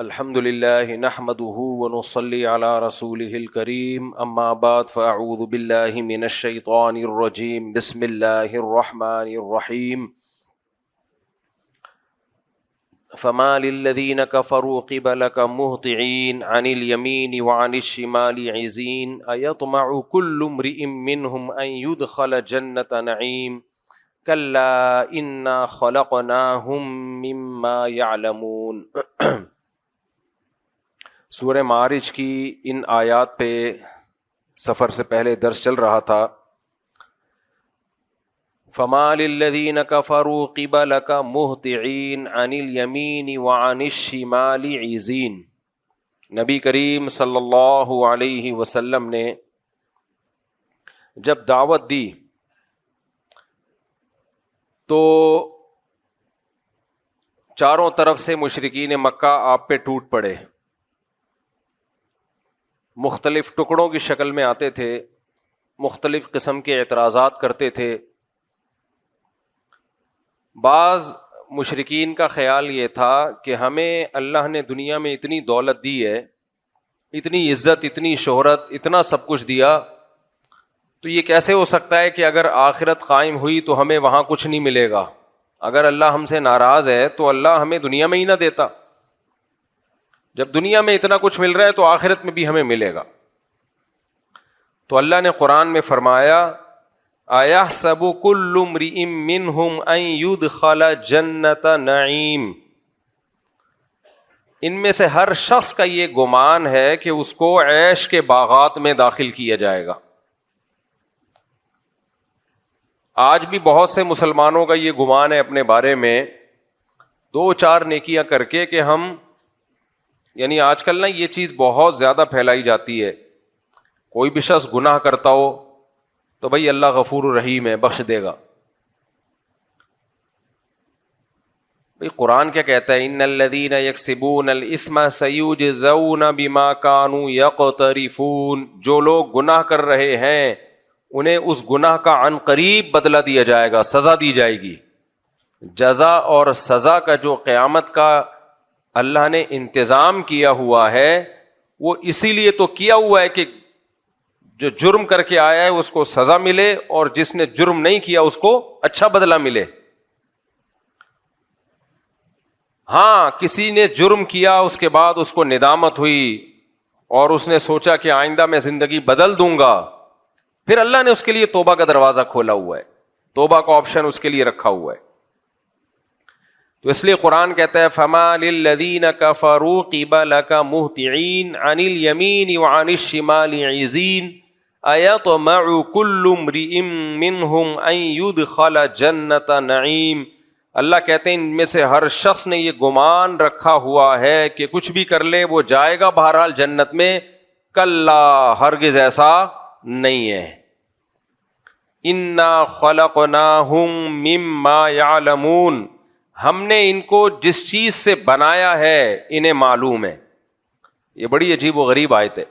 الحمد للہ نحمده ونصلی علی رسوله الکریم اما بعد فاعوذ باللہ من الشیطان الرجیم بسم اللہ الرحمن الرحیم فما للذین کفروا قبلک مہطعین عن الیمین وعن الشمال عزین ایطمع کل امرئ منہم ان يدخل جنة نعیم کلا انا خلقناہم مما یعلمون۔ سورہ معارج کی ان آیات پہ سفر سے پہلے درس چل رہا تھا۔ فما للذین کفروا قبلک مہطعین عن الیمین وعن الشمال عزین۔ نبی کریم صلی اللہ علیہ وسلم نے جب دعوت دی تو چاروں طرف سے مشرکین مکہ آپ پہ ٹوٹ پڑے، مختلف ٹکڑوں کی شکل میں آتے تھے، مختلف قسم کے اعتراضات کرتے تھے۔ بعض مشرکین کا خیال یہ تھا کہ ہمیں اللہ نے دنیا میں اتنی دولت دی ہے، اتنی عزت، اتنی شہرت، اتنا سب کچھ دیا، تو یہ کیسے ہو سکتا ہے کہ اگر آخرت قائم ہوئی تو ہمیں وہاں کچھ نہیں ملے گا؟ اگر اللہ ہم سے ناراض ہے تو اللہ ہمیں دنیا میں ہی نہ دیتا، جب دنیا میں اتنا کچھ مل رہا ہے تو آخرت میں بھی ہمیں ملے گا۔ تو اللہ نے قرآن میں فرمایا اَيَحْسَبُ كُلُّ امْرِئٍ مِّنْهُمْ أَن يُدْخَلَ جَنَّةَ نَعِيمٍ۔ ان میں سے ہر شخص کا یہ گمان ہے کہ اس کو عیش کے باغات میں داخل کیا جائے گا۔ آج بھی بہت سے مسلمانوں کا یہ گمان ہے اپنے بارے میں، دو چار نیکیاں کر کے، کہ ہم، یعنی آج کل نا یہ چیز بہت زیادہ پھیلائی جاتی ہے، کوئی بھی شخص گناہ کرتا ہو تو بھائی اللہ غفور الرحیم ہے، بخش دے گا۔ بھائی قرآن کیا کہتا ہے؟ ان الذین یکسبون الاثم سیجزون بما کانوا یقترفون۔ جو لوگ گناہ کر رہے ہیں انہیں اس گناہ کا عن قریب بدلہ دیا جائے گا، سزا دی جائے گی۔ جزا اور سزا کا جو قیامت کا اللہ نے انتظام کیا ہوا ہے، وہ اسی لیے تو کیا ہوا ہے کہ جو جرم کر کے آیا ہے اس کو سزا ملے، اور جس نے جرم نہیں کیا اس کو اچھا بدلہ ملے۔ ہاں، کسی نے جرم کیا، اس کے بعد اس کو ندامت ہوئی اور اس نے سوچا کہ آئندہ میں زندگی بدل دوں گا، پھر اللہ نے اس کے لیے توبہ کا دروازہ کھولا ہوا ہے، توبہ کا آپشن اس کے لیے رکھا ہوا ہے۔ تو اس لیے قرآن کہتا ہے فَمَا لِلَّذِينَ كَفَرُوا قِبَلَكَ مُهْطِعِينَ عَنِ الْيَمِينِ وَعَنِ الشِّمَالِ عِزِينَ أَيَطْمَعُ كُلُّ امْرِئٍ مِّنْهُمْ أَن يُدْخَلَ جَنَّةَ نَعِيمٍ۔ اللہ کہتے ہیں ان میں سے ہر شخص نے یہ گمان رکھا ہوا ہے کہ کچھ بھی کر لے وہ جائے گا بہرحال جنت میں۔ کلا، ہرگز ایسا نہیں ہے۔ اِنَّا خَلَقْنَاهُم مِّمَّا يَعْلَمُونَ۔ ہم نے ان کو جس چیز سے بنایا ہے انہیں معلوم ہے۔ یہ بڑی عجیب و غریب آیت ہے،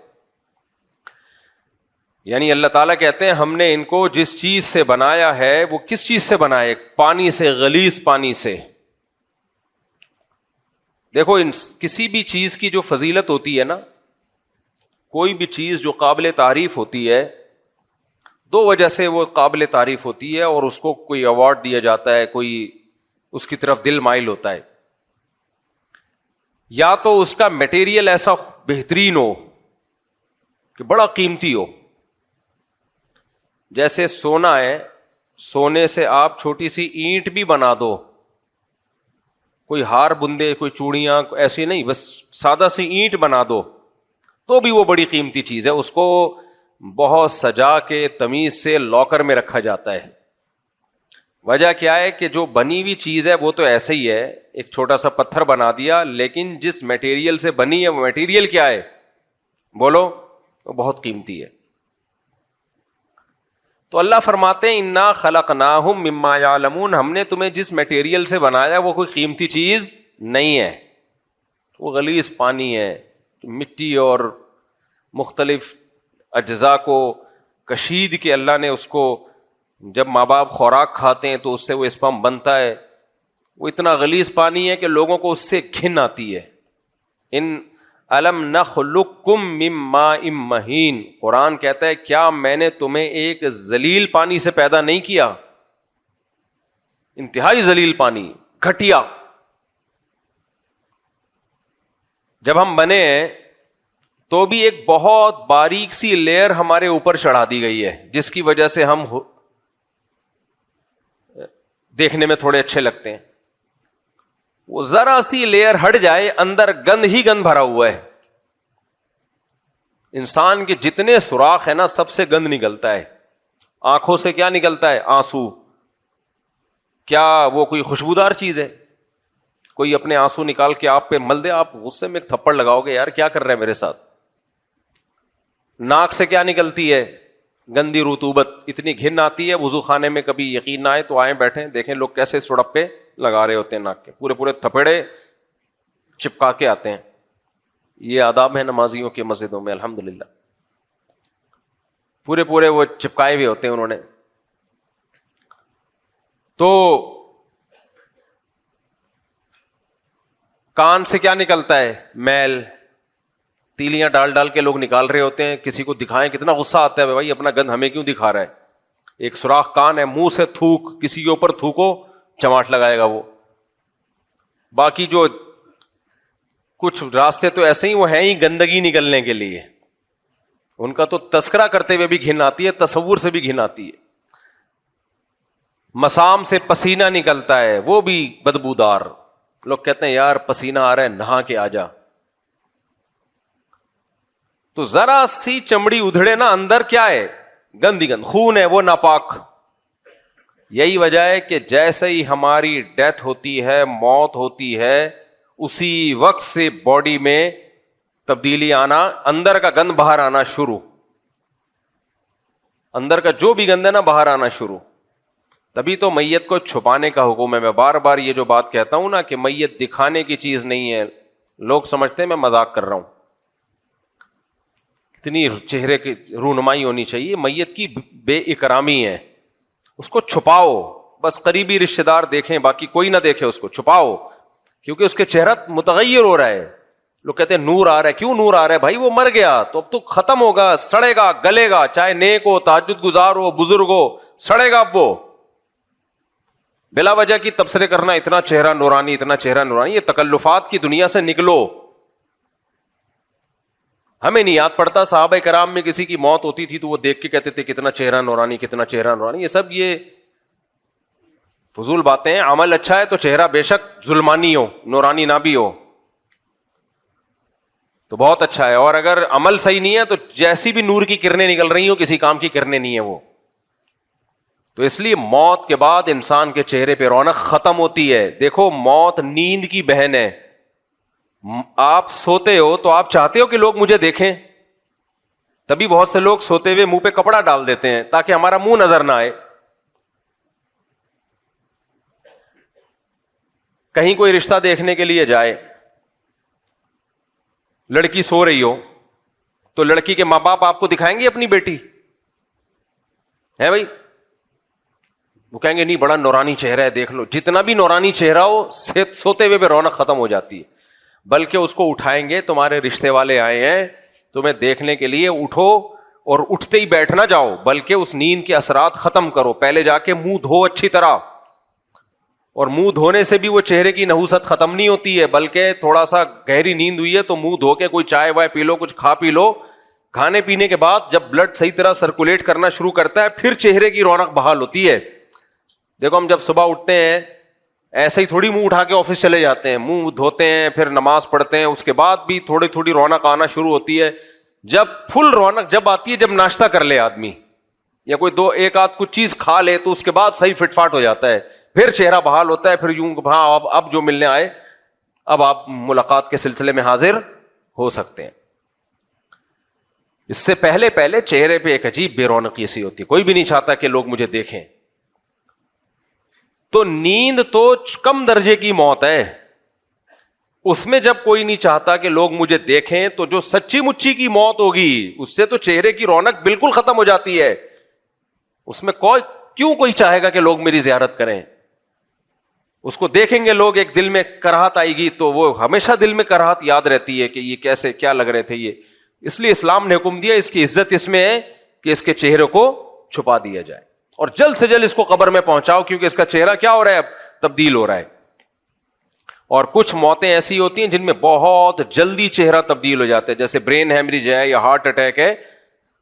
یعنی اللہ تعالیٰ کہتے ہیں ہم نے ان کو جس چیز سے بنایا ہے، وہ کس چیز سے بنایا ہے؟ پانی سے، غلیظ پانی سے۔ دیکھو کسی بھی چیز کی جو فضیلت ہوتی ہے نا، کوئی بھی چیز جو قابل تعریف ہوتی ہے، دو وجہ سے وہ قابل تعریف ہوتی ہے اور اس کو کوئی ایوارڈ دیا جاتا ہے، کوئی اس کی طرف دل مائل ہوتا ہے۔ یا تو اس کا میٹیریل ایسا بہترین ہو کہ بڑا قیمتی ہو، جیسے سونا ہے، سونے سے آپ چھوٹی سی اینٹ بھی بنا دو، کوئی ہار بندے، کوئی چوڑیاں، ایسی نہیں، بس سادہ سی اینٹ بنا دو تو بھی وہ بڑی قیمتی چیز ہے، اس کو بہت سجا کے تمیز سے لاکر میں رکھا جاتا ہے۔ وجہ کیا ہے کہ جو بنی ہوئی چیز ہے وہ تو ایسے ہی ہے، ایک چھوٹا سا پتھر بنا دیا، لیکن جس میٹیریل سے بنی ہے وہ میٹیریل کیا ہے؟ بولو، وہ بہت قیمتی ہے۔ تو اللہ فرماتے ہیں انا خلقناہم مما یعلمون، ہم نے تمہیں جس میٹیریل سے بنایا وہ کوئی قیمتی چیز نہیں ہے، وہ غلیظ پانی ہے۔ مٹی اور مختلف اجزاء کو کشید کے اللہ نے اس کو، جب ماں باپ خوراک کھاتے ہیں تو اس سے وہ اسپم بنتا ہے، وہ اتنا غلیظ پانی ہے کہ لوگوں کو اس سے گھن آتی ہے، ان الم نخلقکم من ماء مہین، قرآن کہتا ہے کیا میں نے تمہیں ایک ذلیل پانی سے پیدا نہیں کیا، انتہائی ذلیل پانی، گھٹیا. جب ہم بنے ہیں تو بھی ایک بہت باریک سی لیئر ہمارے اوپر چڑھا دی گئی ہے جس کی وجہ سے ہم دیکھنے میں تھوڑے اچھے لگتے ہیں. وہ ذرا سی لیئر ہٹ جائے اندر گند ہی گند بھرا ہوا ہے. انسان کے جتنے سوراخ ہے نا سب سے گند نکلتا ہے. آنکھوں سے کیا نکلتا ہے؟ آنسو. کیا وہ کوئی خوشبودار چیز ہے؟ کوئی اپنے آنسو نکال کے آپ پہ مل دے، آپ غصے میں ایک تھپڑ لگاؤ گے، یار کیا کر رہے ہیں میرے ساتھ. ناک سے کیا نکلتی ہے؟ گندی رطوبت. اتنی گھن آتی ہے، وضو خانے میں کبھی یقین نہ آئے تو آئیں بیٹھیں دیکھیں لوگ کیسے سڑپے لگا رہے ہوتے ہیں ناک کے، پورے پورے تھپڑے چپکا کے آتے ہیں. یہ آداب ہیں نمازیوں کے مسجدوں میں الحمدللہ، پورے پورے وہ چپکائے ہوئے ہوتے ہیں انہوں نے. تو کان سے کیا نکلتا ہے؟ میل. تیلیاں ڈال ڈال کے لوگ نکال رہے ہوتے ہیں، کسی کو دکھائیں کتنا غصہ آتا ہے، بھائی اپنا گند ہمیں کیوں دکھا رہا ہے. ایک سوراخ کان ہے، منہ سے تھوک، کسی کے اوپر تھوکو چماٹ لگائے گا وہ. باقی جو کچھ راستے تو ایسے ہی وہ ہیں ہی گندگی نکلنے کے لیے، ان کا تو تذکرہ کرتے ہوئے بھی گھن آتی ہے، تصور سے بھی گھن آتی ہے. مسام سے پسینہ نکلتا ہے، وہ بھی بدبودار. لوگ کہتے ہیں یار پسینہ آ رہا ہے نہا کے آ جا. تو ذرا سی چمڑی ادھڑے نا اندر کیا ہے؟ گندی گند، خون ہے وہ ناپاک. یہی وجہ ہے کہ جیسے ہی ہماری ڈیتھ ہوتی ہے، موت ہوتی ہے، اسی وقت سے باڈی میں تبدیلی آنا، اندر کا گند باہر آنا شروع. اندر کا جو بھی گند ہے نا باہر آنا شروع. تبھی تو میت کو چھپانے کا حکم ہے. میں بار بار یہ جو بات کہتا ہوں نا کہ میت دکھانے کی چیز نہیں ہے. لوگ سمجھتے ہیں میں مذاق کر رہا ہوں. اتنی چہرے کی رونمائی ہونی چاہیے. میت کی بے اکرامی ہے، اس کو چھپاؤ. بس قریبی رشتہ دار دیکھیں، باقی کوئی نہ دیکھے. اس کو چھپاؤ کیونکہ اس کے چہرہ متغیر ہو رہا ہے. لوگ کہتے ہیں نور آ رہا ہے. کیوں نور آ رہا ہے بھائی؟ وہ مر گیا تو اب تو ختم ہوگا، سڑے گا، گلے گا. چاہے نیک ہو، تہجد گزار ہو، بزرگ ہو، سڑے گا. اب وہ بلا وجہ کی تبصرے کرنا، اتنا چہرہ نورانی، اتنا چہرہ نورانی، یہ تکلفات کی دنیا سے نکلو. ہمیں نہیں یاد پڑتا صحابہ کرام میں کسی کی موت ہوتی تھی تو وہ دیکھ کے کہتے تھے کتنا چہرہ نورانی، کتنا چہرہ نورانی. یہ سب یہ فضول باتیں ہیں. عمل اچھا ہے تو چہرہ بے شک ظلمانی ہو، نورانی نہ بھی ہو تو بہت اچھا ہے. اور اگر عمل صحیح نہیں ہے تو جیسی بھی نور کی کرنیں نکل رہی ہوں کسی کام کی کرنیں نہیں ہے وہ. تو اس لیے موت کے بعد انسان کے چہرے پہ رونق ختم ہوتی ہے. دیکھو موت نیند کی بہن ہے. آپ سوتے ہو تو آپ چاہتے ہو کہ لوگ مجھے دیکھیں، تبھی بہت سے لوگ سوتے ہوئے منہ پہ کپڑا ڈال دیتے ہیں تاکہ ہمارا منہ نظر نہ آئے. کہیں کوئی رشتہ دیکھنے کے لیے جائے، لڑکی سو رہی ہو تو لڑکی کے ماں باپ آپ کو دکھائیں گے اپنی بیٹی ہے بھائی؟ وہ کہیں گے نہیں بڑا نورانی چہرہ ہے دیکھ لو. جتنا بھی نورانی چہرہ ہو سوتے ہوئے بھی رونق ختم ہو جاتی ہے. بلکہ اس کو اٹھائیں گے، تمہارے رشتے والے آئے ہیں تمہیں دیکھنے کے لیے، اٹھو، اور اٹھتے ہی بیٹھ نہ جاؤ بلکہ اس نیند کے اثرات ختم کرو. پہلے جا کے منہ دھو اچھی طرح، اور منہ دھونے سے بھی وہ چہرے کی نحوست ختم نہیں ہوتی ہے بلکہ تھوڑا سا گہری نیند ہوئی ہے تو منہ دھو کے کوئی چائے وائے پی لو، کچھ کھا پی لو. کھانے پینے کے بعد جب بلڈ صحیح طرح سرکولیٹ کرنا شروع کرتا ہے پھر چہرے کی رونق بحال ہوتی ہے. دیکھو ہم جب صبح اٹھتے ہیں ایسے ہی تھوڑی منہ اٹھا کے آفس چلے جاتے ہیں، منہ دھوتے ہیں، پھر نماز پڑھتے ہیں، اس کے بعد بھی تھوڑی تھوڑی رونق آنا شروع ہوتی ہے. جب فل رونق جب آتی ہے جب ناشتہ کر لے آدمی یا کوئی ایک آدھ کچھ چیز کھا لے تو اس کے بعد صحیح فٹ فاٹ ہو جاتا ہے، پھر چہرہ بحال ہوتا ہے. پھر یوں ہاں اب جو ملنے آئے اب آپ ملاقات کے سلسلے میں حاضر ہو سکتے ہیں. اس سے پہلے چہرے پہ ایک عجیب بے رونقی سی ہوتی ہے، کوئی بھی نہیں چاہتا کہ لوگ مجھے دیکھیں. تو نیند تو کم درجے کی موت ہے، اس میں جب کوئی نہیں چاہتا کہ لوگ مجھے دیکھیں تو جو سچی مچی کی موت ہوگی اس سے تو چہرے کی رونق بالکل ختم ہو جاتی ہے. اس میں کوئی چاہے گا کہ لوگ میری زیارت کریں؟ اس کو دیکھیں گے لوگ، ایک دل میں کراہت آئے گی، تو وہ ہمیشہ دل میں کراہت یاد رہتی ہے کہ یہ کیسے کیا لگ رہے تھے یہ. اس لیے اسلام نے حکم دیا اس کی عزت اس میں ہے کہ اس کے چہرے کو چھپا دیا جائے اور جلد سے جلد اس کو قبر میں پہنچاؤ، کیونکہ اس کا چہرہ کیا ہو رہا ہے، اب تبدیل ہو رہا ہے. اور کچھ موتیں ایسی ہوتی ہیں جن میں بہت جلدی چہرہ تبدیل ہو جاتا ہے، جیسے برین ہیمریج ہے یا ہارٹ اٹیک ہے،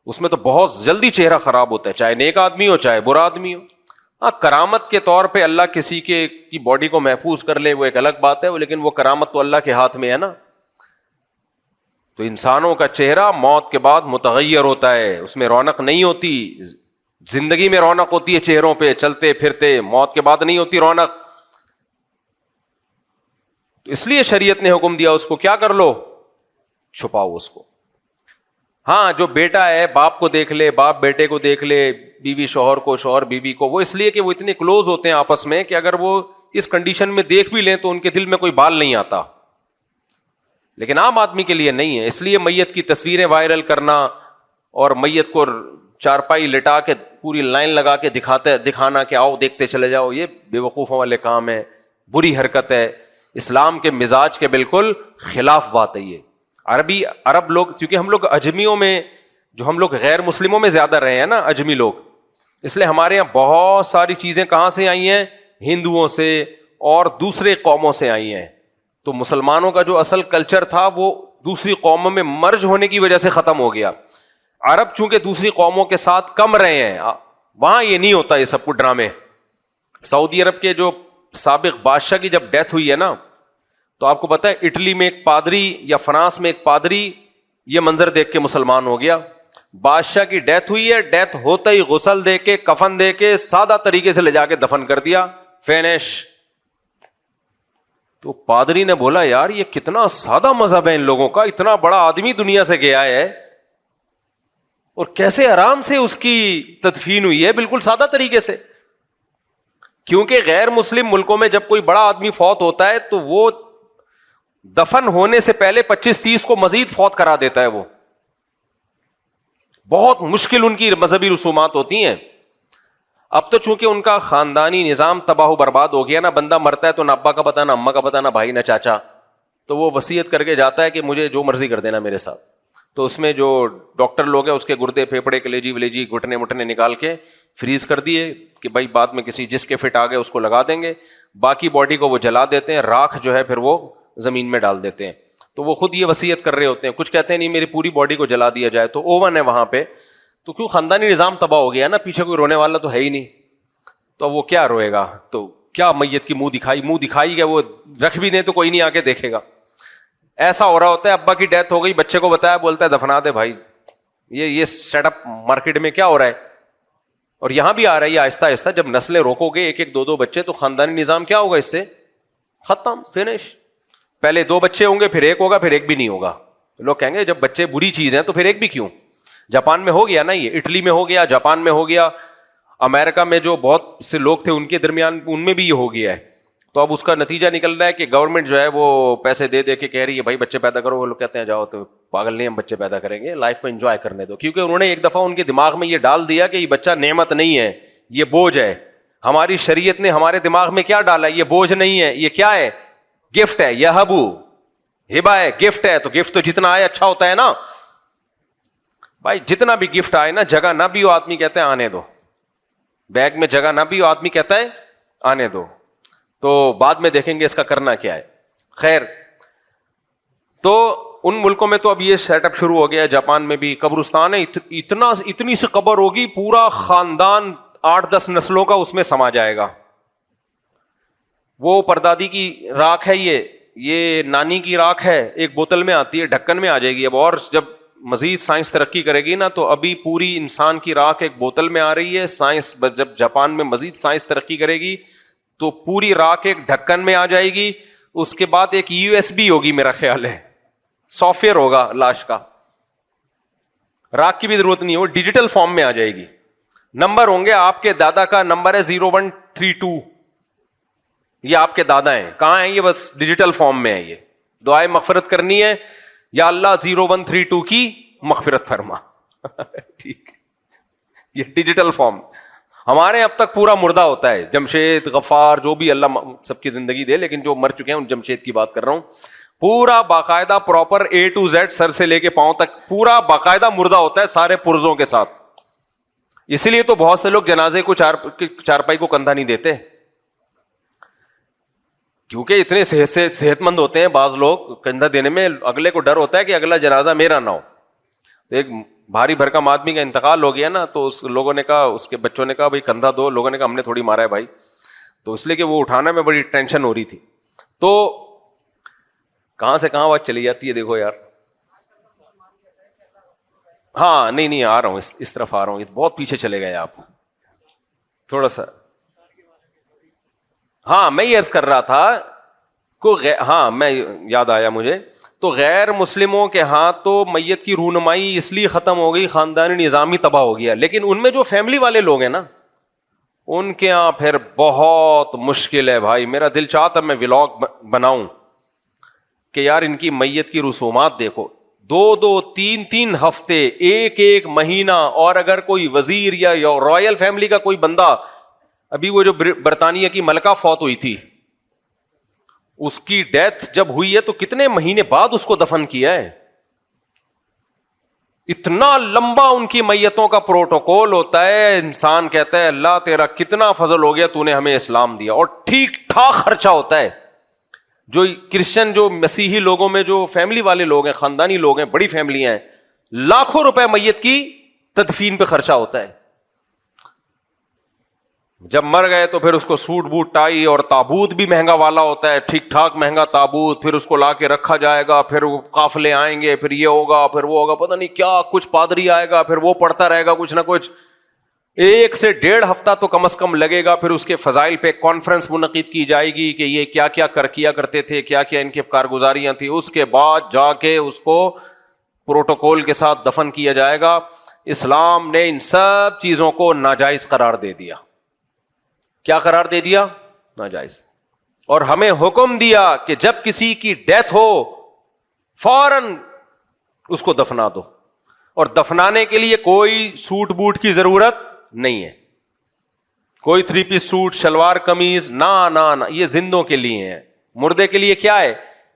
اس میں تو بہت جلدی چہرہ خراب ہوتا ہے، چاہے نیک آدمی ہو چاہے برا آدمی ہو. ہاں کرامت کے طور پہ اللہ کسی کی باڈی کو محفوظ کر لے وہ ایک الگ بات ہے، لیکن وہ کرامت تو اللہ کے ہاتھ میں ہے نا. تو انسانوں کا چہرہ موت کے بعد متغیر ہوتا ہے، اس میں رونق نہیں ہوتی. زندگی میں رونق ہوتی ہے چہروں پہ، چلتے پھرتے، موت کے بعد نہیں ہوتی رونق. تو اس لیے شریعت نے حکم دیا اس کو کیا کر لو، چھپاؤ اس کو. ہاں جو بیٹا ہے باپ کو دیکھ لے، باپ بیٹے کو دیکھ لے، بیوی شوہر کو، شوہر بیوی کو، وہ اس لیے کہ وہ اتنے کلوز ہوتے ہیں آپس میں کہ اگر وہ اس کنڈیشن میں دیکھ بھی لیں تو ان کے دل میں کوئی بال نہیں آتا. لیکن عام آدمی کے لیے نہیں ہے. اس لیے میت کی تصویریں وائرل کرنا اور میت کو چارپائی لٹا کے پوری لائن لگا کے دکھانا کہ آؤ دیکھتے چلے جاؤ، یہ بے وقوفوں والے کام ہے، بری حرکت ہے، اسلام کے مزاج کے بالکل خلاف بات ہے. یہ عرب لوگ، کیونکہ ہم لوگ اجمیوں میں، جو ہم لوگ غیر مسلموں میں زیادہ رہے ہیں نا اجمی لوگ، اس لیے ہمارے یہاں بہت ساری چیزیں کہاں سے آئی ہیں، ہندوؤں سے اور دوسرے قوموں سے آئی ہیں. تو مسلمانوں کا جو اصل کلچر تھا وہ دوسری قوموں میں مرج ہونے کی وجہ سے ختم ہو گیا. عرب چونکہ دوسری قوموں کے ساتھ کم رہے ہیں، وہاں یہ نہیں ہوتا، یہ سب کچھ ڈرامے. سعودی عرب کے جو سابق بادشاہ کی جب ڈیتھ ہوئی ہے نا، تو آپ کو پتا ہے اٹلی میں ایک پادری یا فرانس میں ایک پادری یہ منظر دیکھ کے مسلمان ہو گیا. بادشاہ کی ڈیتھ ہوئی ہے، ڈیتھ ہوتا ہی غسل دے کے کفن دے کے سادہ طریقے سے لے جا کے دفن کر دیا، فینش. تو پادری نے بولا یار یہ کتنا سادہ مذہب ہے ان لوگوں کا، اتنا بڑا آدمی دنیا سے گیا ہے اور کیسے آرام سے اس کی تدفین ہوئی ہے، بالکل سادہ طریقے سے. کیونکہ غیر مسلم ملکوں میں جب کوئی بڑا آدمی فوت ہوتا ہے تو وہ دفن ہونے سے پہلے 25-30 کو مزید فوت کرا دیتا ہے. وہ بہت مشکل ان کی مذہبی رسومات ہوتی ہیں. اب تو چونکہ ان کا خاندانی نظام تباہ و برباد ہو گیا نا، بندہ مرتا ہے تو نہ ابا کا پتہ، نہ اماں کا پتہ، نہ بھائی، نہ چاچا، تو وہ وصیت کر کے جاتا ہے کہ مجھے جو مرضی کر دینا میرے ساتھ. تو اس میں جو ڈاکٹر لوگ ہیں اس کے گردے پھیپڑے کلیجی ولیجی گھٹنے وٹنے نکال کے فریز کر دیے کہ بھائی بعد میں کسی جس کے فٹ آ گئے اس کو لگا دیں گے. باقی باڈی کو وہ جلا دیتے ہیں، راکھ جو ہے پھر وہ زمین میں ڈال دیتے ہیں. تو وہ خود یہ وصیت کر رہے ہوتے ہیں. کچھ کہتے ہیں نہیں میری پوری باڈی کو جلا دیا جائے، تو اوون ہے وہاں پہ، تو کیوں خاندانی نظام تباہ ہو گیا نا، پیچھے کوئی رونے والا تو ہے ہی نہیں، تو وہ کیا روئے گا. تو کیا میت کی منہ دکھائی گا، وہ رکھ بھی دیں تو کوئی نہیں آ کے دیکھے گا. ایسا ہو رہا ہوتا ہے ابا کی ڈیتھ ہو گئی، بچے کو بتایا، بولتا ہے دفنا دے بھائی. یہ سیٹ اپ مارکیٹ میں کیا ہو رہا ہے اور یہاں بھی آ رہا ہے یہ آہستہ آہستہ. جب نسلیں روکو گے ایک ایک دو بچے تو خاندانی نظام کیا ہوگا، اس سے ختم، فنش. پہلے 2 بچے ہوں گے، پھر 1 ہوگا، پھر 1 بھی نہیں ہوگا. لوگ کہیں گے جب بچے بری چیز ہیں تو پھر 1 بھی کیوں. جاپان میں ہو گیا نا، یہ اٹلی میں ہو گیا، جاپان میں ہو گیا، امریکہ میں جو بہت سے لوگ تھے ان کے درمیان ان میں بھی یہ ہو گیا ہے. تو اب اس کا نتیجہ نکل رہا ہے کہ گورنمنٹ جو ہے وہ پیسے دے کے کہہ رہی ہے بھائی بچے پیدا کرو. وہ لوگ کہتے ہیں جاؤ تو پاگل نہیں، ہم بچے پیدا کریں گے، لائف کو انجوائے کرنے دو. کیونکہ انہوں نے ایک دفعہ ان کے دماغ میں یہ ڈال دیا کہ یہ بچہ نعمت نہیں ہے، یہ بوجھ ہے. ہماری شریعت نے ہمارے دماغ میں کیا ڈالا، یہ بوجھ نہیں ہے، یہ کیا ہے، گفٹ ہے. یہ ہبا ہے، گفٹ ہے. تو گفٹ تو جتنا آئے اچھا ہوتا ہے نا بھائی. جتنا بھی گفٹ آئے نا، جگہ نہ بھی ہو آدمی کہتا ہے آنے دو، بیگ میں جگہ نہ بھی ہو آدمی کہتا ہے آنے دو. تو بعد میں دیکھیں گے اس کا کرنا کیا ہے. خیر، تو ان ملکوں میں تو اب یہ سیٹ اپ شروع ہو گیا ہے. جاپان میں بھی قبرستان ہے، اتنی سی قبر ہوگی، پورا خاندان 8-10 نسلوں کا اس میں سما جائے گا. وہ پردادی کی راکھ ہے، یہ نانی کی راکھ ہے، ایک بوتل میں آتی ہے، ڈھکن میں آ جائے گی. اب اور جب مزید سائنس ترقی کرے گی نا، تو ابھی پوری انسان کی راکھ ایک بوتل میں آ رہی ہے. سائنس جب جاپان میں مزید سائنس ترقی کرے گی تو پوری راکھ ایک ڈھکن میں آ جائے گی. اس کے بعد ایک USB ہوگی، میرا خیال ہے سافٹ ویئر ہوگا لاش کا. راکھ کی بھی ضرورت نہیں ہے، وہ ڈیجیٹل فارم میں آ جائے گی. نمبر ہوں گے، آپ کے دادا کا نمبر ہے 0132، یہ آپ کے دادا ہیں. کہاں ہیں یہ؟ بس ڈیجیٹل فارم میں ہے. یہ دعائے مغفرت کرنی ہے، یا اللہ 0132 کی مغفرت فرما. ٹھیک، یہ ڈیجیٹل فارم. ہمارے اب تک پورا مردہ ہوتا ہے، جمشید غفار جو بھی اللہ سب کی زندگی دے، لیکن جو مر چکے ہیں ان جمشید کی بات کر رہا ہوں، پورا باقاعدہ پراپر A to Z سر سے لے کے پاؤں تک پورا باقاعدہ مردہ ہوتا ہے سارے پرزوں کے ساتھ. اسی لیے تو بہت سے لوگ جنازے کو چارپائی کو کندھا نہیں دیتے، کیونکہ اتنے صحت مند ہوتے ہیں بعض لوگ، کندھا دینے میں اگلے کو ڈر ہوتا ہے کہ اگلا جنازہ میرا نہ ہو. ایک بھاری بھرکم آدمی کا انتقال ہو گیا نا، تو اس لوگوں نے کہا، اس کے بچوں نے کہا بھائی کندھا دو، لوگوں نے کہا ہم نے تھوڑی مارا ہے بھائی، تو اس لیے کہ وہ اٹھانا میں بڑی ٹینشن ہو رہی تھی. تو کہاں سے کہاں بات چلی جاتی ہے دیکھو یار. ہاں نہیں آ رہا ہوں، اس طرف آ رہا ہوں، بہت پیچھے چلے گئے آپ تھوڑا سا. ہاں میں یہ عرض کر رہا تھا ہاں میں یاد آیا مجھے، تو غیر مسلموں کے ہاں تو میت کی رونمائی اس لیے ختم ہو گئی، خاندانی نظام ہی تباہ ہو گیا، لیکن ان میں جو فیملی والے لوگ ہیں نا ان کے یہاں پھر بہت مشکل ہے بھائی. میرا دل چاہتا میں ولاگ بناؤں کہ یار ان کی میت کی رسومات دیکھو، 2-3 ہفتے، ایک مہینہ. اور اگر کوئی وزیر یا رائل فیملی کا کوئی بندہ، ابھی وہ جو برطانیہ کی ملکہ فوت ہوئی تھی، اس کی ڈیتھ جب ہوئی ہے تو کتنے مہینے بعد اس کو دفن کیا ہے. اتنا لمبا ان کی میتوں کا پروٹوکول ہوتا ہے، انسان کہتا ہے اللہ تیرا کتنا فضل ہو گیا، تو نے ہمیں اسلام دیا. اور ٹھیک ٹھاک خرچہ ہوتا ہے. جو کرسچن جو مسیحی لوگوں میں جو فیملی والے لوگ ہیں، خاندانی لوگ ہیں، بڑی فیملیاں ہیں، لاکھوں روپے میت کی تدفین پہ خرچہ ہوتا ہے. جب مر گئے تو پھر اس کو سوٹ بوٹ ٹائی، اور تابوت بھی مہنگا والا ہوتا ہے، ٹھیک ٹھاک مہنگا تابوت، پھر اس کو لا کے رکھا جائے گا، پھر وہ قافلے آئیں گے، پھر یہ ہوگا، پھر وہ ہوگا، پتہ نہیں کیا کچھ، پادری آئے گا، پھر وہ پڑھتا رہے گا کچھ نہ کچھ. 1 سے 1.5 ہفتہ تو کم از کم لگے گا. پھر اس کے فضائل پہ کانفرنس منعقد کی جائے گی کہ یہ کیا کیا کیا کرتے تھے، کیا کیا ان کی کارگزاریاں تھیں. اس کے بعد جا کے اس کو پروٹوکول کے ساتھ دفن کیا جائے گا. اسلام نے ان سب چیزوں کو ناجائز قرار دے دیا. کیا قرار دے دیا؟ ناجائز. اور ہمیں حکم دیا کہ جب کسی کی ڈیتھ ہو فوراً اس کو دفنا دو. اور دفنانے کے لیے کوئی سوٹ بوٹ کی ضرورت نہیں ہے، کوئی 3 پیس سوٹ، شلوار قمیض، نہ یہ زندوں کے لیے ہیں. مردے کے لیے کیا ہے؟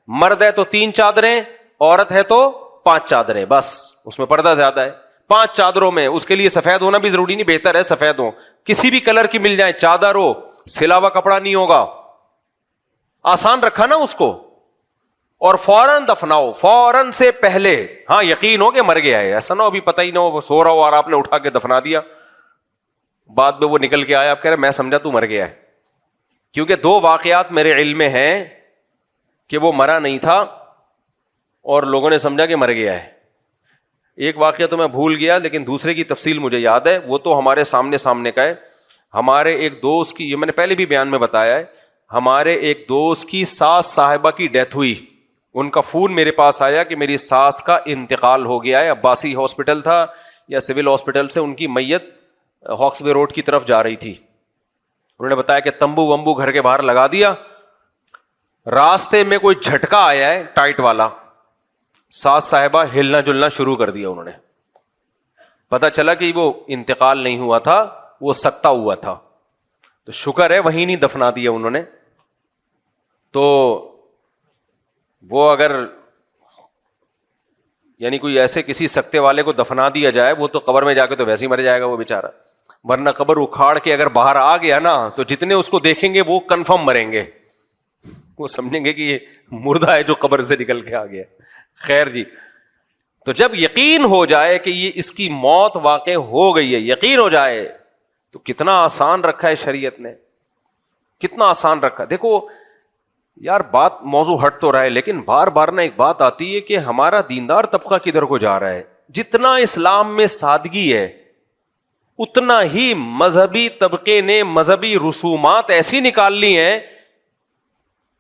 مرد ہے تو 3 چادریں، عورت ہے تو 5 چادریں، بس اس میں پردہ زیادہ ہے. 5 چادروں میں اس کے لیے سفید ہونا بھی ضروری نہیں، بہتر ہے سفید ہو، کسی بھی کلر کی مل جائے، چادر ہو، سلا ہوا کپڑا نہیں ہوگا. آسان رکھا نا اس کو. اور فوراً دفناؤ، فوراً سے پہلے. ہاں یقین ہو کہ مر گیا ہے، ایسا نہ ہو ابھی پتہ ہی نہ ہو، سو رہا ہو اور آپ نے اٹھا کے دفنا دیا، بعد میں وہ نکل کے آیا، آپ کہہ رہے میں سمجھا تو مر گیا ہے. کیونکہ 2 واقعات میرے علم میں ہیں کہ وہ مرا نہیں تھا اور لوگوں نے سمجھا کہ مر گیا ہے. ایک واقعہ تو میں بھول گیا، لیکن دوسرے کی تفصیل مجھے یاد ہے، وہ تو ہمارے سامنے کا ہے. ہمارے ایک دوست کی، یہ میں نے پہلے بھی بیان میں بتایا ہے، ہمارے ایک دوست کی ساس صاحبہ کی ڈیتھ ہوئی. ان کا فون میرے پاس آیا کہ میری ساس کا انتقال ہو گیا ہے. عباسی ہاسپٹل تھا یا سول ہاسپٹل سے ان کی میت ہاکس وے روڈ کی طرف جا رہی تھی. انہوں نے بتایا کہ تمبو ومبو گھر کے باہر لگا دیا، راستے میں کوئی جھٹکا آیا ہے ٹائٹ والا، ساس صاحبہ ہلنا جلنا شروع کر دیا. انہوں نے پتا چلا کہ وہ انتقال نہیں ہوا تھا، وہ سکتا ہوا تھا. تو شکر ہے وہیں نہیں دفنا دیا انہوں نے. تو وہ اگر یعنی کوئی ایسے کسی سکتے والے کو دفنا دیا جائے، وہ تو قبر میں جا کے تو ویسے ہی مر جائے گا وہ بیچارہ. ورنہ قبر اکھاڑ کے اگر باہر آ گیا نا تو جتنے اس کو دیکھیں گے وہ کنفرم مریں گے، وہ سمجھیں گے کہ یہ مردہ ہے جو قبر سے نکل کے آ گیا. خیر جی، تو جب یقین ہو جائے کہ یہ اس کی موت واقع ہو گئی ہے، یقین ہو جائے، تو کتنا آسان رکھا ہے شریعت نے، کتنا آسان رکھا. دیکھو یار بات موضوع ہٹ تو رہا ہے، لیکن بار بار نا ایک بات آتی ہے کہ ہمارا دیندار طبقہ کدھر کو جا رہا ہے. جتنا اسلام میں سادگی ہے اتنا ہی مذہبی طبقے نے مذہبی رسومات ایسی نکال لی ہیں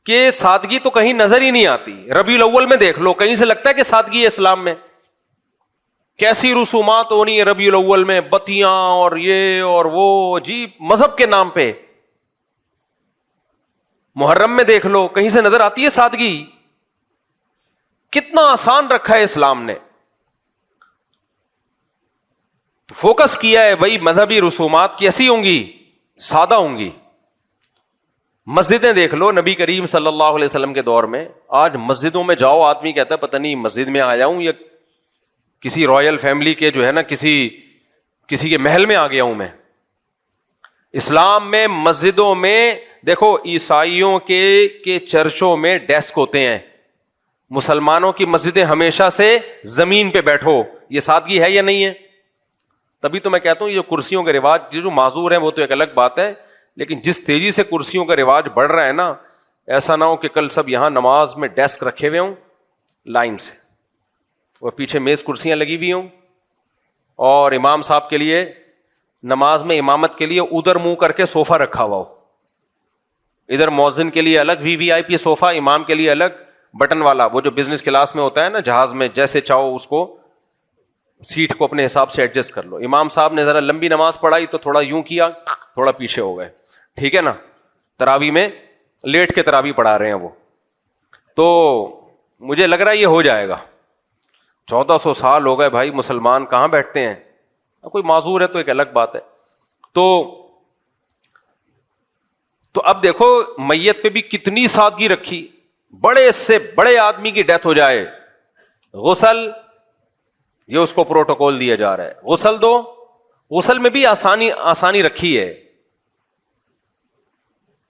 کہ سادگی تو کہیں نظر ہی نہیں آتی. ربیع الاول میں دیکھ لو، کہیں سے لگتا ہے کہ سادگی ہے اسلام میں. کیسی رسومات ہونی ہے ربیع الاول میں، بتیاں اور یہ اور وہ، جی مذہب کے نام پہ. محرم میں دیکھ لو، کہیں سے نظر آتی ہے سادگی. کتنا آسان رکھا ہے اسلام نے. تو فوکس کیا ہے بھائی مذہبی رسومات کیسی ہوں گی؟ سادہ ہوں گی. مسجدیں دیکھ لو نبی کریم صلی اللہ علیہ وسلم کے دور میں. آج مسجدوں میں جاؤ آدمی کہتا ہے پتہ نہیں مسجد میں آیا ہوں یا کسی رائل فیملی کے جو ہے نا کسی کے محل میں آ گیا ہوں میں. اسلام میں مسجدوں میں دیکھو عیسائیوں کے چرچوں میں ڈیسک ہوتے ہیں, مسلمانوں کی مسجدیں ہمیشہ سے زمین پہ بیٹھو. یہ سادگی ہے یا نہیں ہے؟ تبھی تو میں کہتا ہوں یہ کرسیوں کے رواج جو معذور ہیں وہ تو ایک الگ بات ہے, لیکن جس تیزی سے کرسیوں کا رواج بڑھ رہا ہے نا, ایسا نہ ہو کہ کل سب یہاں نماز میں ڈیسک رکھے ہوئے ہوں لائن سے, اور پیچھے میز کرسیاں لگی ہوئی ہوں, اور امام صاحب کے لیے نماز میں امامت کے لیے ادھر منہ کر کے صوفہ رکھا ہوا ہو, ادھر مؤذن کے لیے الگ VIP صوفہ, امام کے لیے الگ بٹن والا, وہ جو بزنس کلاس میں ہوتا ہے نا جہاز میں, جیسے چاہو اس کو سیٹ کو اپنے حساب سے ایڈجسٹ کر لو. امام صاحب نے ذرا لمبی نماز پڑھائی تو تھوڑا یوں کیا, تھوڑا پیچھے ہو گئے, ٹھیک ہے نا. تراویح میں لیٹ کے تراویح پڑھا رہے ہیں وہ. تو مجھے لگ رہا ہے یہ ہو جائے گا. 1400 سال ہو گئے بھائی, مسلمان کہاں بیٹھتے ہیں؟ کوئی معذور ہے تو ایک الگ بات ہے. تو اب دیکھو میت پہ بھی کتنی سادگی رکھی. بڑے سے بڑے آدمی کی ڈیتھ ہو جائے, غسل, یہ اس کو پروٹوکول دیا جا رہا ہے, غسل دو. غسل میں بھی آسانی رکھی ہے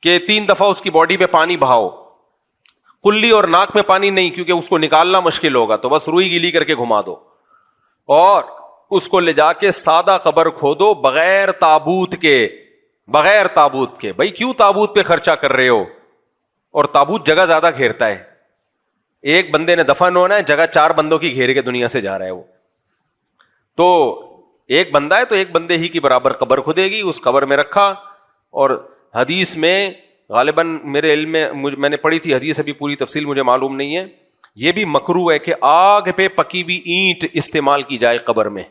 کہ 3 دفعہ اس کی باڈی پہ پانی بہاؤ. کلی اور ناک میں پانی نہیں, کیونکہ اس کو نکالنا مشکل ہوگا, تو بس روئی گیلی کر کے گھما دو, اور اس کو لے جا کے سادہ قبر کھودو بغیر تابوت کے. بھائی کیوں تابوت پہ خرچہ کر رہے ہو؟ اور تابوت جگہ زیادہ گھیرتا ہے. ایک بندے نے دفن ہونا ہے, جگہ 4 بندوں کی گھیر کے دنیا سے جا رہا ہے وہ. تو ایک بندہ ہے تو ایک بندے ہی کی برابر قبر کھدے گی, اس قبر میں رکھا. اور حدیث میں غالباً میرے علم میں نے پڑھی تھی حدیث, ابھی پوری تفصیل مجھے معلوم نہیں ہے, یہ بھی مکروہ ہے کہ آگ پہ پکی ہوئی اینٹ استعمال کی جائے قبر میں.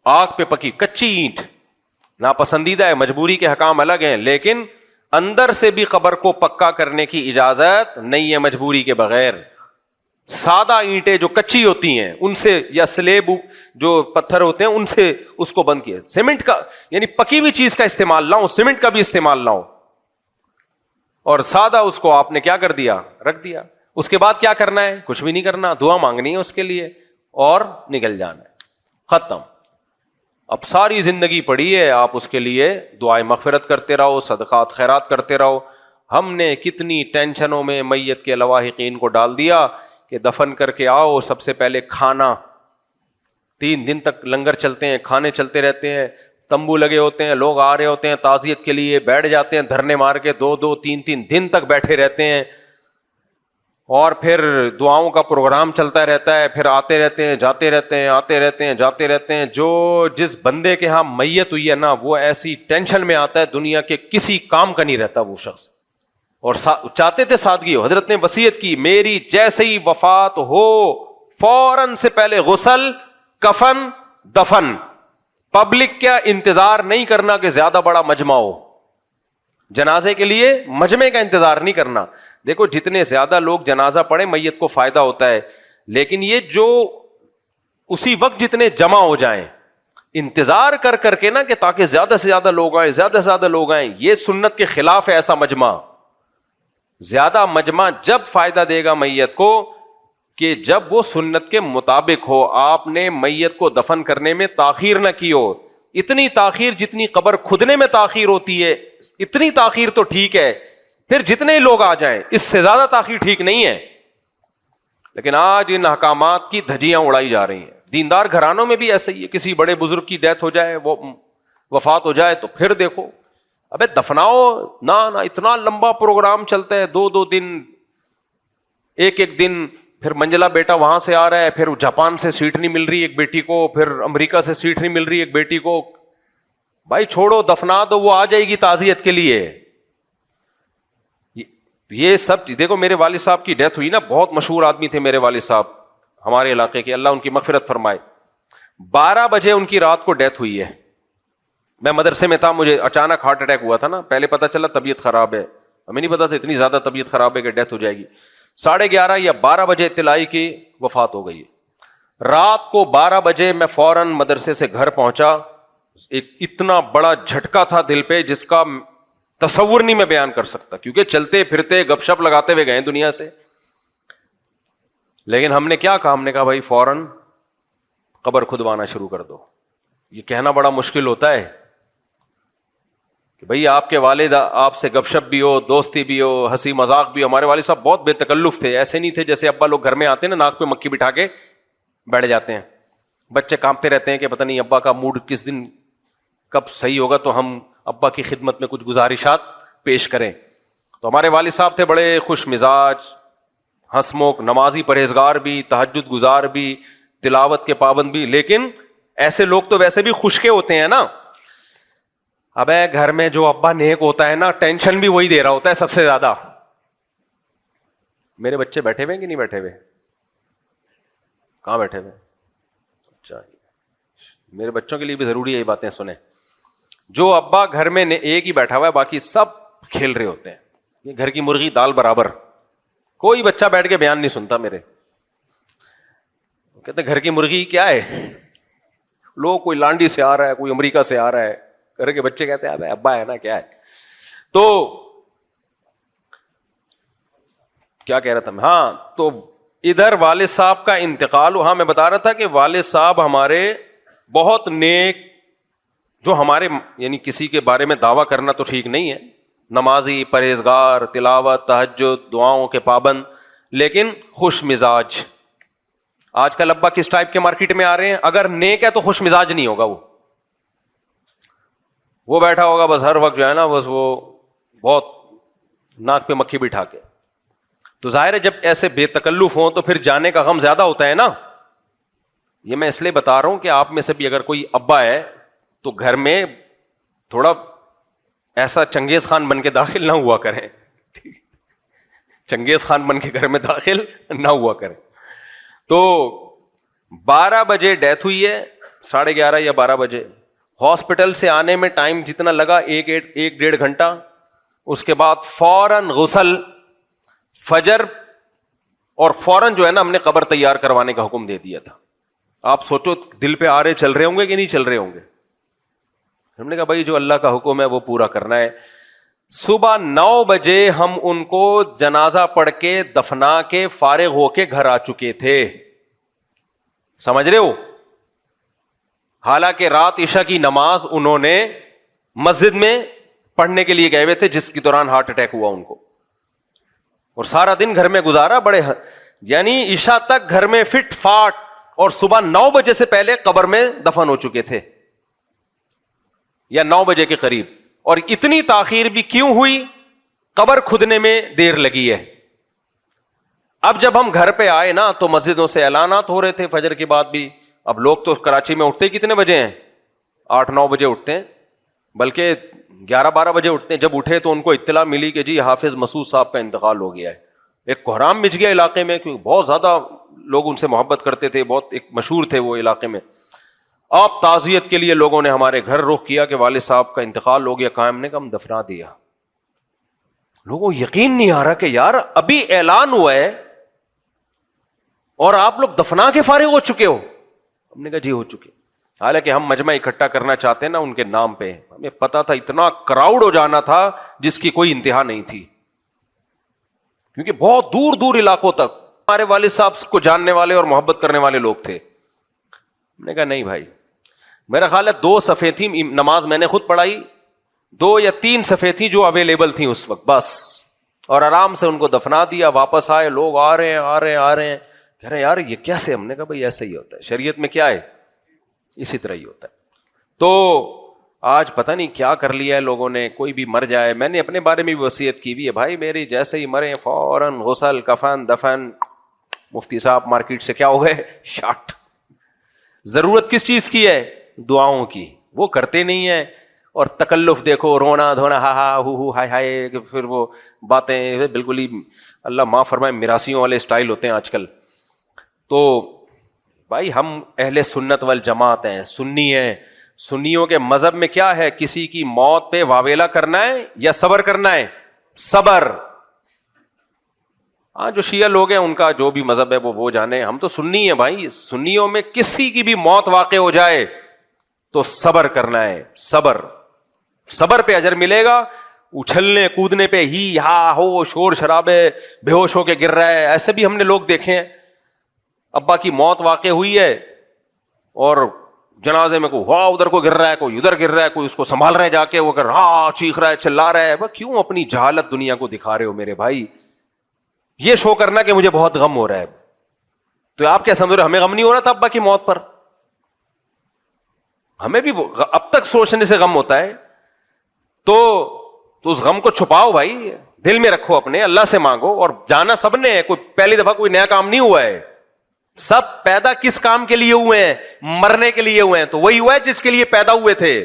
آگ پہ پکی کچی اینٹ ناپسندیدہ ہے, مجبوری کے حکام الگ ہیں, لیکن اندر سے بھی قبر کو پکا کرنے کی اجازت نہیں ہے مجبوری کے بغیر. سادہ اینٹیں جو کچی ہوتی ہیں ان سے, یا سلیب جو پتھر ہوتے ہیں ان سے اس کو بند کیا. سیمنٹ کا یعنی پکی ہوئی چیز کا استعمال نہ ہو, سیمنٹ کا بھی استعمال نہ ہو. اور سادہ اس کو آپ نے کیا کر دیا, رکھ دیا. اس کے بعد کیا کرنا ہے؟ کچھ بھی نہیں کرنا, دعا مانگنی ہے اس کے لیے اور نکل جانا ہے, ختم. اب ساری زندگی پڑی ہے, آپ اس کے لیے دعائیں مغفرت کرتے رہو, صدقات خیرات کرتے رہو. ہم نے کتنی ٹینشنوں میں میت کے لواحقین کو ڈال دیا کہ دفن کر کے آؤ, سب سے پہلے کھانا. 3 دن تک لنگر چلتے ہیں, کھانے چلتے رہتے ہیں, تمبو لگے ہوتے ہیں, لوگ آ رہے ہوتے ہیں تعزیت کے لیے, بیٹھ جاتے ہیں دھرنے مار کے, 2-2, 3-3 دن تک بیٹھے رہتے ہیں. اور پھر دعاؤں کا پروگرام چلتا رہتا ہے, پھر آتے رہتے ہیں جاتے رہتے ہیں, آتے رہتے ہیں جاتے رہتے ہیں. جو جس بندے کے ہاں میت ہوئی ہے نا, وہ ایسی ٹینشن میں آتا ہے دنیا کے کسی کام کا نہیں رہتا وہ شخص. اور چاہتے تھے سادگی ہو. حضرت نے وصیت کی, میری جیسے ہی وفات ہو فوراً سے پہلے غسل, کفن, دفن. پبلک کیا انتظار نہیں کرنا کہ زیادہ بڑا مجمع ہو. جنازے کے لیے مجمع کا انتظار نہیں کرنا. دیکھو جتنے زیادہ لوگ جنازہ پڑھیں میت کو فائدہ ہوتا ہے, لیکن یہ جو اسی وقت جتنے جمع ہو جائیں, انتظار کر کر کے نا کہ تاکہ زیادہ سے زیادہ لوگ آئیں, زیادہ سے زیادہ لوگ آئیں, یہ سنت کے خلاف ہے ایسا مجمع. زیادہ مجمع جب فائدہ دے گا میت کو کہ جب وہ سنت کے مطابق ہو. آپ نے میت کو دفن کرنے میں تاخیر نہ کی ہو. اتنی تاخیر جتنی قبر کھدنے میں تاخیر ہوتی ہے, اتنی تاخیر تو ٹھیک ہے, پھر جتنے لوگ آ جائیں, اس سے زیادہ تاخیر ٹھیک نہیں ہے. لیکن آج ان احکامات کی دھجیاں اڑائی جا رہی ہیں. دیندار گھرانوں میں بھی ایسا ہی ہے, کسی بڑے بزرگ کی ڈیتھ ہو جائے, وہ وفات ہو جائے, تو پھر دیکھو ابے دفناؤ نہ, اتنا لمبا پروگرام چلتا ہے, 2-2 دن, ایک دن. پھر منجلا بیٹا وہاں سے آ رہا ہے, پھر جاپان سے سیٹ نہیں مل رہی ایک بیٹی کو, پھر امریکہ سے سیٹ نہیں مل رہی ایک بیٹی کو. بھائی چھوڑو, دفنا دو, وہ آ جائے گی تعزیت کے لیے. یہ سب دیکھو, میرے والد صاحب کی ڈیتھ ہوئی نا, بہت مشہور آدمی تھے میرے والد صاحب ہمارے علاقے کے, اللہ ان کی مغفرت فرمائے. 12 بجے ان کی رات کو ڈیتھ ہوئی ہے. میں مدرسے میں تھا, مجھے اچانک ہارٹ اٹیک ہوا تھا نا, پہلے پتا چلا طبیعت خراب ہے, ہمیں نہیں پتا تھا اتنی زیادہ طبیعت خراب ہے کہ ڈیتھ ہو جائے گی. 11:30 یا 12 بجے اطلاع کی وفات ہو گئی. رات کو 12 بجے میں فوراً مدرسے سے گھر پہنچا. ایک اتنا بڑا جھٹکا تھا دل پہ جس کا تصور نہیں میں بیان کر سکتا, کیونکہ چلتے پھرتے گپ شپ لگاتے ہوئے گئے دنیا سے. لیکن ہم نے کیا کہا, ہم نے کہا بھائی فوراً قبر کھدوانا شروع کر دو. یہ کہنا بڑا مشکل ہوتا ہے کہ بھئی آپ کے والد آپ سے گپ شپ بھی ہو, دوستی بھی ہو, ہنسی مذاق بھی ہو. ہمارے والد صاحب بہت بے تکلف تھے, ایسے نہیں تھے جیسے ابا لوگ گھر میں آتے ہیں نا ناک پہ مکھی بٹھا کے بیٹھ جاتے ہیں. بچے کانپتے رہتے ہیں کہ پتہ نہیں ابا کا موڈ کس دن کب صحیح ہوگا تو ہم ابا کی خدمت میں کچھ گزارشات پیش کریں. تو ہمارے والد صاحب تھے بڑے خوش مزاج, ہنس موک, نمازی پرہیزگار بھی, تہجد گزار بھی, تلاوت کے پابند بھی. لیکن ایسے لوگ تو ویسے بھی خوش کے ہوتے ہیں نا. اب گھر میں جو ابا نیک ہوتا ہے نا, ٹینشن بھی وہی دے رہا ہوتا ہے سب سے زیادہ. میرے بچے بیٹھے ہوئے کہ نہیں بیٹھے ہوئے؟ کہاں بیٹھے ہوئے؟ اچھا, میرے بچوں کے لیے بھی ضروری ہے یہ باتیں سنیں. جو ابا گھر میں ایک ہی بیٹھا ہوا ہے, باقی سب کھیل رہے ہوتے ہیں. یہ گھر کی مرغی دال برابر. کوئی بچہ بیٹھ کے بیان نہیں سنتا میرے. کہتے گھر کی مرغی کیا ہے, لوگ کوئی لانڈی سے آ رہا ہے, کوئی امریکہ سے آ رہا ہے. گھر کے بچے کہتے ہیں ابا ہے نا, کیا ہے. تو کیا کہہ رہا تھا میں, ہاں تو ادھر والد صاحب کا انتقال. ہاں میں بتا رہا تھا کہ والد صاحب ہمارے بہت نیک, جو ہمارے یعنی کسی کے بارے میں دعویٰ کرنا تو ٹھیک نہیں ہے, نمازی, پرہیزگار, تلاوت, تہجد, دعاؤں کے پابند, لیکن خوش مزاج. آج کل ابا کس ٹائپ کے مارکیٹ میں آ رہے ہیں, اگر نیک ہے تو خوش مزاج نہیں ہوگا. وہ بیٹھا ہوگا بس ہر وقت جو ہے نا بس وہ بہت ناک پہ مکھی بٹھا کے. تو ظاہر ہے جب ایسے بے تکلف ہوں تو پھر جانے کا غم زیادہ ہوتا ہے نا. یہ میں اس لیے بتا رہا ہوں کہ آپ میں سے بھی اگر کوئی ابا ہے تو گھر میں تھوڑا ایسا چنگیز خان بن کے داخل نہ ہوا کریں. چنگیز خان بن کے گھر میں داخل نہ ہوا کریں. تو 12 بجے ڈیتھ ہوئی ہے, 11:30 یا 12 بجے. ہاسپٹل سے آنے میں ٹائم جتنا لگا 1-1.5 گھنٹہ. اس کے بعد فوراً غسل, فجر, اور فوراً جو ہے نا ہم نے قبر تیار کروانے کا حکم دے دیا تھا. آپ سوچو دل پہ آرے چل رہے ہوں گے کہ نہیں چل رہے ہوں گے. ہم نے کہا بھائی جو اللہ کا حکم ہے وہ پورا کرنا ہے. صبح 9 بجے ہم ان کو جنازہ پڑھ کے دفنا کے فارغ ہو کے گھر آ چکے تھے. سمجھ رہے ہو؟ حالانکہ رات عشاء کی نماز انہوں نے مسجد میں پڑھنے کے لیے گئے ہوئے تھے, جس کے دوران ہارٹ اٹیک ہوا ان کو, اور سارا دن گھر میں گزارا. بڑے یعنی عشاء تک گھر میں فٹ فاٹ, اور صبح 9 بجے سے پہلے قبر میں دفن ہو چکے تھے, یا 9 بجے کے قریب. اور اتنی تاخیر بھی کیوں ہوئی؟ قبر کھدنے میں دیر لگی ہے. اب جب ہم گھر پہ آئے نا تو مسجدوں سے اعلانات ہو رہے تھے فجر کے بعد بھی. اب لوگ تو کراچی میں اٹھتے کتنے بجے ہیں, 8-9 بجے اٹھتے ہیں, بلکہ 11-12 بجے اٹھتے ہیں. جب اٹھے تو ان کو اطلاع ملی کہ جی حافظ مسعود صاحب کا انتقال ہو گیا ہے. ایک کوہرام مچ گیا علاقے میں, کیونکہ بہت زیادہ لوگ ان سے محبت کرتے تھے, بہت ایک مشہور تھے وہ علاقے میں. آپ تعزیت کے لیے لوگوں نے ہمارے گھر رخ کیا کہ والد صاحب کا انتقال ہو گیا. قائم نے کہا ہم دفنا دیا. لوگوں کو یقین نہیں آ رہا کہ یار ابھی اعلان ہوا ہے اور آپ لوگ دفنا کے فارغ ہو چکے ہو. ہم نے کہا جی ہو چکے. حالانکہ ہم مجمع اکٹھا کرنا چاہتے ہیں نا ان کے نام پہ. ہمیں پتا تھا اتنا کراؤڈ ہو جانا تھا جس کی کوئی انتہا نہیں تھی, کیونکہ بہت دور دور علاقوں تک ہمارے والد صاحب کو جاننے والے اور محبت کرنے والے لوگ تھے. ہم نے کہا نہیں بھائی, میرا خیال ہے 2 صفحے تھیں, نماز میں نے خود پڑھائی, 2 یا 3 صفحے تھیں جو اویلیبل تھیں اس وقت بس, اور آرام سے ان کو دفنا دیا. واپس آئے, لوگ آ رہے ہیں کہہ رہے ہیں یار یہ کیسے. ہم نے کہا بھائی ایسا ہی ہوتا ہے, شریعت میں کیا ہے اسی طرح ہی ہوتا ہے. تو آج پتہ نہیں کیا کر لیا ہے لوگوں نے, کوئی بھی مر جائے. میں نے اپنے بارے میں بھی وصیت کی ہوئی ہے, بھائی میری جیسے ہی مرے فوراً غسل, کفن, دفن. مفتی صاحب مارکیٹ سے کیا ہو گئے, شاٹ. ضرورت کس چیز کی ہے؟ دعاؤں کی. وہ کرتے نہیں ہیں, اور تکلف دیکھو, رونا دھونا, ہا ہا ہو ہائے ہائے, پھر وہ باتیں بالکل ہی اللہ معاف فرمائے میراثیوں والے اسٹائل ہوتے ہیں آج کل. تو بھائی ہم اہل سنت والجماعت ہیں, سنی ہیں. سنیوں کے مذہب میں کیا ہے؟ کسی کی موت پہ واویلا کرنا ہے یا صبر کرنا ہے؟ صبر. ہاں جو شیعہ لوگ ہیں ان کا جو بھی مذہب ہے وہ جانے, ہم تو سنی ہیں بھائی. سنیوں میں کسی کی بھی موت واقع ہو جائے تو صبر کرنا ہے, صبر پہ اجر ملے گا. اچھلنے کودنے پہ ہی ہا ہو شور شرابے بے ہوش ہو کے گر رہا ہے, ایسے بھی ہم نے لوگ دیکھے ہیں. ابا کی موت واقع ہوئی ہے اور جنازے میں کوئی ہوا ادھر کو گر رہا ہے, کوئی ادھر گر رہا ہے, کوئی اس کو سنبھال رہا ہے جا کے, وہ کر ہاں چیخ رہا ہے چلا رہا ہے. وہ کیوں اپنی جہالت دنیا کو دکھا رہے ہو میرے بھائی؟ یہ شو کرنا کہ مجھے بہت غم ہو رہا ہے, تو آپ کیا سمجھ رہے, ہمیں غم نہیں ہو رہا تھا ابا کی موت پر؟ ہمیں بھی اب تک سوچنے سے غم ہوتا ہے. تو اس غم کو چھپاؤ بھائی, دل میں رکھو اپنے, اللہ سے مانگو. اور جانا سب نے ہے, کوئی پہلی دفعہ کوئی نیا کام نہیں ہوا ہے. سب پیدا کس کام کے لیے ہوئے ہیں؟ مرنے کے لیے ہوئے ہیں. تو وہی ہوا ہے جس کے لیے پیدا ہوئے تھے.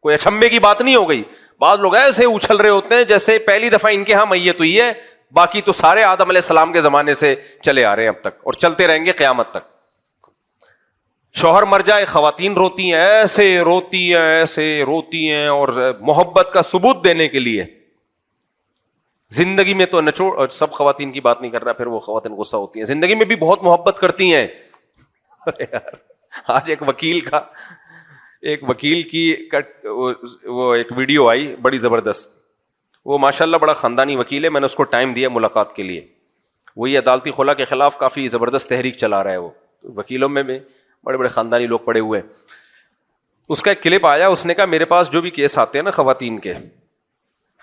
کوئی اچھمبے کی بات نہیں ہو گئی. بعض لوگ ایسے اچھل رہے ہوتے ہیں جیسے پہلی دفعہ ان کے ہاں میت ہوئی ہے, باقی تو سارے آدم علیہ السلام کے زمانے سے چلے آ رہے ہیں اب تک, اور چلتے رہیں گے قیامت تک. شوہر مر جائے خواتین روتی ہیں, ایسے روتی ہیں, اور محبت کا ثبوت دینے کے لیے. زندگی میں تو نچوڑ, سب خواتین کی بات نہیں کر رہا, پھر وہ خواتین غصہ ہوتی ہیں. زندگی میں بھی بہت محبت کرتی ہیں. آج ایک وکیل کی وہ ایک ویڈیو آئی بڑی زبردست. وہ ماشاءاللہ بڑا خاندانی وکیل ہے, میں نے اس کو ٹائم دیا ملاقات کے لیے. وہی عدالتی خلا کے خلاف کافی زبردست تحریک چلا رہا ہے. وہ وکیلوں میں بھی بڑے بڑے خاندانی لوگ پڑے ہوئے ہیں. اس کا ایک کلپ آیا, اس نے کہا میرے پاس جو بھی کیس آتے ہیں نا خواتین کے,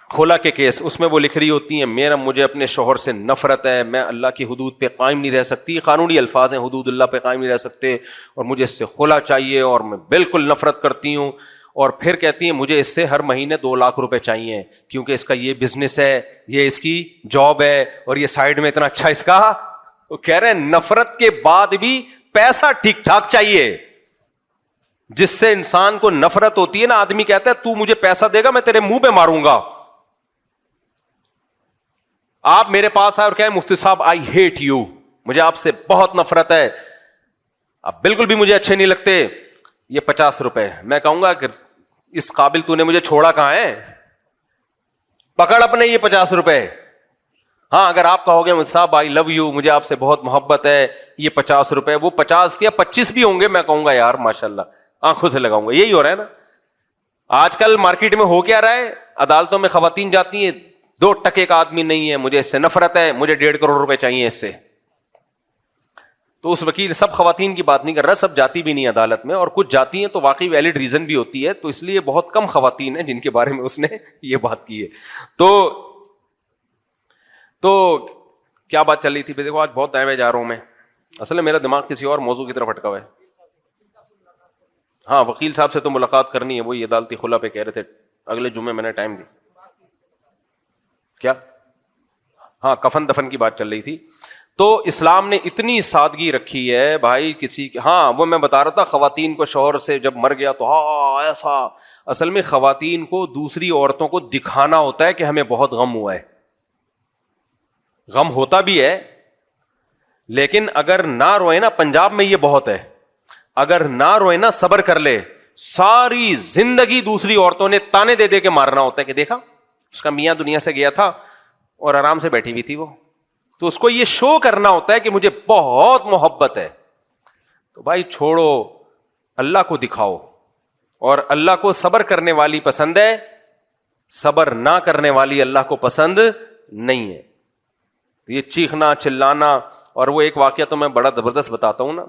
کھولا کے کیس, اس میں وہ لکھ رہی ہوتی ہیں مجھے اپنے شوہر سے نفرت ہے, میں اللہ کی حدود پہ قائم نہیں رہ سکتی. قانونی الفاظ ہیں, حدود اللہ پہ قائم نہیں رہ سکتے, اور مجھے اس سے خلا چاہیے, اور میں بالکل نفرت کرتی ہوں. اور پھر کہتی ہیں مجھے اس سے ہر مہینے 2 لاکھ روپے چاہیے, کیونکہ اس کا یہ بزنس ہے, یہ اس کی جاب ہے, اور یہ سائڈ میں اتنا اچھا اس کا. وہ کہہ رہے ہیں نفرت کے بعد بھی پیسہ ٹھیک ٹھاک چاہیے. جس سے انسان کو نفرت ہوتی ہے نا, آدمی کہتا ہے تو مجھے پیسہ دے گا میں تیرے منہ پہ ماروں گا. آپ میرے پاس آئے اور کہیں مفتی صاحب آئی ہیٹ یو, مجھے آپ سے بہت نفرت ہے, آپ بالکل بھی مجھے اچھے نہیں لگتے, یہ 50 روپے. میں کہوں گا کہ اس قابل تو نے مجھے چھوڑا کہاں ہے, پکڑ اپنے یہ 50 روپے. ہاں اگر آپ کہو گے مفتی صاحب آئی لو یو, مجھے آپ سے بہت محبت ہے, یہ 50 روپے, وہ 50 کیا 25 بھی ہوں گے, میں کہوں گا یار ماشاءاللہ, آنکھوں سے لگاؤں گا. یہی ہو رہا ہے نا آج کل مارکیٹ میں. ہو کیا رہا ہے, عدالتوں میں خواتین جاتی ہیں, 2 ٹکے کا آدمی نہیں ہے, مجھے اس سے نفرت ہے, مجھے 1.5 کروڑ روپے چاہیے اس سے. تو اس وکیل سب خواتین کی بات نہیں کر رہا, سب جاتی بھی نہیں عدالت میں, اور کچھ جاتی ہیں تو واقعی ویلڈ ریزن بھی ہوتی ہے, تو اس لیے بہت کم خواتین ہیں جن کے بارے میں اس نے یہ بات کی ہے. تو کیا بات چل رہی تھی؟ دیکھو آج بہت دائیں جا رہا ہوں میں, اصل میں میرا دماغ کسی اور موضوع کی طرف اٹکا ہوا ہے. ہاں وکیل صاحب سے تو ملاقات کرنی ہے, وہی عدالتی خلا پہ کہہ رہے تھے, اگلے جمعے میں نے ٹائم دی. کیا؟ ہاں کفن دفن کی بات چل رہی تھی. تو اسلام نے اتنی سادگی رکھی ہے بھائی کسی کی. ہاں وہ میں بتا رہا تھا خواتین کو شوہر سے جب مر گیا تو ہاں ایسا, اصل میں خواتین کو دوسری عورتوں کو دکھانا ہوتا ہے کہ ہمیں بہت غم ہوا ہے. غم ہوتا بھی ہے, لیکن اگر نہ روئے نا, پنجاب میں یہ بہت ہے, اگر نہ روئے نا صبر کر لے, ساری زندگی دوسری عورتوں نے تانے دے دے کے مارنا ہوتا ہے کہ دیکھا اس کا میاں دنیا سے گیا تھا اور آرام سے بیٹھی ہوئی تھی وہ, تو اس کو یہ شو کرنا ہوتا ہے کہ مجھے بہت محبت ہے. تو بھائی چھوڑو, اللہ کو دکھاؤ, اور اللہ کو صبر کرنے والی پسند ہے, صبر نہ کرنے والی اللہ کو پسند نہیں ہے. یہ چیخنا چلانا, اور وہ ایک واقعہ تو میں بڑا زبردست بتاتا ہوں نا,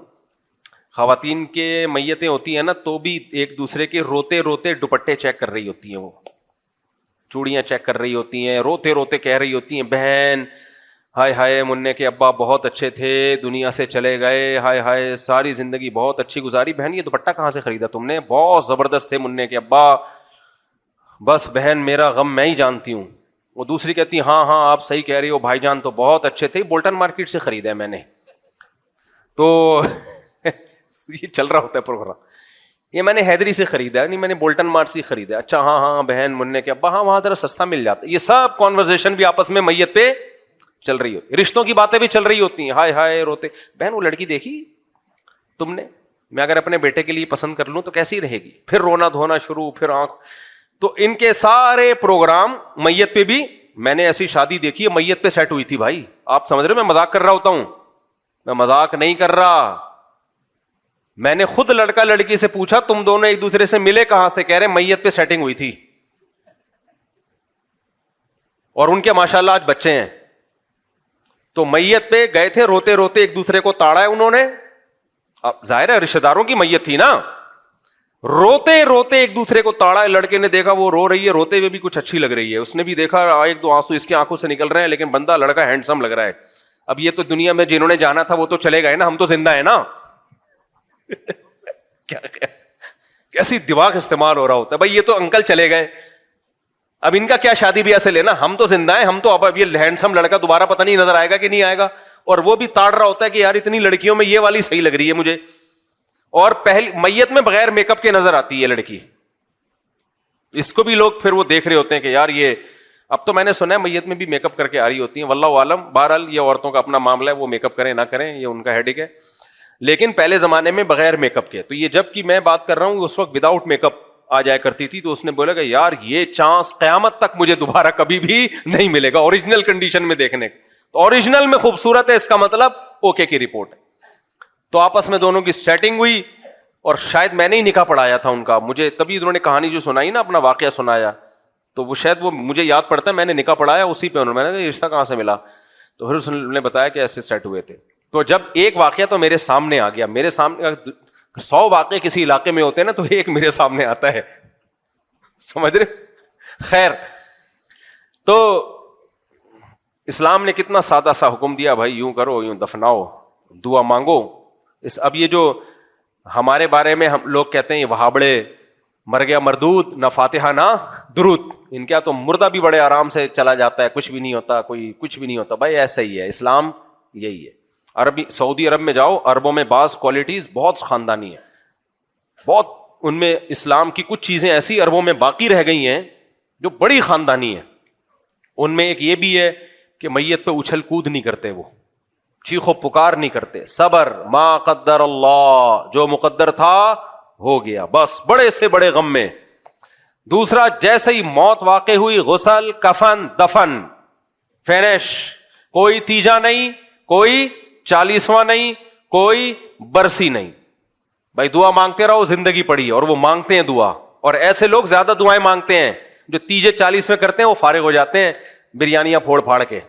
خواتین کے میتیں ہوتی ہیں نا تو بھی ایک دوسرے کے روتے روتے دوپٹے چیک کر رہی ہوتی ہیں, وہ چوڑیاں چیک کر رہی ہوتی ہیں, روتے روتے کہہ رہی ہوتی ہیں بہن ہائے ہائے منع کے ابا بہت اچھے تھے, دنیا سے چلے گئے, ہائے ہائے ساری زندگی بہت اچھی گزاری, بہن یہ دوپٹہ کہاں سے خریدا تم نے, بہت زبردست تھے منع کے ابا, بس بہن میرا غم میں ہی جانتی ہوں. وہ دوسری کہتی ہاں ہاں آپ صحیح کہہ رہی ہو, بھائی جان تو بہت اچھے تھے, بولٹن مارکیٹ سے خریدا ہے میں نے. تو یہ چل رہا ہوتا ہے پروگرام, یہ میں نے حیدری سے خریدا ہے, نہیں میں نے بولٹن مارٹ سے خریدا. اچھا ہاں ہاں بہن منع کے ابا, ہاں وہاں ذرا سستا مل جاتا ہے. یہ سب کانورزیشن بھی آپس میں میت پہ چل رہی ہوتی, رشتوں کی باتیں بھی چل رہی ہوتی ہیں, ہائے ہائے روتے. بہن وہ لڑکی دیکھی تم نے, میں اگر اپنے بیٹے کے لیے پسند کر لوں تو کیسی رہے گی, پھر رونا دھونا شروع, پھر آنکھ. تو ان کے سارے پروگرام میت پہ بھی میں نے ایسی شادی دیکھی ہے میت پہ سیٹ ہوئی تھی بھائی. آپ سمجھ رہے میں مذاق کر رہا ہوتا ہوں؟ میں مذاق نہیں کر رہا. میں نے خود لڑکا لڑکی سے پوچھا تم دونوں ایک دوسرے سے ملے کہاں سے؟ کہہ رہے میت پہ سیٹنگ ہوئی تھی. اور ان کے ماشاءاللہ آج بچے ہیں. تو میت پہ گئے تھے, روتے روتے ایک دوسرے کو تاڑا ہے انہوں نے. ظاہر ہے رشتہ داروں کی میت تھی نا, روتے روتے ایک دوسرے کو تاڑا ہے. لڑکے نے دیکھا وہ رو رہی ہے, روتے ہوئے بھی کچھ اچھی لگ رہی ہے. اس نے بھی دیکھا ایک دو آنسو اس کی آنکھوں سے نکل رہے ہیں, لیکن بندہ لڑکا ہینڈسم لگ رہا ہے. اب یہ تو دنیا میں جنہوں نے جانا تھا وہ تو چلے گئے نا, ہم تو زندہ ہیں نا. کیسی دماغ استعمال ہو رہا ہوتا ہے بھائی. یہ تو انکل چلے گئے, اب ان کا کیا شادی بیاہ سے لینا, ہم تو زندہ ہیں. ہم تو اب یہ ہینڈسم لڑکا دوبارہ پتہ نہیں نظر آئے گا کہ نہیں آئے گا. اور وہ بھی تاڑ رہا ہوتا ہے کہ یار اتنی لڑکیوں میں یہ والی صحیح لگ رہی ہے مجھے. اور پہلی میت میں بغیر میک اپ کے نظر آتی ہے لڑکی. اس کو بھی لوگ پھر وہ دیکھ رہے ہوتے ہیں کہ یار یہ, اب تو میں نے سنا ہے میت میں بھی میک اپ کر کے آ رہی ہوتی ہیں, واللہ عالم. بہرحال یہ عورتوں کا اپنا معاملہ ہے, وہ میک اپ کریں نہ کریں یہ ان کا ہیڈک ہے. لیکن پہلے زمانے میں بغیر میک اپ کے. تو یہ جب کہ میں بات کر رہا ہوں اس وقت وداؤٹ میک اپ آ جایا کرتی تھی. تو اس نے بولا کہ یار یہ چانس قیامت تک مجھے دوبارہ کبھی بھی نہیں ملے گا اوریجنل کنڈیشن میں دیکھنے. تو اوریجنل میں خوبصورت ہے, اس کا مطلب اوکے کی رپورٹ ہے. تو آپس میں دونوں کی سیٹنگ ہوئی, اور شاید میں نے ہی نکاح پڑھایا تھا ان کا. مجھے تبھی انہوں نے کہانی جو سنائی نا, اپنا واقعہ سنایا, تو وہ شاید وہ مجھے یاد پڑتا ہے میں نے نکاح پڑھایا اسی پہ. میں نے رشتہ کہاں سے ملا, تو پھر اس نے بتایا کہ ایسے سیٹ ہوئے تھے. تو جب ایک واقعہ تو میرے سامنے آ گیا, میرے سامنے 100 واقعے کسی علاقے میں ہوتے ہیں نا, تو ایک میرے سامنے آتا ہے, سمجھ رہے. خیر, تو اسلام نے کتنا سادہ سا حکم دیا بھائی, یوں کرو, یوں دفناؤ, دعا مانگو. اب یہ جو ہمارے بارے میں ہم لوگ کہتے ہیں یہ وہابڑے, مر گیا مردود, نہ فاتحہ نہ درود. ان کا تو مردہ بھی بڑے آرام سے چلا جاتا ہے, کچھ بھی نہیں ہوتا, کوئی کچھ بھی نہیں ہوتا. بھائی ایسا ہی ہے اسلام, یہی ہے. عربی سعودی عرب میں جاؤ, عربوں میں بعض کوالٹیز بہت خاندانی ہیں, بہت ان میں اسلام کی کچھ چیزیں ایسی عربوں میں باقی رہ گئی ہیں جو بڑی خاندانی ہیں. ان میں ایک یہ بھی ہے کہ میت پہ اچھل کود نہیں کرتے, وہ چیخو پکار نہیں کرتے, صبر, ما قدر اللہ, جو مقدر تھا ہو گیا, بس بڑے سے بڑے غم میں. دوسرا, جیسے ہی موت واقع ہوئی غسل, کفن, دفن, فینش. کوئی تیجا نہیں, کوئی 40واں نہیں, کوئی برسی نہیں. بھائی دعا مانگتے رہو, زندگی پڑی ہے. اور وہ مانگتے ہیں دعا, اور ایسے لوگ زیادہ دعائیں مانگتے ہیں جو تیجے 40 میں کرتے ہیں, وہ فارغ ہو جاتے ہیں بریانیاں پھوڑ پھاڑ کے.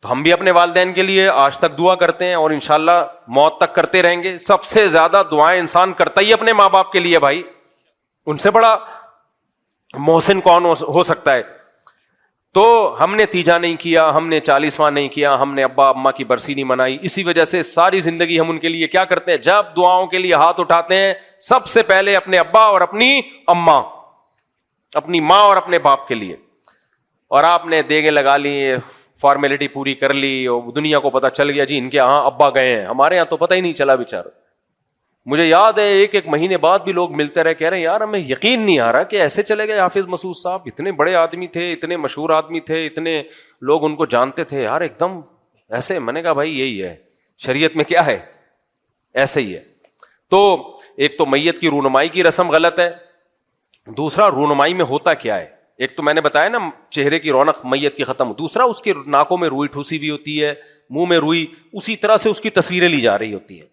تو ہم بھی اپنے والدین کے لیے آج تک دعا کرتے ہیں, اور انشاءاللہ موت تک کرتے رہیں گے. سب سے زیادہ دعائیں انسان کرتا ہی اپنے ماں باپ کے لیے بھائی, ان سے بڑا محسن کون ہو سکتا ہے. تو ہم نے تیجا نہیں کیا, ہم نے 40واں نہیں کیا, ہم نے ابا اماں کی برسی نہیں منائی. اسی وجہ سے ساری زندگی ہم ان کے لیے کیا کرتے ہیں, جب دعاؤں کے لیے ہاتھ اٹھاتے ہیں سب سے پہلے اپنے ابا اور اپنی اماں, اپنی ماں اور اپنے باپ کے لیے. اور آپ نے دیگیں لگا لی, فارمیلٹی پوری کر لی, اور دنیا کو پتا چل گیا جی ان کے ہاں ابا گئے ہیں, ہمارے یہاں تو پتہ ہی نہیں چلا بیچارہ. مجھے یاد ہے ایک مہینے بعد بھی لوگ ملتے رہے, کہہ رہے ہیں یار ہمیں یقین نہیں آ رہا کہ ایسے چلے گئے حافظ مسعود صاحب, اتنے بڑے آدمی تھے, اتنے مشہور آدمی تھے, اتنے لوگ ان کو جانتے تھے, یار ایک دم ایسے. میں نے کہا بھائی یہی ہے شریعت میں, کیا ہے ایسے ہی ہے. تو ایک تو میت کی رونمائی کی رسم غلط ہے. دوسرا, رونمائی میں ہوتا کیا ہے, ایک تو میں نے بتایا نا چہرے کی رونق میت کی ختم. دوسرا, اس کی ناکوں میں روئی ٹھوسی ہوئی ہوتی ہے, منہ میں روئی, اسی طرح سے اس کی تصویریں لی جا رہی ہوتی ہیں.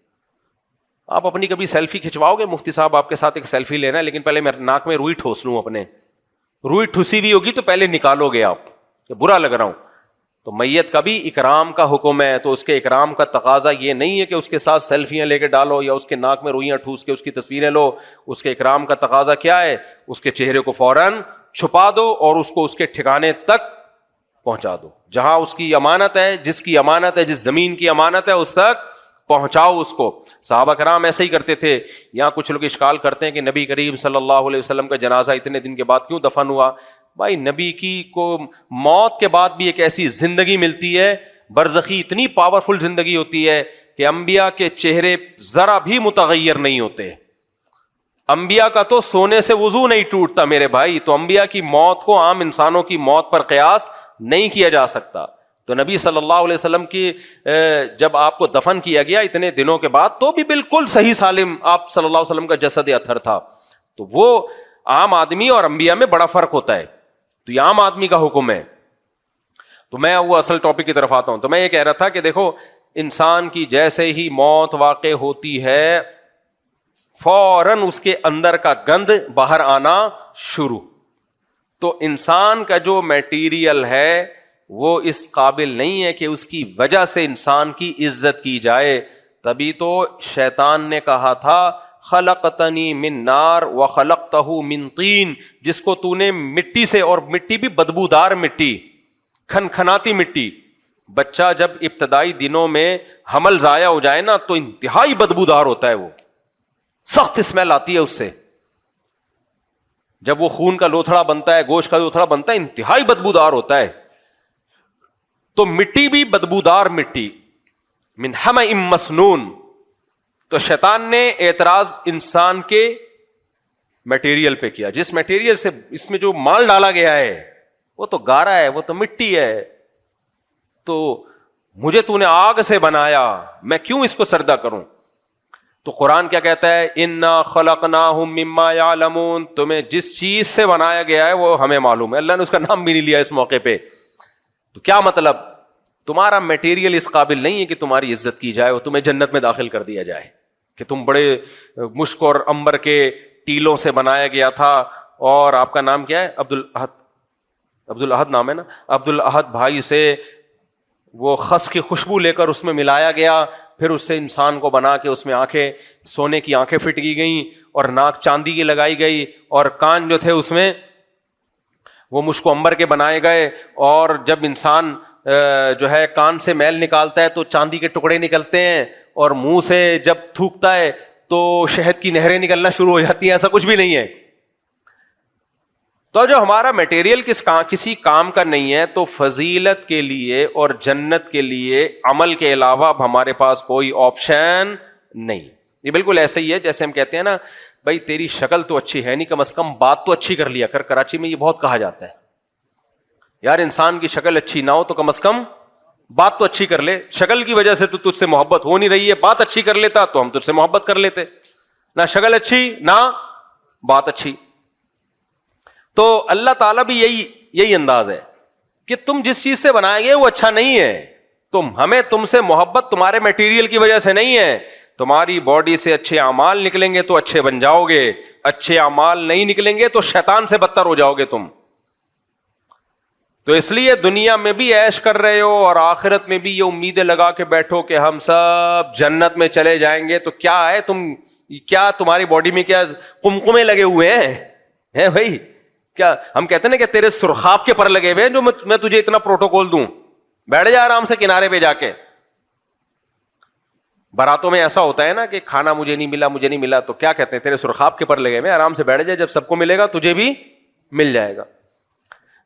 آپ اپنی کبھی سیلفی کھنچواؤ گے, مفتی صاحب آپ کے ساتھ ایک سیلفی لینا ہے, لیکن پہلے میں ناک میں روئی ٹھوس لوں, اپنے روئی ٹھوسی ہوئی ہوگی تو پہلے نکالو گے آپ کہ برا لگ رہا ہوں. تو میت کا بھی اکرام کا حکم ہے, تو اس کے اکرام کا تقاضا یہ نہیں ہے کہ اس کے ساتھ سیلفیاں لے کے ڈالو یا اس کے ناک میں روئیاں ٹھوس کے اس کی تصویریں لو. اس کے اکرام کا تقاضا کیا ہے, اس کے چہرے کو فوراً چھپا دو اور اس کو اس کے ٹھکانے تک پہنچا دو, جہاں اس کی امانت ہے, جس کی امانت ہے, جس زمین کی امانت ہے, اس تک پہنچاؤ اس کو. صحابہ کرام ایسے ہی کرتے تھے. یہاں کچھ لوگ اشکال کرتے ہیں کہ نبی کریم صلی اللہ علیہ وسلم کا جنازہ اتنے دن کے بعد کیوں دفن ہوا. بھائی نبی کی کو موت کے بعد بھی ایک ایسی زندگی ملتی ہے, برزخی اتنی پاورفل زندگی ہوتی ہے کہ انبیاء کے چہرے ذرا بھی متغیر نہیں ہوتے. انبیاء کا تو سونے سے وضو نہیں ٹوٹتا میرے بھائی. تو انبیاء کی موت کو عام انسانوں کی موت پر قیاس نہیں کیا جا سکتا. تو نبی صلی اللہ علیہ وسلم کی جب آپ کو دفن کیا گیا اتنے دنوں کے بعد, تو بھی بالکل صحیح سالم آپ صلی اللہ علیہ وسلم کا جسد اطہر تھا. تو وہ عام آدمی اور انبیاء میں بڑا فرق ہوتا ہے. تو یہ عام آدمی کا حکم ہے. تو میں وہ اصل ٹاپک کی طرف آتا ہوں. تو میں یہ کہہ رہا تھا کہ دیکھو انسان کی جیسے ہی موت واقع ہوتی ہے فوراً اس کے اندر کا گند باہر آنا شروع. تو انسان کا جو میٹیریل ہے وہ اس قابل نہیں ہے کہ اس کی وجہ سے انسان کی عزت کی جائے. تبھی تو شیطان نے کہا تھا خلقتنی من نار وخلقتہ من طین, جس کو تو نے مٹی سے, اور مٹی بھی بدبودار مٹی, کھنکھناتی مٹی. بچہ جب ابتدائی دنوں میں حمل ضائع ہو جائے نا تو انتہائی بدبودار ہوتا ہے, وہ سخت اسمیل آتی ہے اس سے. جب وہ خون کا لوتھڑا بنتا ہے, گوشت کا لوتھڑا بنتا ہے, انتہائی بدبودار ہوتا ہے. تو مٹی بھی بدبودار مٹی, من حمأ مسنون. تو شیطان نے اعتراض انسان کے میٹیریل پہ کیا, جس میٹیریل سے اس میں جو مال ڈالا گیا ہے وہ تو گارا ہے, وہ تو مٹی ہے, تو مجھے تو نے آگ سے بنایا, میں کیوں اس کو سردہ کروں. تو قرآن کیا کہتا ہے, انا خلقناہم مما یعلمون, تمہیں جس چیز سے بنایا گیا ہے وہ ہمیں معلوم ہے. اللہ نے اس کا نام بھی نہیں لیا اس موقع پہ. تو کیا مطلب, تمہارا میٹیریل اس قابل نہیں ہے کہ تمہاری عزت کی جائے اور تمہیں جنت میں داخل کر دیا جائے کہ تم بڑے مشک اور عنبر کے ٹیلوں سے بنایا گیا تھا, اور آپ کا نام کیا ہے, عبد الاحد نام ہے نا, عبد الاحد بھائی سے وہ خس کی خوشبو لے کر اس میں ملایا گیا, پھر اس سے انسان کو بنا کے اس میں آنکھیں, سونے کی آنکھیں فٹ کی گئیں, اور ناک چاندی کی لگائی گئی, اور کان جو تھے اس میں وہ مشک و عنبر کے بنائے گئے. اور جب انسان جو ہے کان سے میل نکالتا ہے تو چاندی کے ٹکڑے نکلتے ہیں, اور منہ سے جب تھوکتا ہے تو شہد کی نہریں نکلنا شروع ہو جاتی ہیں. ایسا کچھ بھی نہیں ہے. تو جو ہمارا میٹیریل کسی کام کا نہیں ہے, تو فضیلت کے لیے اور جنت کے لیے عمل کے علاوہ اب ہمارے پاس کوئی آپشن نہیں. یہ بالکل ایسے ہی ہے جیسے ہم کہتے ہیں نا, بھائی تیری شکل تو اچھی ہے نہیں, کم از کم بات تو اچھی کر لیا کر. کراچی میں یہ بہت کہا جاتا ہے, یار انسان کی شکل اچھی نہ ہو تو کم از کم بات تو اچھی کر لے. شکل کی وجہ سے تو تجھ سے محبت ہو نہیں رہی ہے, بات اچھی کر لیتا تو ہم تجھ سے محبت کر لیتے. نہ شکل اچھی نہ بات اچھی. تو اللہ تعالیٰ بھی یہی انداز ہے کہ تم جس چیز سے بنائے گئے وہ اچھا نہیں ہے. ہمیں تم سے محبت تمہارے میٹیریل کی وجہ سے نہیں ہے. تمہاری باڈی سے اچھے اعمال نکلیں گے تو اچھے بن جاؤ گے, اچھے اعمال نہیں نکلیں گے تو شیطان سے بدتر ہو جاؤ گے تم. تو اس لیے دنیا میں بھی عیش کر رہے ہو اور آخرت میں بھی یہ امیدیں لگا کے بیٹھو کہ ہم سب جنت میں چلے جائیں گے. تو کیا ہے, کیا تمہاری باڈی میں کیا قمقمے لگے ہوئے ہیں بھائی؟ کیا ہم کہتے ہیں نا کہ تیرے سرخاب کے پر لگے ہوئے ہیں جو میں تجھے اتنا پروٹوکول دوں, بیٹھ جا آرام سے کنارے پہ جا کے. باراتوں میں ایسا ہوتا ہے نا کہ کھانا مجھے نہیں ملا, تو کیا کہتے ہیں, تیرے سرخاب کے پر لگے ہوئے, آرام سے بیٹھ جائے, جب سب کو ملے گا تجھے بھی مل جائے گا.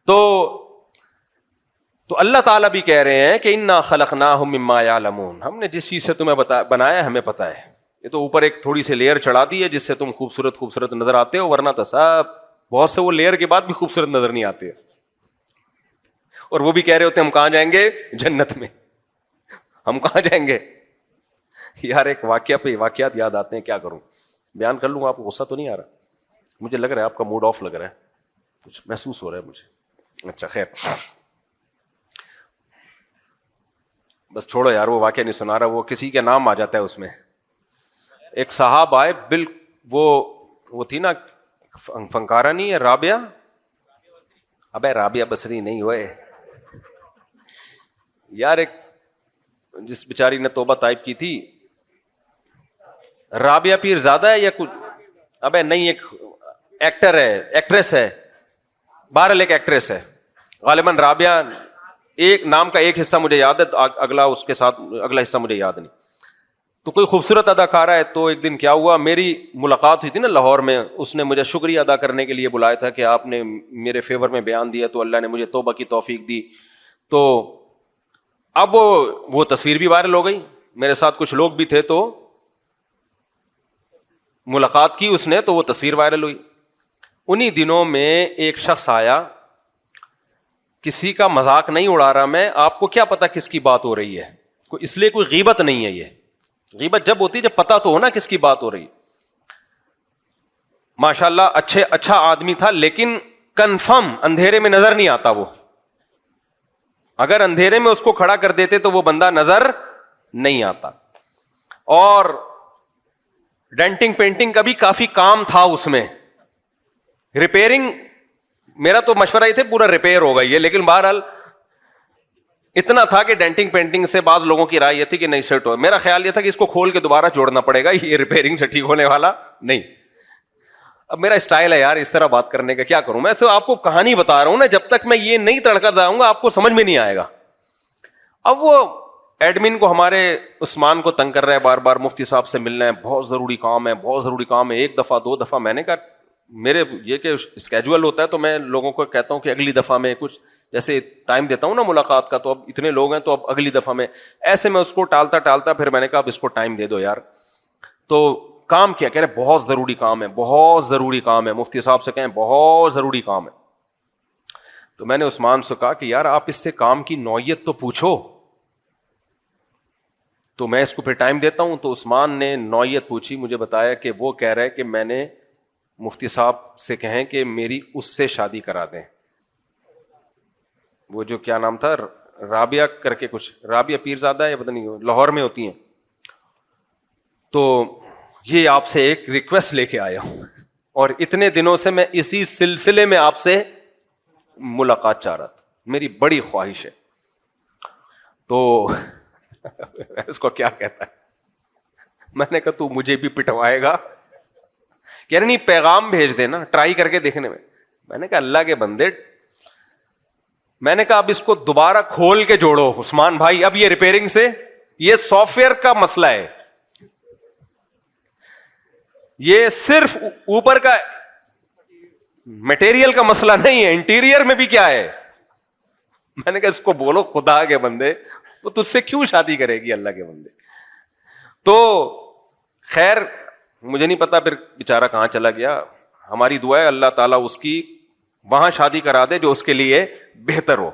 تو اللہ تعالیٰ بھی کہہ رہے ہیں کہ انا خلقناہم مما یعلمون, ہم نے جس چیز سے تمہیں بنایا ہمیں پتا ہے. یہ تو اوپر ایک تھوڑی سی لیئر چڑھا دی ہے جس سے تم خوبصورت نظر آتے ہو, ورنہ تو سب بہت سے وہ لیئر کے بعد بھی خوبصورت نظر نہیں آتے, اور وہ بھی کہہ رہے ہوتے ہیں ہم کہاں جائیں گے, جنت میں. ہم کہاں جائیں گے یار؟ ایک واقعات یاد آتے ہیں, کیا کروں, بیان کر لوں, آپ کو غصہ تو نہیں آ رہا؟ مجھے لگ رہا ہے آپ کا موڈ آف لگ رہا ہے, کچھ محسوس ہو رہا ہے مجھے. اچھا خیر, بس چھوڑو یار, وہ واقعہ نہیں سنا رہا, وہ کسی کا نام آ جاتا ہے اس میں. ایک صاحب آئے, وہ تھی نا فنکارہ, نہیں ہے رابعہ, ابے رابعہ بصری نہیں ہوئے یار, ایک جس بیچاری نے توبہ طائب کی تھی, رابعہ پیر زیادہ ہے یا کچھ, ابے نہیں, ایک ایکٹر ہے, ایکٹریس ہے, بہرحال ایک ایکٹریس ہے, غالباً رابعہ ایک نام کا ایک حصہ مجھے یاد ہے, اگلا حصہ مجھے یاد نہیں. تو کوئی خوبصورت اداکارہ ہے. تو ایک دن کیا ہوا, میری ملاقات ہوئی تھی نا لاہور میں, اس نے مجھے شکریہ ادا کرنے کے لیے بلایا تھا کہ آپ نے میرے فیور میں بیان دیا تو اللہ نے مجھے توبہ کی توفیق دی. تو اب وہ تصویر بھی وائرل ہو گئی, میرے ساتھ کچھ لوگ بھی تھے, تو ملاقات کی اس نے, تو وہ تصویر وائرل ہوئی. انہی دنوں میں ایک شخص آیا, کسی کا مذاق نہیں اڑا رہا میں, آپ کو کیا پتا کس کی بات ہو رہی ہے, اس لیے کوئی غیبت نہیں ہے. یہ غیبت جب ہوتی ہے جب پتا تو ہو نا کس کی بات ہو رہی. ماشاءاللہ اچھا آدمی تھا, لیکن کنفرم اندھیرے میں نظر نہیں آتا وہ. اگر اندھیرے میں اس کو کھڑا کر دیتے تو وہ بندہ نظر نہیں آتا. اور ڈینٹنگ پینٹنگ کا بھی کافی کام تھا اس میں. ریپیئرنگ میرا تو مشورہ یہ تھے پورا ریپیئر ہوگا یہ, لیکن بہرحال اتنا تھا کہ ڈینٹنگ پینٹنگ سے بعض لوگوں کی رائے یہ تھی کہ نہیں سیٹ ہو. میرا خیال یہ تھا کہ اس کو کھول کے دوبارہ جوڑنا پڑے گا, یہ ریپیئرنگ سے ٹھیک ہونے والا نہیں. اب میرا اسٹائل ہے یار اس طرح بات کرنے کا, کیا کروں میں تو آپ کو کہانی بتا رہا ہوں نا, جب تک میں یہ نہیں تڑکا جاؤں گا آپ کو سمجھ میں نہیں آئے گا. اب وہ ایڈمن کو ہمارے عثمان کو تنگ کر رہا ہے بار بار, مفتی صاحب سے ملنا ہے, بہت ضروری کام ہے, بہت ضروری کام ہے, ایک دفعہ دو دفعہ. میں نے کہا میرے یہ کہ اسکیجول ہوتا ہے تو میں لوگوں کو کہتا ہوں کہ اگلی دفعہ میں کچھ جیسے ٹائم دیتا ہوں نا ملاقات کا, تو اب اتنے لوگ ہیں تو اب اگلی دفعہ میں, ایسے میں اس کو ٹالتا پھر میں نے کہا اب اس کو ٹائم دے دو یار. تو کام کیا کہہ رہے بہت ضروری کام ہے, بہت ضروری کام ہے, مفتی صاحب سے کہیں بہت ضروری کام ہے. تو میں نے عثمان سے کہا کہ یار آپ اس سے کام کی نوعیت تو پوچھو تو میں اس کو پھر ٹائم دیتا ہوں. تو عثمان نے نوعیت پوچھی, مجھے بتایا کہ وہ کہہ رہے کہ میں نے مفتی صاحب سے کہیں کہ میری اس سے شادی کرا دیں, وہ جو کیا نام تھا رابعہ کر کے کچھ, رابعہ پیرزادہ ہے یا پتہ نہیں, لاہور میں ہوتی ہیں. تو یہ آپ سے ایک ریکویسٹ لے کے آیا ہوں اور اتنے دنوں سے میں اسی سلسلے میں آپ سے ملاقات چاہ رہا تھا, میری بڑی خواہش ہے. تو اس کو کیا کہتا ہے, میں نے کہا تو مجھے بھی پٹوائے گا, کہہ رہے نہیں پیغام بھیج دینا ٹرائی کر کے دیکھنے میں. میں نے کہا اللہ کے بندے, میں نے کہا اب اس کو دوبارہ کھول کے جوڑو عثمان بھائی, اب یہ ریپیئرنگ سے, یہ سافٹ ویئر کا مسئلہ ہے, یہ صرف اوپر کا مٹیریل کا مسئلہ نہیں ہے, انٹیریئر میں بھی کیا ہے. میں نے کہا اس کو بولو خدا کے بندے وہ تجھ سے کیوں شادی کرے گی اللہ کے بندے. تو خیر مجھے نہیں پتا پھر بیچارہ کہاں چلا گیا. ہماری دعا ہے اللہ تعالیٰ اس کی وہاں شادی کرا دے جو اس کے لیے بہتر ہو.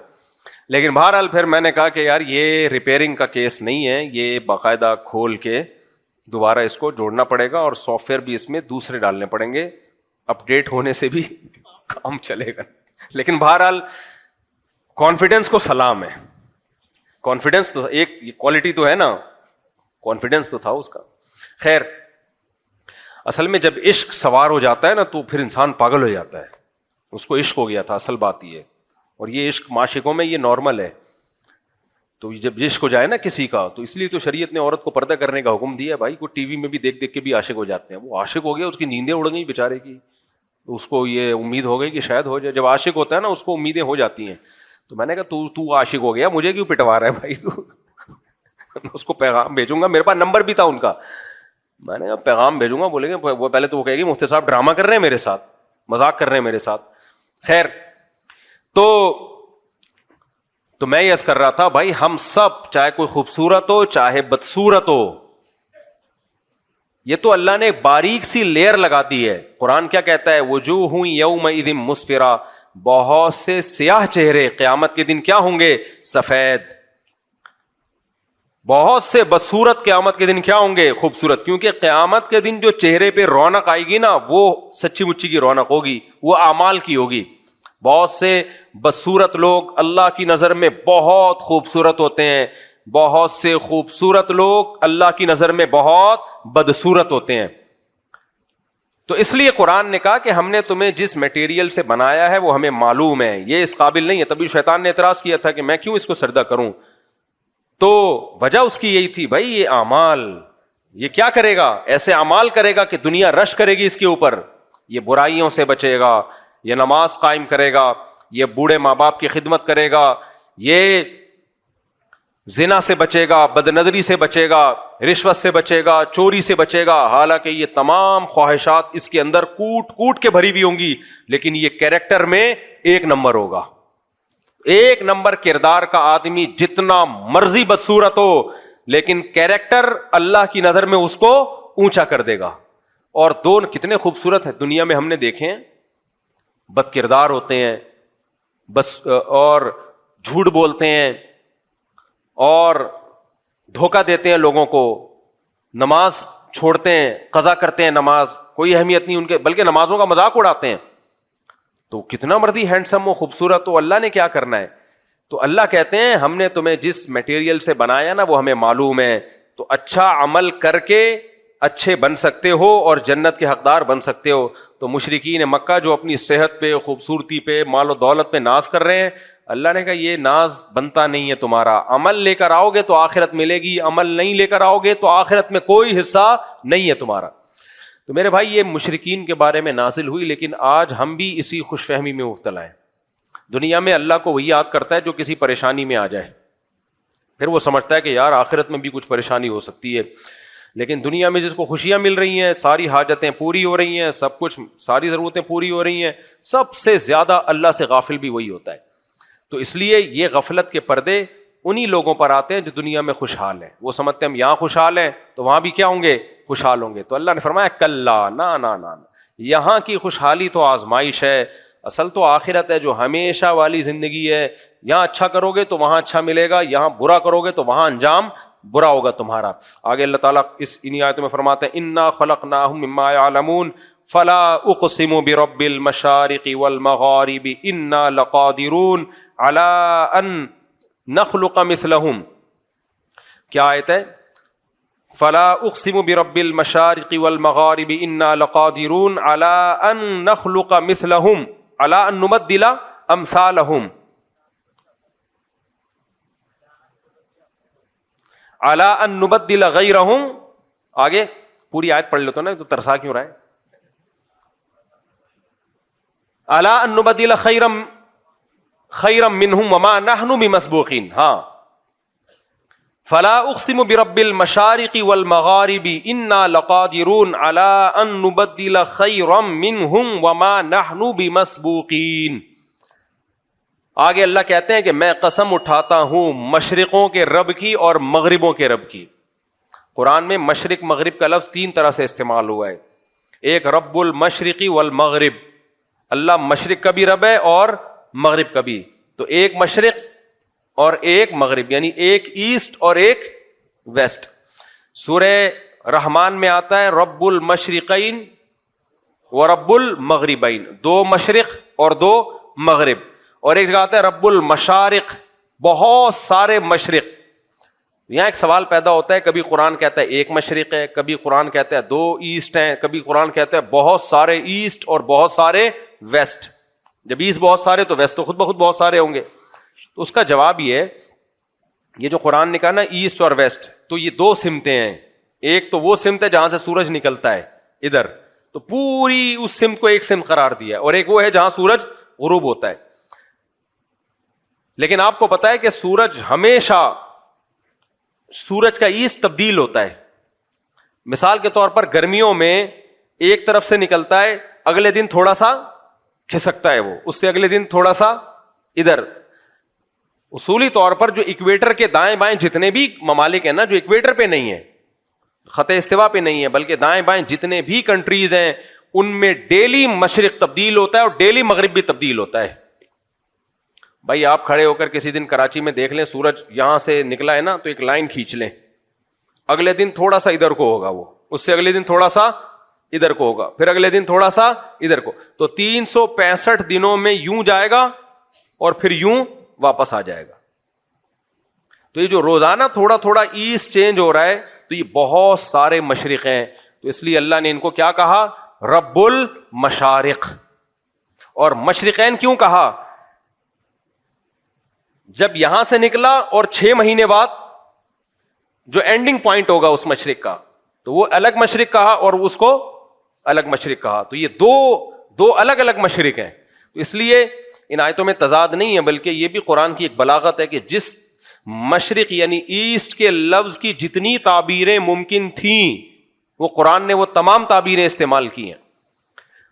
لیکن بہرحال پھر میں نے کہا کہ یار یہ ریپیئرنگ کا کیس نہیں ہے, یہ باقاعدہ کھول کے دوبارہ اس کو جوڑنا پڑے گا اور سافٹ ویئر بھی اس میں دوسرے ڈالنے پڑیں گے, اپ ڈیٹ ہونے سے بھی کام چلے گا. لیکن بہرحال کانفیڈنس کو سلام ہے, کانفیڈنس تو ایک کوالٹی تو ہے نا, کانفیڈنس تو تھا اس کا. خیر اصل میں جب عشق سوار ہو جاتا ہے نا تو پھر انسان پاگل ہو جاتا ہے. اس کو عشق ہو گیا تھا, اصل بات یہ ہے. اور یہ عشق معاشقوں میں یہ نارمل ہے. تو جب عشق ہو جائے نا کسی کا تو اس لیے تو شریعت نے عورت کو پردہ کرنے کا حکم دیا ہے. بھائی کو ٹی وی میں بھی دیکھ دیکھ کے بھی عاشق ہو جاتے ہیں. وہ عاشق ہو گیا, اس کی نیندیں اڑ گئی بیچارے کی, تو اس کو یہ امید ہو گئی کہ شاید ہو جائے. جب عاشق ہوتا ہے نا اس کو امیدیں ہو جاتی ہیں. تو میں نے کہا تو عاشق ہو گیا, مجھے کیوں پٹوا رہا ہے بھائی تو. اس کو پیغام بھیجوں گا, میرے پاس نمبر بھی تھا ان کا. میں نے کہا پیغام بھیجوں گا, بولیں گے وہ پہلے تو وہ کہے گی مفتی صاحب ڈرامہ کر رہے ہیں میرے ساتھ, مذاق کر رہے ہیں میرے ساتھ. خیر تو میں یس کر رہا تھا بھائی ہم سب چاہے کوئی خوبصورت ہو چاہے بدصورت ہو, یہ تو اللہ نے باریک سی لیئر لگا دی ہے. قرآن کیا کہتا ہے, وجوہ یومئذ مسفرہ, بہت سے سیاہ چہرے قیامت کے دن کیا ہوں گے, سفید. بہت سے بدصورت قیامت کے دن کیا ہوں گے, خوبصورت. کیونکہ قیامت کے دن جو چہرے پہ رونق آئے گی نا وہ سچی مچی کی رونق ہوگی, وہ اعمال کی ہوگی. بہت سے بدصورت لوگ اللہ کی نظر میں بہت خوبصورت ہوتے ہیں, بہت سے خوبصورت لوگ اللہ کی نظر میں بہت بدصورت ہوتے ہیں. تو اس لیے قرآن نے کہا کہ ہم نے تمہیں جس میٹیریل سے بنایا ہے وہ ہمیں معلوم ہے, یہ اس قابل نہیں ہے. تبھی شیطان نے اعتراض کیا تھا کہ میں کیوں اس کو سجدہ کروں. تو وجہ اس کی یہی تھی, بھائی یہ اعمال, یہ کیا کرے گا, ایسے اعمال کرے گا کہ دنیا رش کرے گی اس کے اوپر. یہ برائیوں سے بچے گا, یہ نماز قائم کرے گا, یہ بوڑھے ماں باپ کی خدمت کرے گا, یہ زنا سے بچے گا, بدنظری سے بچے گا, رشوت سے بچے گا, چوری سے بچے گا. حالانکہ یہ تمام خواہشات اس کے اندر کوٹ کوٹ کے بھری ہوئی ہوں گی, لیکن یہ کیریکٹر میں ایک نمبر ہوگا. ایک نمبر کردار کا آدمی جتنا مرضی بدصورت ہو لیکن کیریکٹر اللہ کی نظر میں اس کو اونچا کر دے گا. اور دونوں کتنے خوبصورت ہیں دنیا میں ہم نے دیکھے ہیں, بد کردار ہوتے ہیں بس, اور جھوٹ بولتے ہیں اور دھوکہ دیتے ہیں لوگوں کو, نماز چھوڑتے ہیں, قضا کرتے ہیں نماز, کوئی اہمیت نہیں ان کے, بلکہ نمازوں کا مذاق اڑاتے ہیں. تو کتنا مرضی ہینڈسم ہو, خوبصورت ہو, اللہ نے کیا کرنا ہے؟ تو اللہ کہتے ہیں ہم نے تمہیں جس میٹیریل سے بنایا نا وہ ہمیں معلوم ہے, تو اچھا عمل کر کے اچھے بن سکتے ہو اور جنت کے حقدار بن سکتے ہو. تو مشرکین مکہ جو اپنی صحت پہ, خوبصورتی پہ, مال و دولت پہ ناز کر رہے ہیں, اللہ نے کہا یہ ناز بنتا نہیں ہے تمہارا. عمل لے کر آؤ گے تو آخرت ملے گی, عمل نہیں لے کر آؤ گے تو آخرت میں کوئی حصہ نہیں ہے تمہارا. تو میرے بھائی یہ مشرکین کے بارے میں نازل ہوئی, لیکن آج ہم بھی اسی خوش فہمی میں مبتلا ہیں. دنیا میں اللہ کو وہی یاد کرتا ہے جو کسی پریشانی میں آ جائے, پھر وہ سمجھتا ہے کہ یار آخرت میں بھی کچھ پریشانی ہو سکتی ہے. لیکن دنیا میں جس کو خوشیاں مل رہی ہیں, ساری حاجتیں پوری ہو رہی ہیں, سب کچھ, ساری ضرورتیں پوری ہو رہی ہیں, سب سے زیادہ اللہ سے غافل بھی وہی ہوتا ہے. تو اس لیے یہ غفلت کے پردے انہی لوگوں پر آتے ہیں جو دنیا میں خوشحال ہیں. وہ سمجھتے ہیں ہم یہاں خوشحال ہیں تو وہاں بھی کیا ہوں گے, خوشحال ہوں گے. تو اللہ نے فرمایا کلا, نا نا نا, یہاں کی خوشحالی تو آزمائش ہے, اصل تو آخرت ہے جو ہمیشہ والی زندگی ہے. یہاں اچھا کرو گے تو وہاں اچھا ملے گا, یہاں برا کرو گے تو وہاں انجام برا ہوگا تمہارا. آگے اللہ تعالیٰ انہی آیتوں میں فرماتے ہیں انا خلقناہم مما یعلمون فلا اقسم برب المشارق والمغارب انا لقادرون علی ان نخلق مثلہم. کیا آیت ہے؟ فلا اقسم برب المشارق والمغارب انا لقادرون علی ان نخلق مثلہم علی ان نبدل امثالہم علی ان نبدل غیرہم. آگے پوری آیت پڑھ لیتا نا, تو ترسا کیوں رہا ہے؟ علی ان نبدل خیرا منہم وما نحن بمسبوقین. ہاں, فلا اقسم برب المشارق والمغارب انا لقادرون علی ان نبدل خیرا منہم وما نحن بمسبوقین. آگے اللہ کہتے ہیں کہ میں قسم اٹھاتا ہوں مشرقوں کے رب کی اور مغربوں کے رب کی. قرآن میں مشرق مغرب کا لفظ 3 طرح سے استعمال ہوا ہے. ایک رب المشرقی والمغرب, اللہ مشرق کا بھی رب ہے اور مغرب کا بھی. تو ایک مشرق اور ایک مغرب, یعنی ایک ایسٹ اور ایک ویسٹ. سورہ رحمان میں آتا ہے رب المشرقین و رب المغربین, 2 مشرق اور 2 مغرب. اور ایک جگہ آتا ہے رب المشارق, بہت سارے مشرق. یہاں ایک سوال پیدا ہوتا ہے, کبھی قرآن کہتا ہے ایک مشرق ہے, کبھی قرآن کہتا ہے 2 ایسٹ ہیں, کبھی قرآن کہتا ہے بہت سارے ایسٹ اور بہت سارے ویسٹ. جب ایسٹ بہت سارے تو ویسٹ تو خود بخود بہت سارے ہوں گے. تو اس کا جواب یہ ہے, یہ جو قرآن نے کہا نا ایسٹ اور ویسٹ, تو یہ 2 سمتیں ہیں. ایک تو وہ سمت ہے جہاں سے سورج نکلتا ہے ادھر, تو پوری اس سمت کو ایک سمت قرار دیا ہے, اور ایک وہ ہے جہاں سورج غروب ہوتا ہے. لیکن آپ کو پتا ہے کہ سورج ہمیشہ, سورج کا ایسٹ تبدیل ہوتا ہے. مثال کے طور پر گرمیوں میں ایک طرف سے نکلتا ہے, اگلے دن تھوڑا سا کھسکتا ہے, وہ اس سے اگلے دن تھوڑا سا ادھر. اصولی طور پر جو اکویٹر کے دائیں بائیں جتنے بھی ممالک ہیں نا, جو اکویٹر پہ نہیں ہے, خط استوا پہ نہیں ہے, بلکہ دائیں بائیں جتنے بھی کنٹریز ہیں, ان میں ڈیلی مشرق تبدیل ہوتا ہے اور ڈیلی مغرب بھی تبدیل ہوتا ہے. بھائی آپ کھڑے ہو کر کسی دن کراچی میں دیکھ لیں, سورج یہاں سے نکلا ہے نا, تو ایک لائن کھینچ لیں, اگلے دن تھوڑا سا ادھر کو ہوگا, وہ اس سے اگلے دن تھوڑا سا ادھر کو ہوگا, پھر اگلے دن تھوڑا سا ادھر کو. تو 365 دنوں میں یوں جائے گا اور پھر یوں واپس آ جائے گا. تو یہ جو روزانہ تھوڑا تھوڑا ایسٹ چینج ہو رہا ہے, تو یہ بہت سارے مشرق ہیں. تو اس لیے اللہ نے ان کو کیا کہا, رب المشارق. اور مشرقین کیوں کہا؟ جب یہاں سے نکلا اور 6 مہینے بعد جو اینڈنگ پوائنٹ ہوگا اس مشرق کا, تو وہ الگ مشرق کہا اور اس کو الگ مشرق کہا. تو یہ دو الگ الگ مشرق ہیں. تو اس لیے ان آیتوں میں تضاد نہیں ہے, بلکہ یہ بھی قرآن کی ایک بلاغت ہے کہ جس مشرق یعنی ایسٹ کے لفظ کی جتنی تعبیریں ممکن تھیں, وہ قرآن نے وہ تمام تعبیریں استعمال کی ہیں.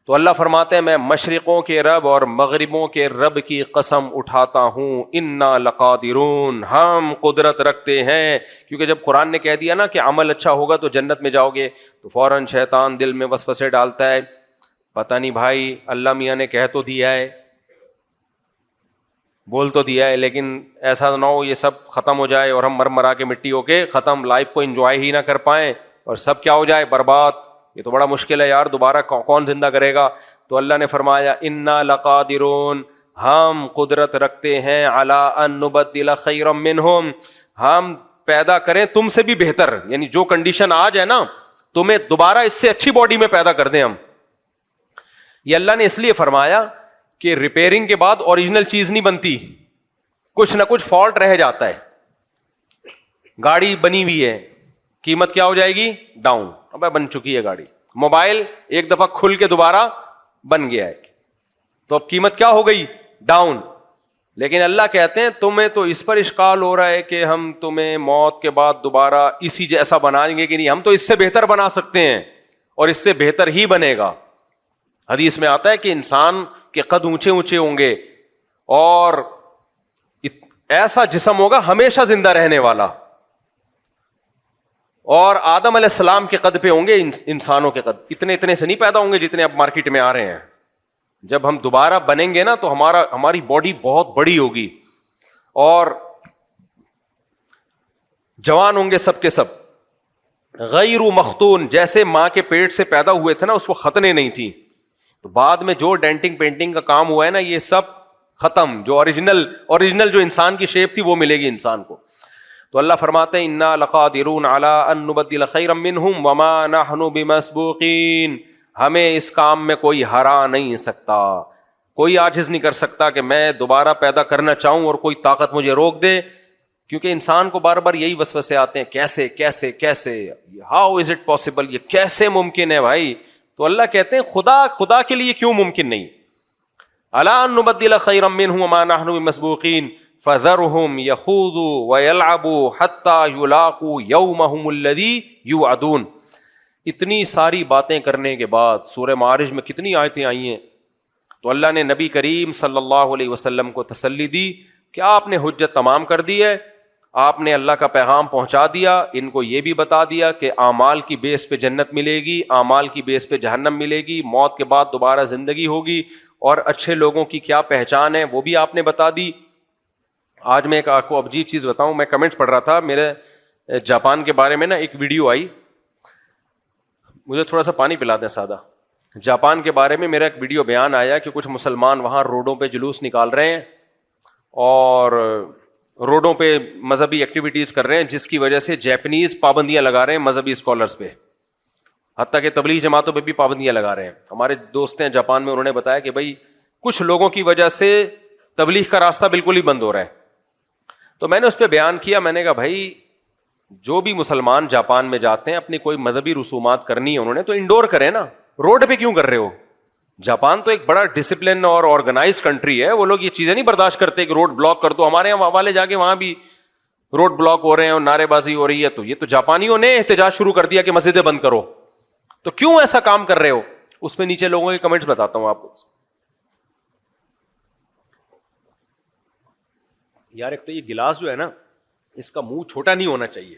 تو اللہ فرماتے ہیں میں مشرقوں کے رب اور مغربوں کے رب کی قسم اٹھاتا ہوں, انا لقادرون, ہم قدرت رکھتے ہیں. کیونکہ جب قرآن نے کہہ دیا نا کہ عمل اچھا ہوگا تو جنت میں جاؤ گے, تو فوراً شیطان دل میں وسوسے ڈالتا ہے, پتہ نہیں بھائی اللہ میاں نے کہہ تو دیا ہے, بول تو دیا ہے, لیکن ایسا نہ ہو یہ سب ختم ہو جائے اور ہم مر مرا کے مٹی ہو کے ختم, لائف کو انجوائے ہی نہ کر پائیں اور سب کیا ہو جائے, برباد. یہ تو بڑا مشکل ہے یار, دوبارہ کون زندہ کرے گا؟ تو اللہ نے فرمایا انا لقادرون, ہم قدرت رکھتے ہیں, علی ان نبدل خیرا منہم, ہم پیدا کریں تم سے بھی بہتر, یعنی جو کنڈیشن آج ہے نا تمہیں دوبارہ اس سے اچھی باڈی میں پیدا کر دیں ہم. یہ اللہ نے اس لیے فرمایا کہ ریپیئرنگ کے بعد اوریجنل چیز نہیں بنتی, کچھ نہ کچھ فالٹ رہ جاتا ہے. گاڑی بنی ہوئی ہے, قیمت کیا ہو جائے گی؟ ڈاؤن. اب بن چکی ہے گاڑی. موبائل ایک دفعہ کھل کے دوبارہ بن گیا ہے, تو اب قیمت کیا ہو گئی؟ ڈاؤن. لیکن اللہ کہتے ہیں تمہیں تو اس پر اشکال ہو رہا ہے کہ ہم تمہیں موت کے بعد دوبارہ اسی جیسا بنائیں گے کہ نہیں, ہم تو اس سے بہتر بنا سکتے ہیں اور اس سے بہتر ہی بنے گا. حدیث میں آتا ہے کہ انسان کے قد اونچے اونچے ہوں گے اور ایسا جسم ہوگا ہمیشہ زندہ رہنے والا, اور آدم علیہ السلام کے قد پہ ہوں گے انسانوں کے قد. اتنے سے نہیں پیدا ہوں گے جتنے اب مارکیٹ میں آ رہے ہیں. جب ہم دوبارہ بنیں گے نا تو ہماری باڈی بہت بڑی ہوگی اور جوان ہوں گے سب کے سب. غیر مختون, جیسے ماں کے پیٹ سے پیدا ہوئے تھے نا اس کو ختنے نہیں تھی, تو بعد میں جو ڈینٹنگ پینٹنگ کا کام ہوا ہے نا یہ سب ختم. جو اوریجنل جو انسان کی شیپ تھی وہ ملے گی انسان کو. تو اللہ فرماتے ہیں انا لقادرون علی ان نبدل خیرا منہم وما نحن بمسبوقین, ہمیں اس کام میں کوئی ہرا نہیں سکتا, کوئی عاجز نہیں کر سکتا کہ میں دوبارہ پیدا کرنا چاہوں اور کوئی طاقت مجھے روک دے. کیونکہ انسان کو بار بار یہی وسوسے آتے ہیں, کیسے کیسے کیسے, ہاؤ از اٹ پاسبل, یہ کیسے ممکن ہے بھائی. تو اللہ کہتے ہیں خدا کے لیے کیوں ممکن نہیں. الا ان نبدل خیرا منہم وما نحن بمسبوقین فذرهم يخوضوا ويلعبوا حتى يلاقوا يومهم الذي يوعدون. اتنی ساری باتیں کرنے کے بعد سورہ معارج میں کتنی آیتیں آئی ہیں, تو اللہ نے نبی کریم صلی اللہ علیہ وسلم کو تسلی دی کہ آپ نے حجت تمام کر دی ہے, آپ نے اللہ کا پیغام پہنچا دیا. ان کو یہ بھی بتا دیا کہ اعمال کی بیس پہ جنت ملے گی, اعمال کی بیس پہ جہنم ملے گی, موت کے بعد دوبارہ زندگی ہوگی, اور اچھے لوگوں کی کیا پہچان ہے وہ بھی آپ نے بتا دی. آج میں ایک آپ کو عجیب چیز بتاؤں, میں کمنٹس پڑھ رہا تھا, میرے جاپان کے بارے میں نا ایک ویڈیو آئی, مجھے تھوڑا سا پانی پلا دیں سادہ. جاپان کے بارے میں میرا ایک ویڈیو بیان آیا کہ کچھ مسلمان وہاں روڈوں پہ جلوس نکال رہے ہیں اور روڈوں پہ مذہبی ایکٹیویٹیز کر رہے ہیں, جس کی وجہ سے جیپنیز پابندیاں لگا رہے ہیں مذہبی اسکالرس پہ, حتیٰ کہ تبلیغ جماعتوں پہ بھی پابندیاں لگا رہے ہیں. ہمارے دوست ہیں جاپان میں, انہوں نے بتایا کہ بھائی کچھ لوگوں کی وجہ سے تبلیغ کا راستہ بالکل ہی بند ہو رہا ہے. تو میں نے اس پہ بیان کیا, میں نے کہا بھائی جو بھی مسلمان جاپان میں جاتے ہیں اپنی کوئی مذہبی رسومات کرنی ہے انہوں نے تو انڈور کریں نا, روڈ پہ کیوں کر رہے ہو؟ جاپان تو ایک بڑا ڈسپلن اور آرگنائز کنٹری ہے, وہ لوگ یہ چیزیں نہیں برداشت کرتے کہ روڈ بلاک کر دو. ہمارے یہاں والے جا کے وہاں بھی روڈ بلاک ہو رہے ہیں اور نعرے بازی ہو رہی ہے, تو یہ تو جاپانیوں نے احتجاج شروع کر دیا کہ مسجدیں بند کرو. تو کیوں ایسا کام کر رہے ہو؟ اس میں نیچے لوگوں کے کمنٹس بتاتا ہوں آپ کو. یار ایک تو یہ گلاس جو ہے نا اس کا منہ چھوٹا نہیں ہونا چاہیے,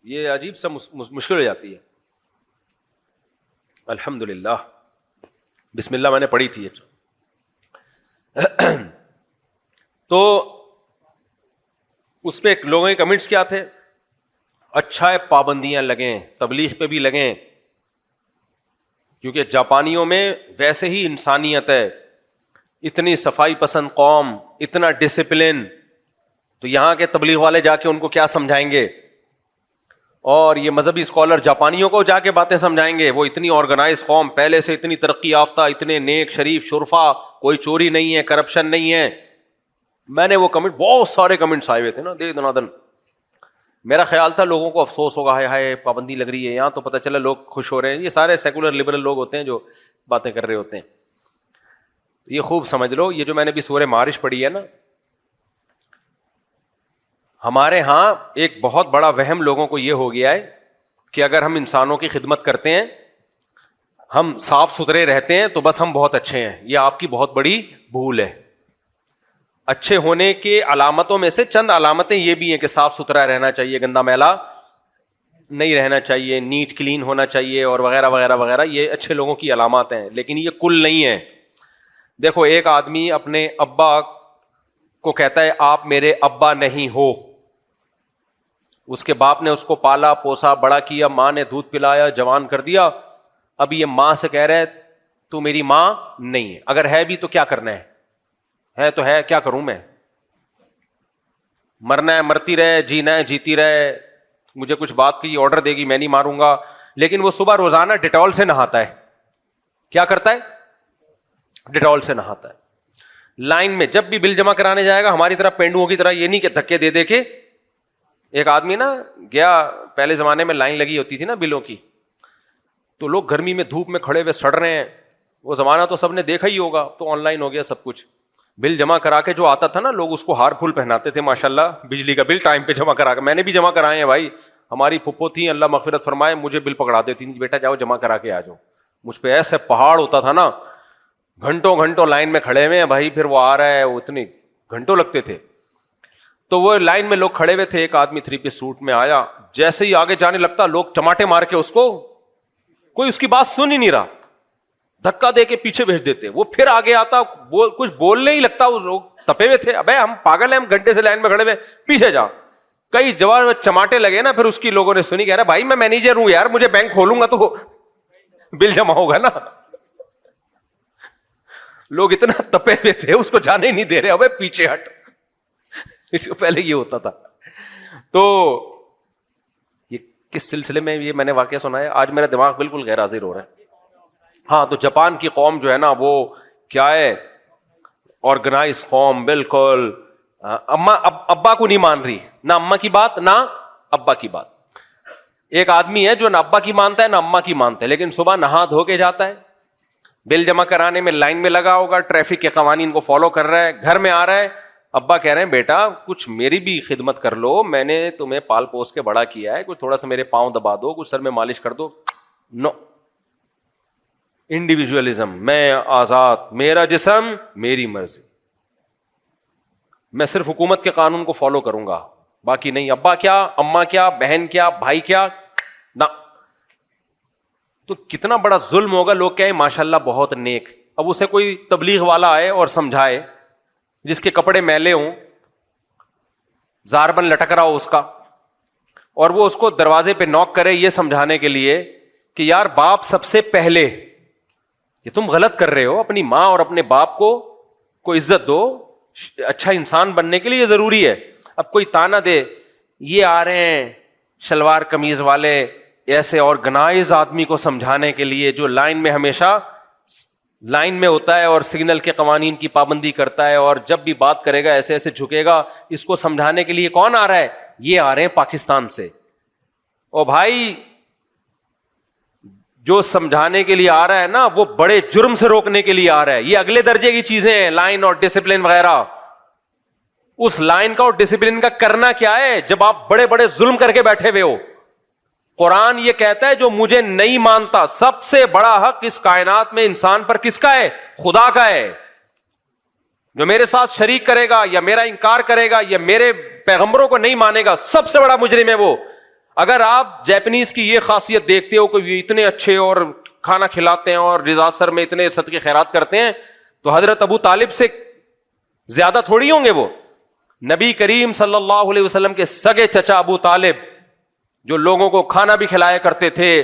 یہ عجیب سا مشکل ہو جاتی ہے. الحمدللہ, بسم اللہ میں نے پڑھی تھی. تو اس پہ لوگوں کے کمنٹس کیا تھے؟ اچھا ہے پابندیاں لگیں, تبلیغ پہ بھی لگیں, کیونکہ جاپانیوں میں ویسے ہی انسانیت ہے, اتنی صفائی پسند قوم, اتنا ڈسپلن, تو یہاں کے تبلیغ والے جا کے ان کو کیا سمجھائیں گے, اور یہ مذہبی اسکالر جاپانیوں کو جا کے باتیں سمجھائیں گے. وہ اتنی آرگنائز قوم, پہلے سے اتنی ترقی یافتہ, اتنے نیک شریف شرفا, کوئی چوری نہیں ہے, کرپشن نہیں ہے. میں نے وہ کمنٹ, بہت سارے کمنٹس آئے ہوئے تھے نا دے دنادن. میرا خیال تھا لوگوں کو افسوس ہوگا, ہائے پابندی لگ رہی ہے, یہاں تو پتہ چلا لوگ خوش ہو رہے ہیں. یہ سارے سیکولر لبرل لوگ ہوتے ہیں جو باتیں کر رہے ہوتے ہیں. یہ خوب سمجھ لو, یہ جو میں نے بھی سورہ معارج پڑھی ہے نا, ہمارے ہاں ایک بہت بڑا وہم لوگوں کو یہ ہو گیا ہے کہ اگر ہم انسانوں کی خدمت کرتے ہیں, ہم صاف ستھرے رہتے ہیں تو بس ہم بہت اچھے ہیں. یہ آپ کی بہت بڑی بھول ہے. اچھے ہونے کے علامتوں میں سے چند علامتیں یہ بھی ہیں کہ صاف ستھرا رہنا چاہیے, گندا میلا نہیں رہنا چاہیے, نیٹ کلین ہونا چاہیے, اور وغیرہ وغیرہ وغیرہ. یہ اچھے لوگوں کی علامات ہیں, لیکن یہ کل نہیں ہے. دیکھو, ایک آدمی اپنے ابا کو کہتا ہے آپ میرے ابا نہیں ہو, اس کے باپ نے اس کو پالا پوسا بڑا کیا, ماں نے دودھ پلایا, جوان کر دیا. اب یہ ماں سے کہہ رہے تو میری ماں نہیں ہے, اگر ہے بھی تو کیا کرنا ہے تو ہے, کیا کروں میں, مرنا ہے مرتی رہے, جینا ہے جیتی رہے, مجھے کچھ بات کی آرڈر دے گی میں نہیں ماروں گا. لیکن وہ صبح روزانہ ڈیٹول سے نہاتا ہے. کیا کرتا ہے؟ ڈیٹول سے نہاتا ہے. لائن میں جب بھی بل جمع کرانے جائے گا ہماری طرح پینڈوؤں کی طرح یہ نہیں کہ دھکے دے دے کے. ایک آدمی نا گیا, پہلے زمانے میں لائن لگی ہوتی تھی نا بلوں کی, تو لوگ گرمی میں دھوپ میں کھڑے ہوئے سڑ رہے ہیں. وہ زمانہ تو سب نے دیکھا ہی ہوگا, تو آن لائن ہو گیا سب کچھ. بل جمع کرا کے جو آتا تھا نا, لوگ اس کو ہار پھول پہناتے تھے ماشاءاللہ, بجلی کا بل ٹائم پہ جمع کرا کے. میں نے بھی جمع کرائے ہیں بھائی, ہماری پھپھو تھی اللہ مغفرت فرمائے, مجھے بل پکڑا دیتی تھی, بیٹا جاؤ جمع کرا کے آ جاؤ. مجھ پہ ایسے پہاڑ ہوتا تھا نا, گھنٹوں گھنٹوں لائن میں کھڑے ہوئے ہیں بھائی, پھر وہ آ رہا ہے, اتنے گھنٹوں لگتے تھے. تو وہ لائن میں لوگ کھڑے ہوئے تھے, ایک آدمی 3 پیس سوٹ میں آیا, جیسے ہی آگے جانے لگتا لوگ چماٹے مار کے اس کو, کوئی اس کی بات سن ہی نہیں رہا, دھکا دے کے پیچھے بھیج دیتے. وہ پھر آگے آتا, کچھ بولنے ہی لگتا. وہ لوگ تپے ہوئے تھے, ابے ہم پاگل ہیں, ہم گھنٹے سے لائن میں کھڑے ہوئے, پیچھے جا. کئی جواب چماٹے لگے نا, پھر اس کی لوگوں نے سنی, کہہ رہا بھائی میں مینیجر ہوں یار, مجھے بینک کھولوں گا تو بل جمع ہوگا نا. لوگ اتنا تپے ہوئے تھے, اس کو جانے ہی نہیں دے رہے, ابے پیچھے ہٹ. اس کو پہلے یہ ہوتا تھا. تو یہ کس سلسلے میں یہ میں نے واقعہ سنا ہے, آج میرا دماغ بالکل غیر حاضر ہو رہا ہے. ہاں, تو جاپان کی قوم جو ہے نا, وہ کیا ہے, آرگنائز قوم, بالکل ابا کو نہیں مان رہی, نہ اما کی بات نہ ابا کی بات. ایک آدمی ہے جو نہ ابا کی مانتا ہے نہ اما کی مانتا ہے, لیکن صبح نہا دھو کے جاتا ہے, بل جمع کرانے میں لائن میں لگا ہوگا, ٹریفک کے قوانین کو فالو کر رہا ہے, گھر میں آ رہا ہے, ابا کہہ رہے ہیں بیٹا کچھ میری بھی خدمت کر لو, میں نے تمہیں پال پوس کے بڑا کیا ہے, کچھ تھوڑا سا میرے پاؤں دبا دو, کچھ سر میں مالش کر دو. نو, انڈیویجولزم, میں آزاد, میرا جسم میری مرضی, میں صرف حکومت کے قانون کو فالو کروں گا, باقی نہیں. ابا کیا, اما کیا, بہن کیا, بھائی کیا, نہ. تو کتنا بڑا ظلم ہوگا. لوگ کہیں ماشاءاللہ بہت نیک. اب اسے کوئی تبلیغ والا آئے اور سمجھائے, جس کے کپڑے میلے ہوں, زاربن لٹک رہا ہو اس کا, اور وہ اس کو دروازے پہ نوک کرے یہ سمجھانے کے لیے کہ یار باپ سب سے پہلے, یہ تم غلط کر رہے ہو, اپنی ماں اور اپنے باپ کو عزت دو, اچھا انسان بننے کے لیے یہ ضروری ہے. اب کوئی تانا دے, یہ آ رہے ہیں شلوار قمیض والے ایسے آرگنائز آدمی کو سمجھانے کے لیے, جو لائن میں ہمیشہ لائن میں ہوتا ہے اور سگنل کے قوانین کی پابندی کرتا ہے, اور جب بھی بات کرے گا ایسے ایسے جھکے گا. اس کو سمجھانے کے لیے کون آ رہا ہے؟ یہ آ رہے ہیں پاکستان سے. او بھائی, جو سمجھانے کے لیے آ رہا ہے نا, وہ بڑے جرم سے روکنے کے لیے آ رہا ہے. یہ اگلے درجے کی چیزیں ہیں, لائن اور ڈسپلن وغیرہ. اس لائن کا اور ڈسپلن کا کرنا کیا ہے جب آپ بڑے بڑے ظلم کر کے بیٹھے ہوئے ہو؟ قرآن یہ کہتا ہے جو مجھے نہیں مانتا, سب سے بڑا حق اس کائنات میں انسان پر کس کا ہے؟ خدا کا ہے. جو میرے ساتھ شریک کرے گا یا میرا انکار کرے گا یا میرے پیغمبروں کو نہیں مانے گا, سب سے بڑا مجرم ہے وہ. اگر آپ جیپنیز کی یہ خاصیت دیکھتے ہو کہ یہ اتنے اچھے اور کھانا کھلاتے ہیں اور ڈیزاسٹر میں اتنے صدقے خیرات کرتے ہیں, تو حضرت ابو طالب سے زیادہ تھوڑی ہوں گے وہ. نبی کریم صلی اللہ علیہ وسلم کے سگے چچا ابو طالب, جو لوگوں کو کھانا بھی کھلایا کرتے تھے,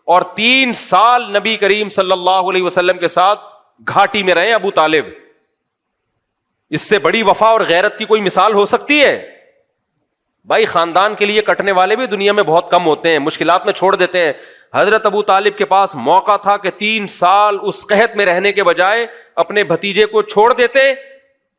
اور 3 سال نبی کریم صلی اللہ علیہ وسلم کے ساتھ گھاٹی میں رہے ابو طالب. اس سے بڑی وفا اور غیرت کی کوئی مثال ہو سکتی ہے؟ بھائی خاندان کے لیے کٹنے والے بھی دنیا میں بہت کم ہوتے ہیں, مشکلات میں چھوڑ دیتے ہیں. حضرت ابو طالب کے پاس موقع تھا کہ 3 سال اس قحط میں رہنے کے بجائے اپنے بھتیجے کو چھوڑ دیتے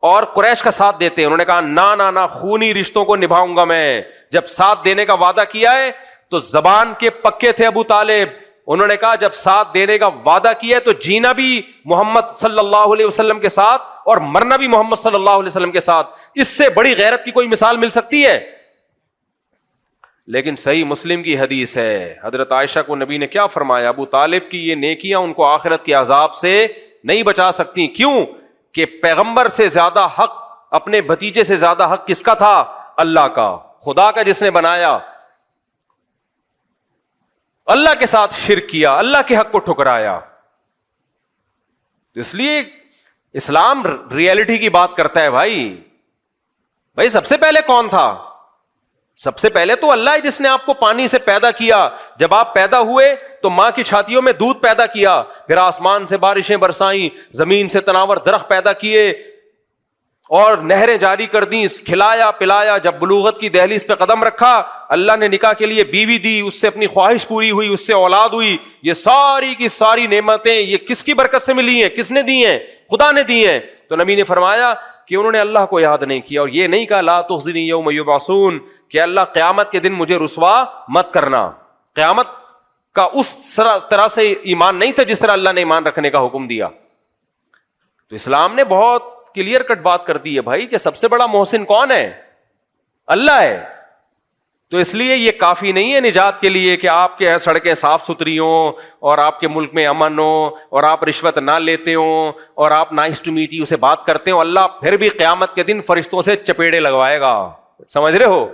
اور قریش کا ساتھ دیتے. انہوں نے کہا نہ, خونی رشتوں کو نبھاؤں گا میں. جب ساتھ دینے کا وعدہ کیا ہے تو زبان کے پکے تھے ابو طالب. انہوں نے کہا جب ساتھ دینے کا وعدہ کیا ہے تو جینا بھی محمد صلی اللہ علیہ وسلم کے ساتھ اور مرنا بھی محمد صلی اللہ علیہ وسلم کے ساتھ. اس سے بڑی غیرت کی کوئی مثال مل سکتی ہے؟ لیکن صحیح مسلم کی حدیث ہے, حضرت عائشہ کو نبی نے کیا فرمایا؟ ابو طالب کی یہ نیکیاں ان کو آخرت کے عذاب سے نہیں بچا سکتی. کیوں کہ پیغمبر سے زیادہ حق, اپنے بھتیجے سے زیادہ حق کس کا تھا؟ اللہ کا, خدا کا, جس نے بنایا. اللہ کے ساتھ شرک کیا, اللہ کے حق کو ٹھکرایا. اس لیے اسلام ریئلٹی کی بات کرتا ہے. بھائی سب سے پہلے کون تھا؟ سب سے پہلے تو اللہ ہے جس نے آپ کو پانی سے پیدا کیا. جب آپ پیدا ہوئے تو ماں کی چھاتیوں میں دودھ پیدا کیا, پھر آسمان سے بارشیں برسائیں, زمین سے تناور درخت پیدا کیے اور نہریں جاری کر دیں, کھلایا پلایا. جب بلوغت کی دہلیز پہ قدم رکھا, اللہ نے نکاح کے لیے بیوی دی, اس سے اپنی خواہش پوری ہوئی, اس سے اولاد ہوئی. یہ ساری کی ساری نعمتیں یہ کس کی برکت سے ملی ہیں؟ کس نے دی ہیں؟ خدا نے دی ہیں. تو نبی نے فرمایا کہ انہوں نے اللہ کو یاد نہیں کیا, اور یہ نہیں کہا لا تخزنی یوم یبعثون, کہ اللہ قیامت کے دن مجھے رسوا مت کرنا. قیامت کا اس طرح سے ایمان نہیں تھا جس طرح اللہ نے ایمان رکھنے کا حکم دیا. تو اسلام نے بہت کلیئر کٹ بات کر دی ہے بھائی کہ سب سے بڑا محسن کون ہے؟ اللہ ہے. تو اس لیے یہ کافی نہیں ہے نجات کے لیے کہ آپ کے سڑکیں صاف ستھری ہوں اور آپ کے ملک میں امن ہو اور آپ رشوت نہ لیتے ہوں اور آپ نائس ٹو میٹ یو سے بات کرتے ہو. اللہ پھر بھی قیامت کے دن فرشتوں سے چپیڑے لگوائے گا. سمجھ رہے ہو؟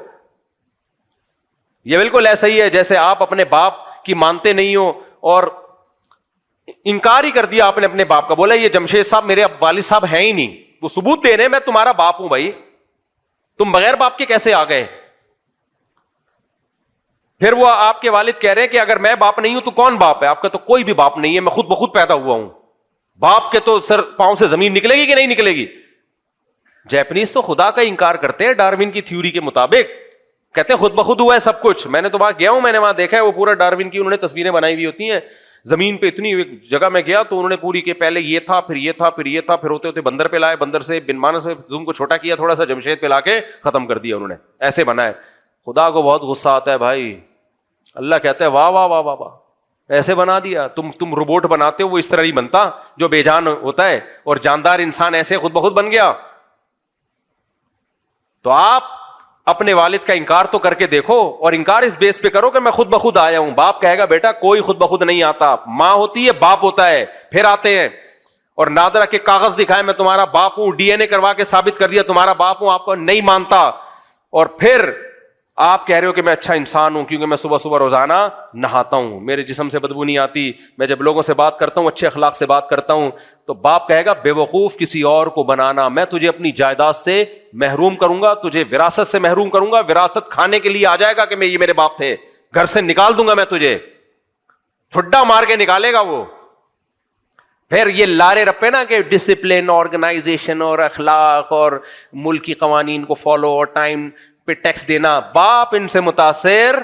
یہ بالکل ایسا ہی ہے جیسے آپ اپنے باپ کی مانتے نہیں ہو اور انکار ہی کر دیا آپ نے اپنے باپ کا, بولا یہ جمشید صاحب میرے والد صاحب ہیں ہی نہیں, وہ ثبوت دے رہے ہیں میں تمہارا باپ ہوں. بھائی تم بغیر باپ کے کیسے آ گئے؟ پھر وہ آپ کے والد کہہ رہے ہیں کہ اگر میں باپ نہیں ہوں تو کون باپ ہے؟ آپ کا تو کوئی بھی باپ نہیں ہے, میں خود بخود پیدا ہوا ہوں. باپ کے تو سر پاؤں سے زمین نکلے گی کہ نہیں نکلے گی؟ جیپنیز تو خدا کا انکار کرتے ہیں ڈارون کی تھیوری کے مطابق, کہتے ہیں خود بخود ہوا ہے سب کچھ. میں نے تو وہاں گیا ہوں, میں نے وہاں دیکھا ہے وہ پورا ڈارون کی انہوں نے تصویریں بنائی ہوئی ہوتی ہیں زمین پہ. اتنی ایک جگہ میں گیا تو انہوں نے پوری کے پہلے یہ تھا پھر یہ تھا پھر یہ تھا, پھر ہوتے ہوتے بندر پہ لائے, بندر سے بن مانس سے زوم کو چھوٹا کیا تھوڑا سا, جمشید پہ لا کے ختم کر دیا انہوں نے. ایسے بنا ہے. خدا کو بہت غصہ آتا ہے بھائی. اللہ کہتا ہے واہ واہ واہ واہ واہ, ایسے بنا دیا. تم روبوٹ بناتے ہو, وہ اس طرح نہیں بنتا جو بے جان ہوتا ہے, اور جاندار انسان ایسے خود بخود بن گیا. تو آپ اپنے والد کا انکار تو کر کے دیکھو, اور انکار اس بیس پہ کرو کہ میں خود بخود آیا ہوں. باپ کہے گا بیٹا کوئی خود بخود نہیں آتا, ماں ہوتی ہے باپ ہوتا ہے, پھر آتے ہیں. اور نادرا کے کاغذ دکھائے میں تمہارا باپ ہوں, ڈی این اے کروا کے ثابت کر دیا تمہارا باپ ہوں, آپ کو نہیں مانتا, اور پھر آپ کہہ رہے ہو کہ میں اچھا انسان ہوں کیونکہ میں صبح صبح روزانہ نہاتا ہوں, میرے جسم سے بدبو نہیں آتی, میں جب لوگوں سے بات کرتا ہوں اچھے اخلاق سے بات کرتا ہوں. تو باپ کہے گا بے وقوف کسی اور کو بنانا, میں تجھے اپنی جائیداد سے محروم کروں گا, تجھے وراثت سے محروم کروں گا, وراثت کھانے کے لیے آ جائے گا کہ یہ میرے باپ تھے, گھر سے نکال دوں گا میں تجھے, ٹھڈا مار کے نکالے گا وہ. پھر یہ لارے رپے نا کہ ڈسپلن, آرگنائزیشن اور اخلاق اور ملکی قوانین کو فالو اور ٹائم پہ ٹیکس دینا, باپ ان سے متاثر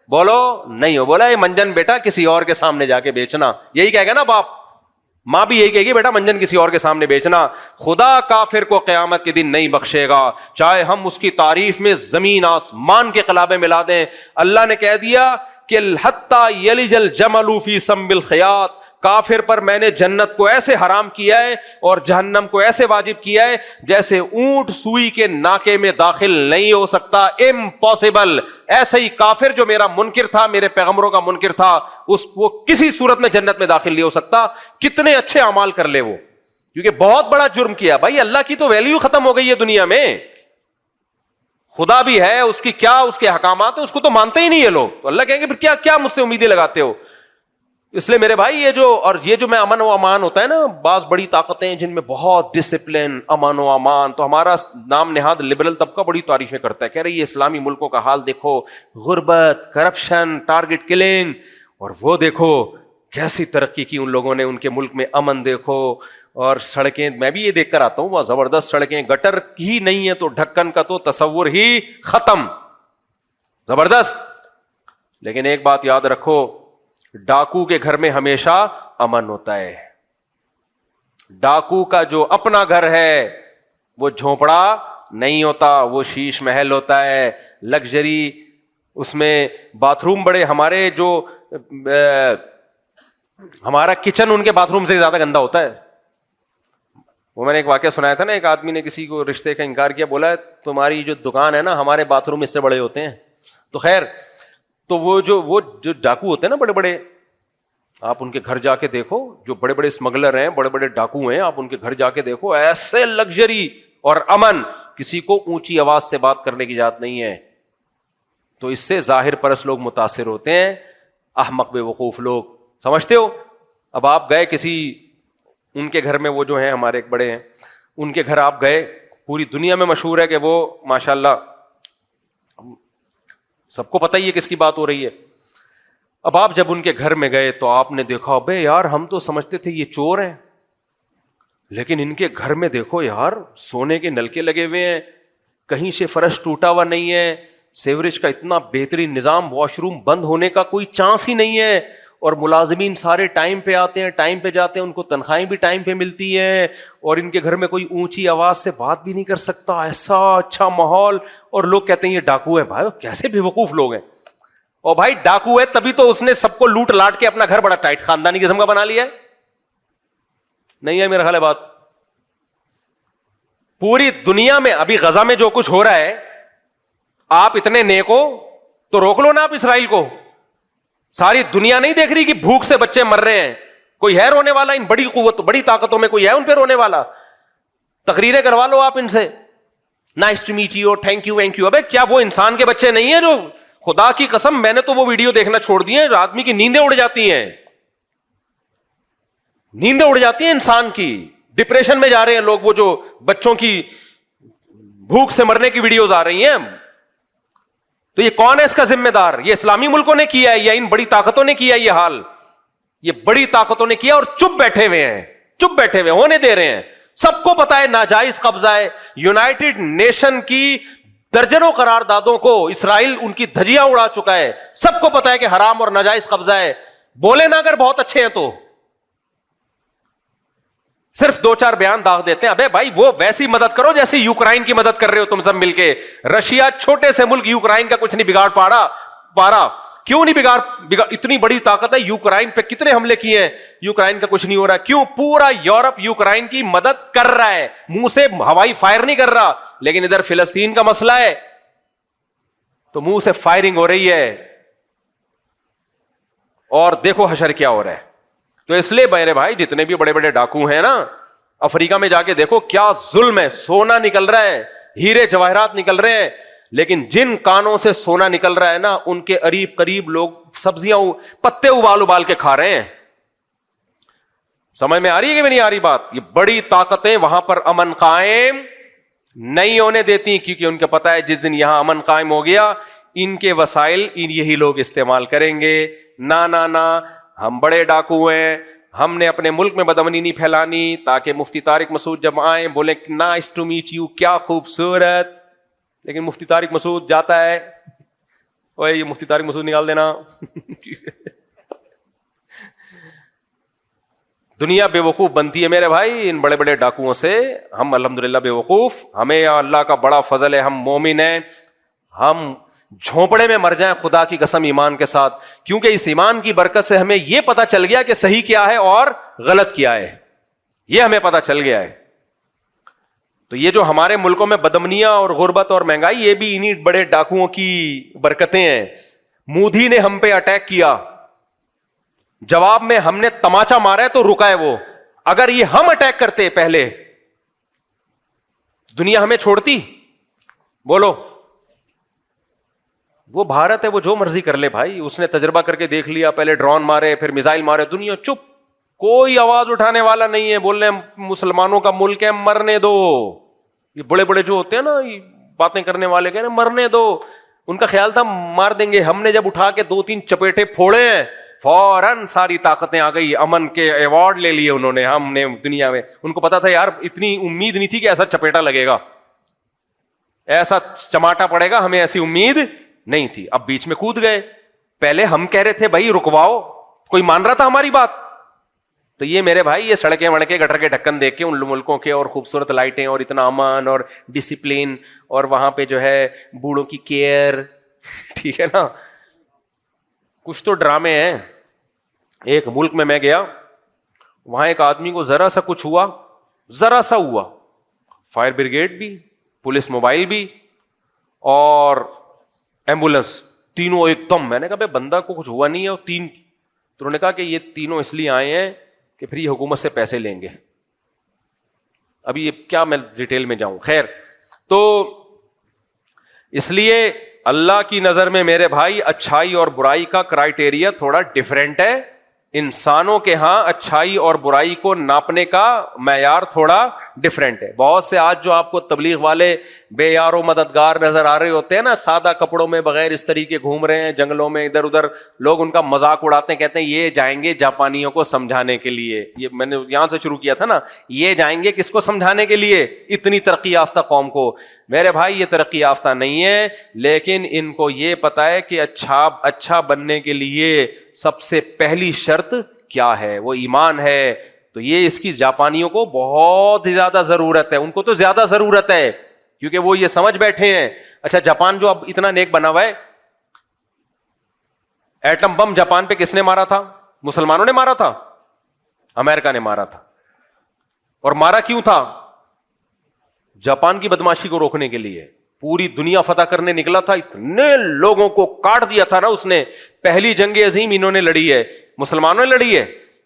بولو نہیں ہو. بولا یہ منجن بیٹا کسی اور کے سامنے جا کے بیچنا, یہی کہے گا نا باپ. ماں بھی یہی کہے گی بیٹا منجن کسی اور کے سامنے بیچنا. خدا کافر کو قیامت کے دن نہیں بخشے گا, چاہے ہم اس کی تعریف میں زمین آسمان کے قلابے ملا دیں. اللہ نے کہہ دیا کہ حتی یلج الجمل فی سم الخیاط, کافر پر میں نے جنت کو ایسے حرام کیا ہے اور جہنم کو ایسے واجب کیا ہے جیسے اونٹ سوئی کے ناکے میں داخل نہیں ہو سکتا, امپاسبل. ایسے ہی کافر جو میرا منکر تھا, میرے پیغمبروں کا منکر تھا, وہ کسی صورت میں جنت میں داخل نہیں ہو سکتا, کتنے اچھے اعمال کر لے وہ, کیونکہ بہت بڑا جرم کیا. بھائی اللہ کی تو ویلیو ختم ہو گئی ہے دنیا میں. خدا بھی ہے, اس کی کیا اس کے احکامات ہیں, اس کو تو مانتے ہی نہیں ہے لوگ. تو اللہ کہیں گے پھر کیا مجھ سے امیدیں لگاتے ہو؟ اس لیے میرے بھائی یہ جو میں امن و امان ہوتا ہے نا, بعض بڑی طاقتیں جن میں بہت ڈسپلن, امن و امان, تو ہمارا نام نہاد لبرل طبقہ بڑی تعریفیں کرتا ہے, کہہ رہی ہے اسلامی ملکوں کا حال دیکھو, غربت, کرپشن, ٹارگٹ کلنگ, اور وہ دیکھو کیسی ترقی کی ان لوگوں نے, ان کے ملک میں امن دیکھو, اور سڑکیں میں بھی یہ دیکھ کر آتا ہوں وہاں زبردست سڑکیں, گٹر ہی نہیں ہے تو ڈھکن کا تو تصور ہی ختم, زبردست. لیکن ایک بات یاد رکھو, ڈاکو کے گھر میں ہمیشہ امن ہوتا ہے. ڈاکو کا جو اپنا گھر ہے وہ جھونپڑا نہیں ہوتا, وہ شیش محل ہوتا ہے, لگژری, اس میں باتھ روم بڑے, ہمارے جو ہمارا کچن ان کے باتھ روم سے زیادہ گندا ہوتا ہے. وہ میں نے ایک واقعہ سنایا تھا نا, ایک آدمی نے کسی کو رشتے کا انکار کیا, بولا تمہاری جو دکان ہے نا ہمارے باتھ روم اس سے بڑے ہوتے ہیں. تو خیر, تو وہ جو ڈاکو ہوتے ہیں نا بڑے بڑے, آپ ان کے گھر جا کے دیکھو, جو بڑے بڑے اسمگلر ہیں, بڑے بڑے ڈاکو ہیں, آپ ان کے گھر جا کے دیکھو, ایسے لگژری اور امن, کسی کو اونچی آواز سے بات کرنے کی اجازت نہیں ہے. تو اس سے ظاہر پرست لوگ متاثر ہوتے ہیں, احمق بے وقوف لوگ, سمجھتے ہو. اب آپ گئے کسی ان کے گھر میں, وہ جو ہیں ہمارے ایک بڑے ہیں, ان کے گھر آپ گئے, پوری دنیا میں مشہور ہے کہ وہ ماشاءاللہ سب کو پتہ ہی ہے کس کی بات ہو رہی ہے. اب آپ جب ان کے گھر میں گئے تو آپ نے دیکھا بے یار ہم تو سمجھتے تھے یہ چور ہیں, لیکن ان کے گھر میں دیکھو یار سونے کے نلکے لگے ہوئے ہیں, کہیں سے فرش ٹوٹا ہوا نہیں ہے, سیوریج کا اتنا بہترین نظام, واش روم بند ہونے کا کوئی چانس ہی نہیں ہے, اور ملازمین سارے ٹائم پہ آتے ہیں, ٹائم پہ جاتے ہیں, ان کو تنخواہیں بھی ٹائم پہ ملتی ہیں, اور ان کے گھر میں کوئی اونچی آواز سے بات بھی نہیں کر سکتا, ایسا اچھا ماحول. اور لوگ کہتے ہیں یہ ڈاکو ہے. بھائی کیسے بے وقوف لوگ ہیں. اور بھائی ڈاکو ہے تبھی تو اس نے سب کو لوٹ لاٹ کے اپنا گھر بڑا ٹائٹ خاندانی قسم کا بنا لیا ہے. نہیں ہے میرا خیال ہے بات. پوری دنیا میں ابھی غزہ میں جو کچھ ہو رہا ہے, آپ اتنے نیک ہو تو روک لو نا آپ اسرائیل کو. ساری دنیا نہیں دیکھ رہی کہ بھوک سے بچے مر رہے ہیں, کوئی ہے رونے والا؟ ان بڑی قوت بڑی طاقتوں میں کوئی ہے ان پہ رونے والا؟ تقریریں کروا لو آپ ان سے, nice to meet you, thank you thank you. ابے کیا وہ انسان کے بچے نہیں ہیں جو, خدا کی قسم میں نے تو وہ ویڈیو دیکھنا چھوڑ دی ہیں, آدمی کی نیندیں اڑ جاتی ہیں, نیندیں اڑ جاتی ہیں انسان کی. ڈپریشن میں جا رہے ہیں لوگ, وہ جو بچوں کی بھوک سے مرنے کی ویڈیوز آ رہی ہیں. تو یہ کون ہے اس کا ذمہ دار؟ یہ اسلامی ملکوں نے کیا ہے یا ان بڑی طاقتوں نے کیا ہے یہ حال؟ یہ بڑی طاقتوں نے کیا, اور چپ بیٹھے ہوئے ہیں, چپ بیٹھے ہوئے ہونے دے رہے ہیں. سب کو پتا ہے ناجائز قبضہ ہے. یونائٹڈ نیشن کی درجنوں قراردادوں کو اسرائیل ان کی دھجیاں اڑا چکا ہے. سب کو پتا ہے کہ حرام اور ناجائز قبضہ ہے. بولے نا اگر بہت اچھے ہیں تو صرف دو چار بیان داغ دیتے ہیں. ابے بھائی وہ ویسی مدد کرو جیسے یوکرائن کی مدد کر رہے ہو تم سب مل کے. رشیا چھوٹے سے ملک, یوکرائن کا کچھ نہیں بگاڑ پارا. کیوں نہیں بگاڑ؟ اتنی بڑی طاقت ہے, یوکرائن پہ کتنے حملے کیے ہیں, یوکرائن کا کچھ نہیں ہو رہا. کیوں؟ پورا یورپ یوکرائن کی مدد کر رہا ہے, منہ سے ہوائی فائر نہیں کر رہا. لیکن ادھر فلسطین کا مسئلہ ہے تو منہ سے فائرنگ ہو رہی ہے, اور دیکھو حشر کیا ہو رہا ہے. تو اس لیے میرے بھائی جتنے بھی بڑے بڑے ڈاکو ہیں نا, افریقہ میں جا کے دیکھو کیا ظلم ہے. سونا نکل رہا ہے, ہیرے جواہرات نکل رہے ہیں, لیکن جن کانوں سے سونا نکل رہا ہے نا, ان کے قریب لوگ سبزیاں پتے ابال کے کھا رہے ہیں. سمجھ میں آ رہی ہے کہ نہیں آ رہی بات؟ یہ بڑی طاقتیں وہاں پر امن قائم نہیں ہونے دیتی, کیونکہ ان کو پتا ہے جس دن یہاں امن قائم ہو گیا ان کے وسائل یہی لوگ استعمال کریں گے. نہ ہم بڑے ڈاکو ہیں, ہم نے اپنے ملک میں بدامنی نہیں پھیلانی, تاکہ مفتی طارق مسعود جب آئیں بولیں نائس ٹو میٹ یو, کیا خوبصورت. لیکن مفتی طارق مسعود جاتا ہے, اوے یہ مفتی طارق مسعود نکال دینا. دنیا بے وقوف بنتی ہے میرے بھائی ان بڑے بڑے ڈاکوؤں سے. ہم الحمدللہ بے وقوف, ہمیں اللہ کا بڑا فضل ہے, ہم مومن ہیں. ہم جھونپڑے میں مر جائیں خدا کی قسم ایمان کے ساتھ, کیونکہ اس ایمان کی برکت سے ہمیں یہ پتا چل گیا کہ صحیح کیا ہے اور غلط کیا ہے, یہ ہمیں پتا چل گیا ہے. تو یہ جو ہمارے ملکوں میں بدامنیاں اور غربت اور مہنگائی, یہ بھی انہی بڑے ڈاکوؤں کی برکتیں ہیں. مودی نے ہم پہ اٹیک کیا, جواب میں ہم نے تماچا مارا ہے تو رکا ہے وہ. اگر یہ ہم اٹیک کرتے پہلے, دنیا ہمیں چھوڑتی؟ بولو. وہ بھارت ہے, وہ جو مرضی کر لے بھائی, اس نے تجربہ کر کے دیکھ لیا, پہلے ڈرون مارے پھر میزائل مارے, دنیا چپ, کوئی آواز اٹھانے والا نہیں ہے. بول رہے ہیں مسلمانوں کا ملک ہے, مرنے دو. یہ بڑے بڑے جو ہوتے ہیں نا باتیں کرنے والے, کہنے مرنے دو. ان کا خیال تھا مار دیں گے, ہم نے جب اٹھا کے 2-3 چپیٹے پھوڑے ہیں فوراً ساری طاقتیں آ گئی, امن کے ایوارڈ لے لیے انہوں نے. ہم نے دنیا میں, ان کو پتا تھا یار اتنی امید نہیں تھی کہ ایسا چپیٹا لگے گا, ایسا چماٹا پڑے گا, ہمیں ایسی امید نہیں تھی. اب بیچ میں کود گئے. پہلے ہم کہہ رہے تھے بھائی رکواؤ, کوئی مان رہا تھا ہماری بات؟ تو یہ میرے بھائی یہ سڑکیں وڑکیں گٹر کے ڈھکن دیکھ کے ان ملکوں کے, اور خوبصورت لائٹیں اور اتنا امن اور ڈسپلن, اور وہاں پہ جو ہے بوڑھوں کی کیئر, ٹھیک ہے نا, کچھ تو ڈرامے ہیں. ایک ملک میں گیا, وہاں ایک آدمی کو ذرا سا کچھ ہوا, ذرا سا ہوا, فائر بریگیڈ بھی, پولیس موبائل بھی اور ایمبولینس, تینوں ایک دم. میں نے کہا بھائی بندہ کو کچھ ہوا نہیں ہے, اور تین, تو انہوں نے کہا کہ یہ تینوں اس لیے آئے ہیں کہ پھر یہ حکومت سے پیسے لیں گے. ابھی یہ کیا میں ڈیٹیل میں جاؤں, خیر. تو اس لیے اللہ کی نظر میں میرے بھائی اچھائی اور برائی کا کرائٹیریا تھوڑا ڈیفرنٹ ہے. انسانوں کے ہاں اچھائی اور برائی کو ناپنے کا معیار تھوڑا ڈفرینٹ ہے. بہت سے آج جو آپ کو تبلیغ والے بے یار و مددگار نظر آ رہے ہوتے ہیں نا, سادہ کپڑوں میں بغیر اس طریقے گھوم رہے ہیں جنگلوں میں ادھر ادھر, لوگ ان کا مذاق اڑاتے ہیں, کہتے ہیں یہ جائیں گے جاپانیوں کو سمجھانے کے لیے. یہ میں نے یہاں سے شروع کیا تھا نا, یہ جائیں گے کس کو سمجھانے کے لیے, اتنی ترقی یافتہ قوم کو. میرے بھائی یہ ترقی یافتہ نہیں ہے, لیکن ان کو یہ پتا ہے کہ اچھا بننے کے لیے سب سے پہلی شرط کیا ہے, وہ ایمان ہے. تو یہ اس کی جاپانیوں کو بہت ہی زیادہ ضرورت ہے, ان کو تو زیادہ ضرورت ہے کیونکہ وہ یہ سمجھ بیٹھے ہیں. اچھا جاپان جو اب اتنا نیک بنا ہوا ہے, ایٹم بم جاپان پہ کس نے مارا تھا؟ مسلمانوں نے مارا تھا, امریکہ نے مارا تھا. اور مارا کیوں تھا؟ جاپان کی بدماشی کو روکنے کے لیے. پوری دنیا فتح کرنے نکلا تھا, اتنے لوگوں کو کاٹ دیا تھا نا اس نے. پہلی جنگ عظیم انہوں نے لڑی ہے, مسلمانوں نے لڑی ہے.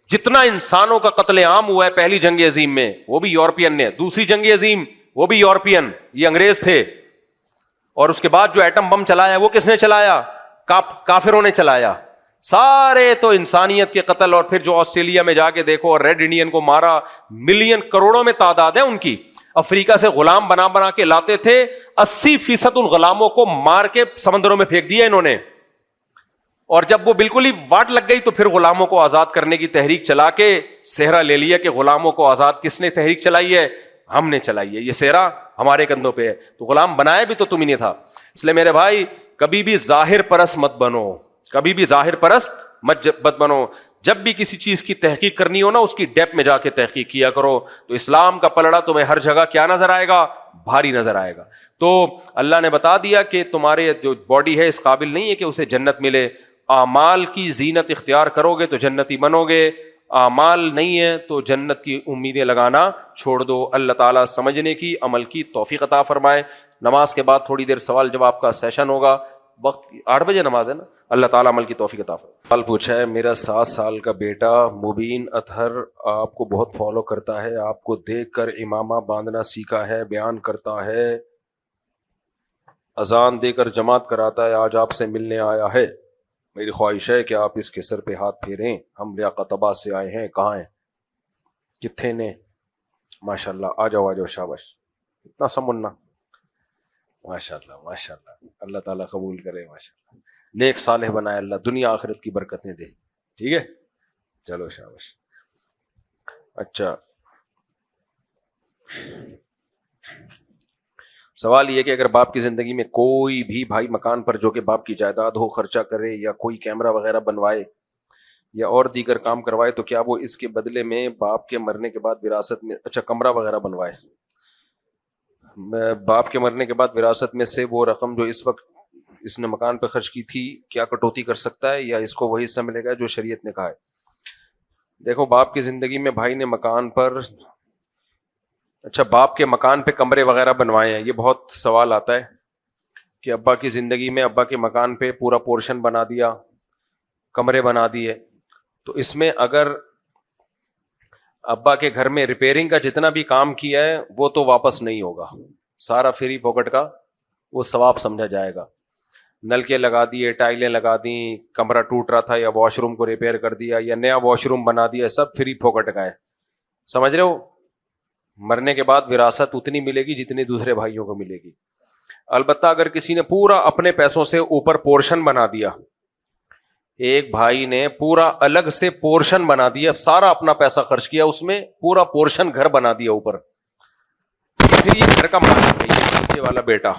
جتنا انسانوں کا قتل عام ہوا ہے پہلی جنگ عظیم میں, وہ بھی یورپین نے. دوسری جنگ عظیم وہ بھی یورپین, یہ انگریز تھے. اور اس کے بعد جو ایٹم بم چلایا وہ کس نے چلایا؟ کافروں نے چلایا. سارے تو انسانیت کے قتل. اور پھر جو آسٹریلیا میں جا کے دیکھو, اور ریڈ انڈین کو مارا, ملین کروڑوں میں تعداد ہے ان کی. افریقہ سے غلام بنا کے لاتے تھے, 80% ان غلاموں کو مار کے سمندروں میں پھینک دیا انہوں نے. اور جب وہ بالکل ہی واٹ لگ گئی تو پھر غلاموں کو آزاد کرنے کی تحریک چلا کے صحرا لے لیا کہ غلاموں کو آزاد کس نے تحریک چلائی ہے؟ ہم نے چلائی ہے, یہ صحرا ہمارے کندھوں پہ ہے. تو غلام بنایا بھی تو تم ہی نے تھا. اس لیے میرے بھائی کبھی بھی ظاہر پرست مت بنو, کبھی بھی ظاہر پرست مت بنو. جب بھی کسی چیز کی تحقیق کرنی ہو نا, اس کی ڈیپ میں جا کے تحقیق کیا کرو. تو اسلام کا پلڑا تمہیں ہر جگہ کیا نظر آئے گا؟ بھاری نظر آئے گا. تو اللہ نے بتا دیا کہ تمہارے جو باڈی ہے اس قابل نہیں ہے کہ اسے جنت ملے. اعمال کی زینت اختیار کرو گے تو جنتی بنو گے, اعمال نہیں ہے تو جنت کی امیدیں لگانا چھوڑ دو. اللہ تعالیٰ سمجھنے کی, عمل کی توفیق عطا فرمائے. نماز کے بعد تھوڑی دیر سوال جواب کا سیشن ہوگا. وقت 8 بجے نماز ہے نا. اللہ تعالیٰ عمل کی توفیق عطا فرمائے. سوال پوچھا ہے, میرا 7 سال کا بیٹا مبین اطہر آپ کو بہت فالو کرتا ہے, آپ کو دیکھ کر امامہ باندھنا سیکھا ہے, بیان کرتا ہے, اذان دے کر جماعت کراتا ہے. آج آپ سے ملنے آیا ہے. میری خواہش ہے کہ آپ اس کے سر پہ ہاتھ پھیریں. ہم لیاقت آباد سے آئے ہیں. کہاں ہیں؟ کتنے نے؟ ماشاء اللہ, آ جاؤ شاباش. اتنا سمجھنا, ماشاء اللہ ماشاء اللہ. اللہ تعالیٰ قبول کرے, ماشاء اللہ. نیک صالح بنائے اللہ, دنیا آخرت کی برکتیں دے. ٹھیک ہے, چلو شاباش. اچھا, سوال یہ کہ اگر باپ کی زندگی میں کوئی بھی بھائی مکان پر جو کہ باپ کی جائیداد ہو خرچہ کرے, یا کوئی کیمرہ وغیرہ بنوائے, یا اور دیگر کام کروائے, تو کیا وہ اس کے بدلے میں باپ کے مرنے کے بعد وراثت میں, اچھا کمرہ وغیرہ بنوائے, باپ کے مرنے کے بعد وراثت میں سے وہ رقم جو اس وقت اس نے مکان پہ خرچ کی تھی, کیا کٹوتی کر سکتا ہے, یا اس کو وہی حصہ ملے گا جو شریعت نے کہا ہے؟ دیکھو, باپ کی زندگی میں بھائی نے مکان پر, اچھا باپ کے مکان پہ کمرے وغیرہ بنوائے ہیں, یہ بہت سوال آتا ہے کہ ابا کی زندگی میں ابا کے مکان پہ پورا پورشن بنا دیا, کمرے بنا دیے, تو اس میں اگر ابا کے گھر میں ریپیئرنگ کا جتنا بھی کام کیا ہے وہ تو واپس نہیں ہوگا, سارا فری پاکٹ کا وہ ثواب سمجھا جائے گا. نلکے لگا دیے, ٹائلیں لگا دیں, کمرہ ٹوٹ رہا تھا یا واش روم کو ریپیئر کر دیا یا نیا واش روم بنا دیا, سب فری پاکٹ کا ہے. سمجھ رہے ہو؟ مرنے کے بعد وراثت اتنی ملے گی جتنی دوسرے بھائیوں کو ملے گی. البتہ اگر کسی نے پورا اپنے پیسوں سے اوپر پورشن بنا دیا, ایک بھائی نے پورا الگ سے پورشن بنا دیا, سارا اپنا پیسہ خرچ کیا اس میں, پورا پورشن گھر بنا دیا اوپر, پھر یہ گھر کا مالک ہے, یہ نیچے والا بیٹا,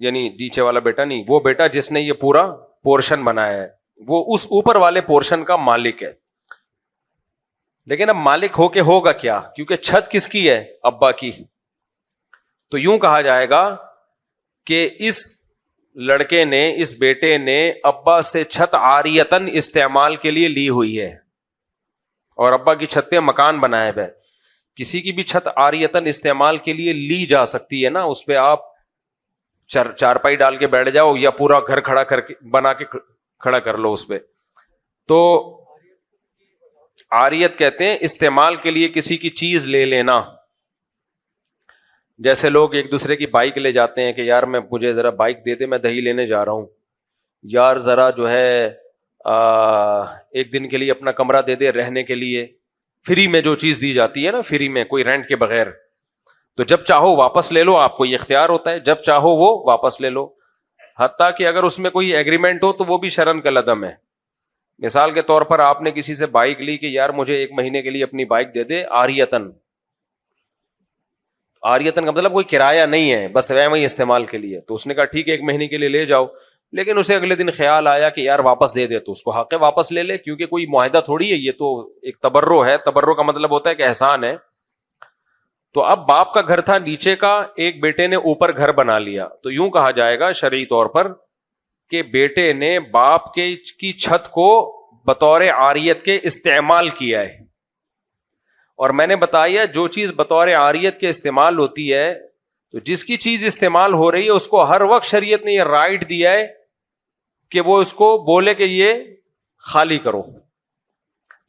یعنی نیچے والا بیٹا نہیں, وہ بیٹا جس نے یہ پورا پورشن بنایا ہے وہ اس اوپر والے پورشن کا مالک ہے. لیکن اب مالک ہو کے ہوگا کیا, کیونکہ چھت کس کی ہے؟ ابا کی. تو یوں کہا جائے گا کہ اس لڑکے نے, اس بیٹے نے ابا سے چھت عاریتن استعمال کے لیے لی ہوئی ہے, اور ابا کی چھت پہ مکان بنایا ہے. کسی کی بھی چھت عاریتن استعمال کے لیے لی جا سکتی ہے نا, اس پہ آپ چارپائی ڈال کے بیٹھ جاؤ یا پورا گھر کھڑا کر کے بنا کے کھڑا کر لو اس پہ. تو عاریت کہتے ہیں استعمال کے لیے کسی کی چیز لے لینا. جیسے لوگ ایک دوسرے کی بائک لے جاتے ہیں کہ یار میں مجھے ذرا بائک دے دے, میں دہی لینے جا رہا ہوں, یار ذرا جو ہے ایک دن کے لیے اپنا کمرہ دے دے رہنے کے لیے, فری میں جو چیز دی جاتی ہے نا، فری میں، کوئی رینٹ کے بغیر، تو جب چاہو واپس لے لو، آپ کو یہ اختیار ہوتا ہے، جب چاہو وہ واپس لے لو، حتیٰ کہ اگر اس میں کوئی ایگریمنٹ ہو تو وہ بھی شرعاً کالعدم ہے۔ مثال کے طور پر آپ نے کسی سے بائک لی کہ یار مجھے 1 مہینے کے لیے اپنی بائک دے دے عاریتن، عاریتن کا مطلب کوئی کرایہ نہیں ہے، بس وہی استعمال کے لیے، تو اس نے کہا ٹھیک ہے 1 مہینے کے لیے لے جاؤ، لیکن اسے اگلے دن خیال آیا کہ یار واپس دے دے، تو اس کو حق ہے واپس لے لے، کیونکہ کوئی معاہدہ تھوڑی ہے، یہ تو ایک تبرع ہے، تبرع کا مطلب ہوتا ہے کہ احسان ہے۔ تو اب باپ کا گھر تھا نیچے کا، ایک بیٹے نے اوپر گھر بنا لیا، تو یوں کہا جائے گا شرعی طور پر کہ بیٹے نے باپ کی چھت کو بطور عاریت کے استعمال کیا ہے، اور میں نے بتایا جو چیز بطور عاریت کے استعمال ہوتی ہے، تو جس کی چیز استعمال ہو رہی ہے اس کو ہر وقت شریعت نے یہ رائٹ دیا ہے کہ وہ اس کو بولے کہ یہ خالی کرو۔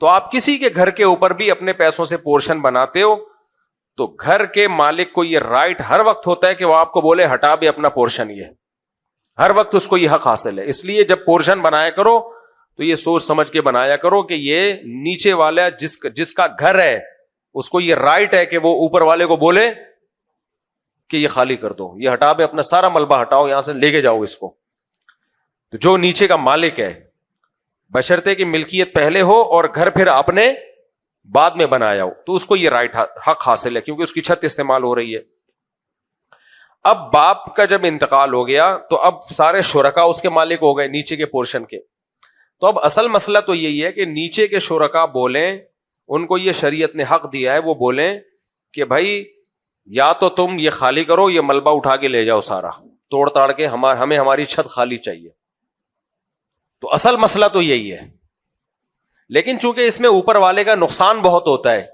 تو آپ کسی کے گھر کے اوپر بھی اپنے پیسوں سے پورشن بناتے ہو تو گھر کے مالک کو یہ رائٹ ہر وقت ہوتا ہے کہ وہ آپ کو بولے ہٹا بھی اپنا پورشن، یہ ہر وقت اس کو یہ حق حاصل ہے۔ اس لیے جب پورشن بنایا کرو تو یہ سوچ سمجھ کے بنایا کرو کہ یہ نیچے والا جس کا گھر ہے اس کو یہ رائٹ ہے کہ وہ اوپر والے کو بولے کہ یہ خالی کر دو، یہ ہٹا بھی اپنا سارا ملبہ ہٹاؤ، یہاں سے لے کے جاؤ اس کو۔ تو جو نیچے کا مالک ہے بشرطے کہ ملکیت پہلے ہو اور گھر پھر آپ نے بعد میں بنایا ہو تو اس کو یہ رائٹ حق حاصل ہے، کیونکہ اس کی چھت استعمال ہو رہی ہے۔ اب باپ کا جب انتقال ہو گیا تو اب سارے شرکا اس کے مالک ہو گئے نیچے کے پورشن کے، تو اب اصل مسئلہ تو یہی ہے کہ نیچے کے شرکا بولیں، ان کو یہ شریعت نے حق دیا ہے، وہ بولیں کہ بھائی یا تو تم یہ خالی کرو، یہ ملبہ اٹھا کے لے جاؤ سارا توڑ تاڑ کے، ہمیں ہماری چھت خالی چاہیے۔ تو اصل مسئلہ تو یہی ہے، لیکن چونکہ اس میں اوپر والے کا نقصان بہت ہوتا ہے،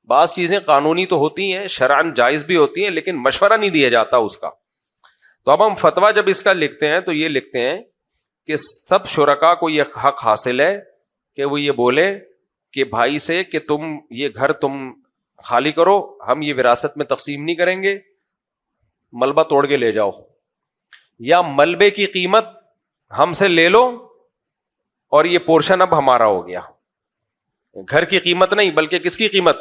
بعض چیزیں قانونی تو ہوتی ہیں، شرعاً جائز بھی ہوتی ہیں، لیکن مشورہ نہیں دیا جاتا اس کا۔ تو اب ہم فتویٰ جب اس کا لکھتے ہیں تو یہ لکھتے ہیں کہ سب شرکا کو یہ حق حاصل ہے کہ وہ یہ بولے کہ بھائی سے کہ تم یہ گھر تم خالی کرو، ہم یہ وراثت میں تقسیم نہیں کریں گے، ملبہ توڑ کے لے جاؤ، یا ملبے کی قیمت ہم سے لے لو اور یہ پورشن اب ہمارا ہو گیا۔ گھر کی قیمت نہیں بلکہ کس کی قیمت؟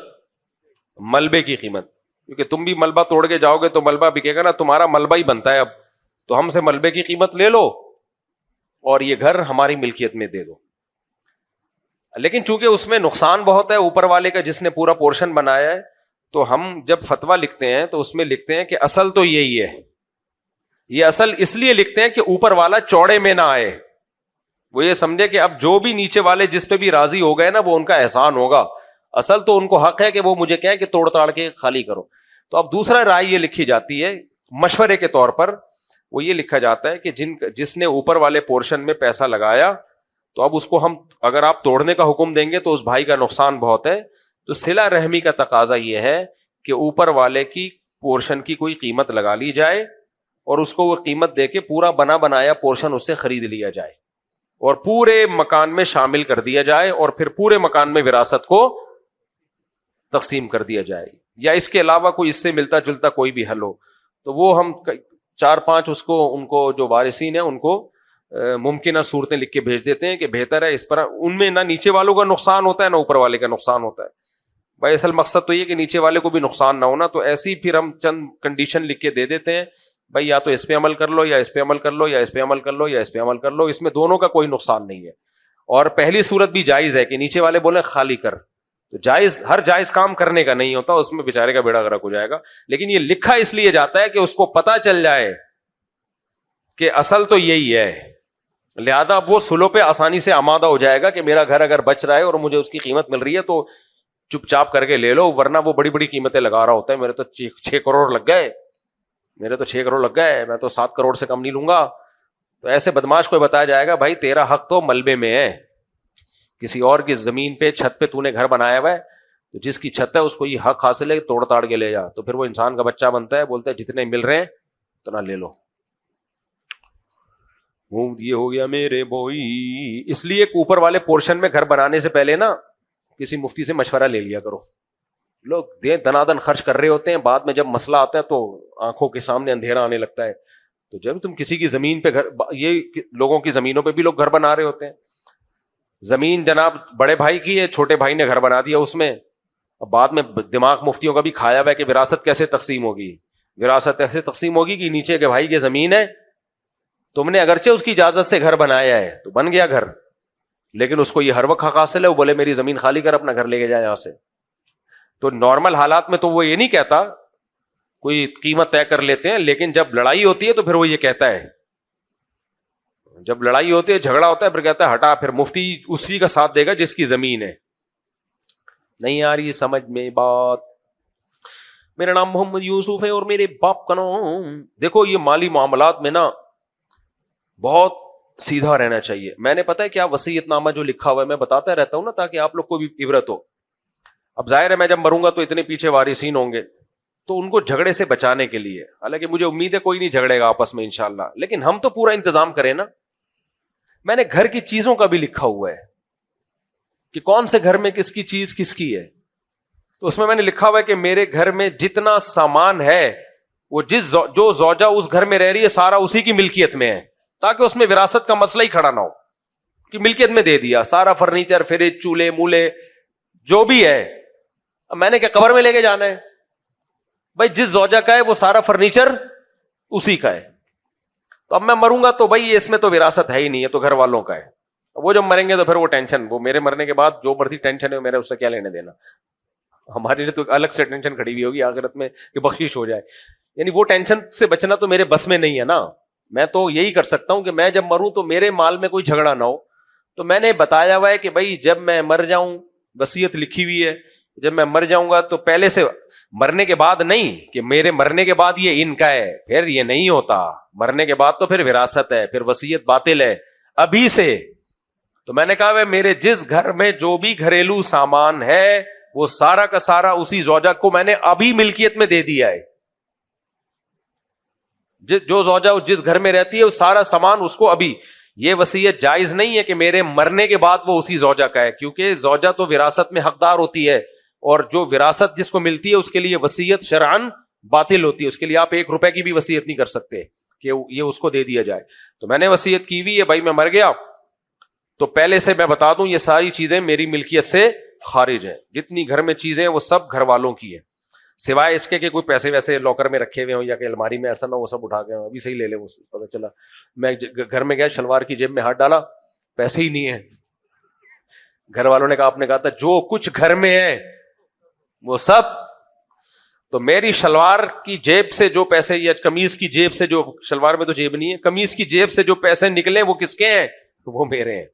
ملبے کی قیمت، کیونکہ تم بھی ملبہ توڑ کے جاؤ گے تو ملبہ بکے گا نا، تمہارا ملبہ ہی بنتا ہے اب، تو ہم سے ملبے کی قیمت لے لو اور یہ گھر ہماری ملکیت میں دے دو۔ لیکن چونکہ اس میں نقصان بہت ہے اوپر والے کا جس نے پورا پورشن بنایا ہے، تو ہم جب فتویٰ لکھتے ہیں تو اس میں لکھتے ہیں کہ اصل تو یہی ہے، یہ اصل اس لیے لکھتے ہیں کہ اوپر والا چوڑے میں نہ آئے، وہ یہ سمجھے کہ اب جو بھی نیچے والے جس پہ بھی راضی ہو گئے نا وہ ان کا احسان ہوگا، اصل تو ان کو حق ہے کہ وہ مجھے کہیں کہ توڑ تاڑ کے خالی کرو۔ تو اب دوسرا رائے یہ لکھی جاتی ہے مشورے کے طور پر، وہ یہ لکھا جاتا ہے کہ جس نے اوپر والے پورشن میں پیسہ لگایا تو اب اس کو ہم اگر آپ توڑنے کا حکم دیں گے تو اس بھائی کا نقصان بہت ہے، تو صلہ رحمی کا تقاضا یہ ہے کہ اوپر والے کی پورشن کی کوئی قیمت لگا لی جائے اور اس کو وہ قیمت دے کے پورا بنا بنایا پورشن اس سے خرید لیا جائے اور پورے مکان میں شامل کر دیا جائے، اور پھر پورے مکان میں وراثت کو تقسیم کر دیا جائے، یا اس کے علاوہ کوئی اس سے ملتا جلتا کوئی بھی حل ہو، تو وہ ہم 4-5 ان کو جو وارثین ہیں ان کو ممکنہ صورتیں لکھ کے بھیج دیتے ہیں کہ بہتر ہے اس پر، ان میں نہ نیچے والوں کا نقصان ہوتا ہے نہ اوپر والے کا نقصان ہوتا ہے۔ بھائی اصل مقصد تو یہ کہ نیچے والے کو بھی نقصان نہ ہونا، تو ایسی پھر ہم چند کنڈیشن لکھ کے دے دیتے ہیں، بھائی یا تو اس پہ عمل کر لو، یا اس پہ عمل کر لو، یا اس پہ عمل کر لو، یا اس پہ عمل کر لو، اس میں دونوں کا کوئی نقصان نہیں ہے۔ اور پہلی صورت بھی جائز ہے کہ نیچے والے بولیں خالی کر، تو جائز ہر جائز کام کرنے کا نہیں ہوتا، اس میں بیچارے کا بیڑا غرق ہو جائے گا، لیکن یہ لکھا اس لیے جاتا ہے کہ اس کو پتا چل جائے کہ اصل تو یہی ہے، لہذا اب وہ سلو پہ آسانی سے آمادہ ہو جائے گا کہ میرا گھر اگر بچ رہا ہے اور مجھے اس کی قیمت مل رہی ہے تو چپ چاپ کر کے لے لو، ورنہ وہ بڑی بڑی قیمتیں لگا رہا ہوتا ہے، میرے تو 6 کروڑ لگ گئے، میں تو 7 کروڑ سے کم نہیں لوں گا۔ تو ایسے بدماش کو بتایا جائے گا بھائی تیرا حق تو ملبے میں ہے، کسی اور کی زمین پہ چھت پہ تو نے گھر بنایا ہوا ہے، تو جس کی چھت ہے اس کو یہ حق حاصل ہے، توڑ تاڑ کے لے جا، تو پھر وہ انسان کا بچہ بنتا ہے، بولتا ہے جتنے مل رہے ہیں اتنا لے لو، یہ ہو گیا میرے بوئی۔ اس لیے اوپر والے پورشن میں گھر بنانے سے پہلے نا کسی مفتی سے مشورہ لے لیا کرو، لوگ دنادن خرچ کر رہے ہوتے ہیں، بعد میں جب مسئلہ آتا ہے تو آنکھوں کے سامنے اندھیرا آنے لگتا ہے۔ تو جب تم کسی کی زمین پہ گھر، یہ لوگوں کی زمینوں پہ بھی لوگ گھر بنا رہے ہوتے ہیں، زمین جناب بڑے بھائی کی ہے, چھوٹے بھائی نے گھر بنا دیا اس میں. اب بعد میں دماغ مفتیوں کا بھی کھایا ہوا ہے کہ وراثت کیسے تقسیم ہوگی. وراثت ایسے تقسیم ہوگی کہ نیچے کے بھائی کی زمین ہے, تم نے اگرچہ اس کی اجازت سے گھر بنایا ہے تو بن گیا گھر, لیکن اس کو یہ ہر وقت حق حاصل ہے, وہ بولے میری زمین خالی کر, اپنا گھر لے کے جائے یہاں سے. تو نارمل حالات میں تو وہ یہ نہیں کہتا, کوئی قیمت طے کر لیتے ہیں, لیکن جب لڑائی ہوتی ہے تو پھر وہ یہ کہتا ہے, جب لڑائی ہوتی ہے جھگڑا ہوتا ہے پھر کہتا ہے ہٹا, پھر مفتی اسی کا ساتھ دے گا جس کی زمین ہے. نہیں آ رہی سمجھ میں بات. میرا نام محمد یوسف ہے اور میرے باپ کا نام. دیکھو یہ مالی معاملات میں نا بہت سیدھا رہنا چاہیے. میں نے پتا ہے کیا وصیت نامہ جو لکھا ہوا ہے میں بتاتا رہتا ہوں نا, تاکہ آپ لوگ کو بھی عبرت ہو. اب ظاہر ہے میں جب مروں گا تو اتنے پیچھے وارثین ہوں گے, تو ان کو جھگڑے سے بچانے کے لیے, حالانکہ مجھے امید ہے کوئی نہیں جھگڑے گا آپس میں انشاءاللہ, لیکن ہم تو پورا انتظام کریں نا. میں نے گھر کی چیزوں کا بھی لکھا ہوا ہے کہ کون سے گھر میں کس کی چیز کس کی ہے. تو اس میں نے لکھا ہوا ہے کہ میرے گھر میں جتنا سامان ہے وہ جو زوجہ اس گھر میں رہ رہی ہے سارا اسی کی ملکیت میں ہے, تاکہ اس میں وراثت کا مسئلہ ہی کھڑا نہ ہو کہ ملکیت میں دے دیا سارا فرنیچر, فریج, چولہے مولے جو بھی ہے. اب میں نے کیا قبر میں لے کے جانا ہے؟ بھائی جس زوجہ کا ہے وہ سارا فرنیچر اسی کا ہے. تو اب میں مروں گا تو بھائی اس میں تو وراثت ہے ہی نہیں ہے, تو گھر والوں کا ہے. وہ جب مریں گے تو پھر وہ ٹینشن, وہ میرے مرنے کے بعد جو مرضی ٹینشن ہے میرے اس سے کیا لینے دینا. ہمارے لیے تو الگ سے ٹینشن کھڑی ہوئی ہوگی آخرت میں کہ بخشش ہو جائے. یعنی وہ ٹینشن سے بچنا تو میرے بس میں نہیں ہے نا. میں تو یہی کر سکتا ہوں کہ میں جب مروں تو میرے مال میں کوئی جھگڑا نہ ہو. تو میں نے بتایا ہوا ہے کہ بھائی جب میں مر جاؤں, وصیت لکھی ہوئی ہے, جب میں مر جاؤں گا تو پہلے سے, مرنے کے بعد نہیں کہ میرے مرنے کے بعد یہ ان کا ہے, پھر یہ نہیں ہوتا. مرنے کے بعد تو پھر وراثت ہے, پھر وصیت باطل ہے ابھی سے. تو میں نے کہا میرے جس گھر میں جو بھی گھریلو سامان ہے وہ سارا کا سارا اسی زوجہ کو میں نے ابھی ملکیت میں دے دیا ہے. جو زوجہ جس گھر میں رہتی ہے وہ سارا سامان اس کو ابھی. یہ وصیت جائز نہیں ہے کہ میرے مرنے کے بعد وہ اسی زوجہ کا ہے, کیونکہ زوجہ تو وراثت میں حقدار ہوتی ہے, اور جو وراثت جس کو ملتی ہے اس کے لیے وصیت شرعاً باطل ہوتی ہے. اس کے لیے آپ 1 روپے کی بھی وصیت نہیں کر سکتے کہ یہ اس کو دے دیا جائے. تو میں نے وصیت کی ہوئی ہے, بھائی میں مر گیا تو پہلے سے میں بتا دوں یہ ساری چیزیں میری ملکیت سے خارج ہیں. جتنی گھر میں چیزیں ہیں وہ سب گھر والوں کی ہیں, سوائے اس کے کہ کوئی پیسے ویسے لاکر میں رکھے ہوئے ہوں یا کہ الماری میں, ایسا نہ وہ سب اٹھا کے ابھی صحیح لے لے. وہ پتہ چلا میں گھر میں گیا, شلوار کی جیب میں ہاتھ ڈالا, پیسے ہی نہیں ہے. گھر والوں نے کہا, آپ نے کہا تھا جو کچھ گھر میں ہے وہ سب. تو میری شلوار کی جیب سے جو پیسے, یا قمیض کی جیب سے جو, شلوار میں تو جیب نہیں ہے, قمیض کی جیب سے جو پیسے نکلے وہ کس کے ہیں؟ وہ میرے ہیں.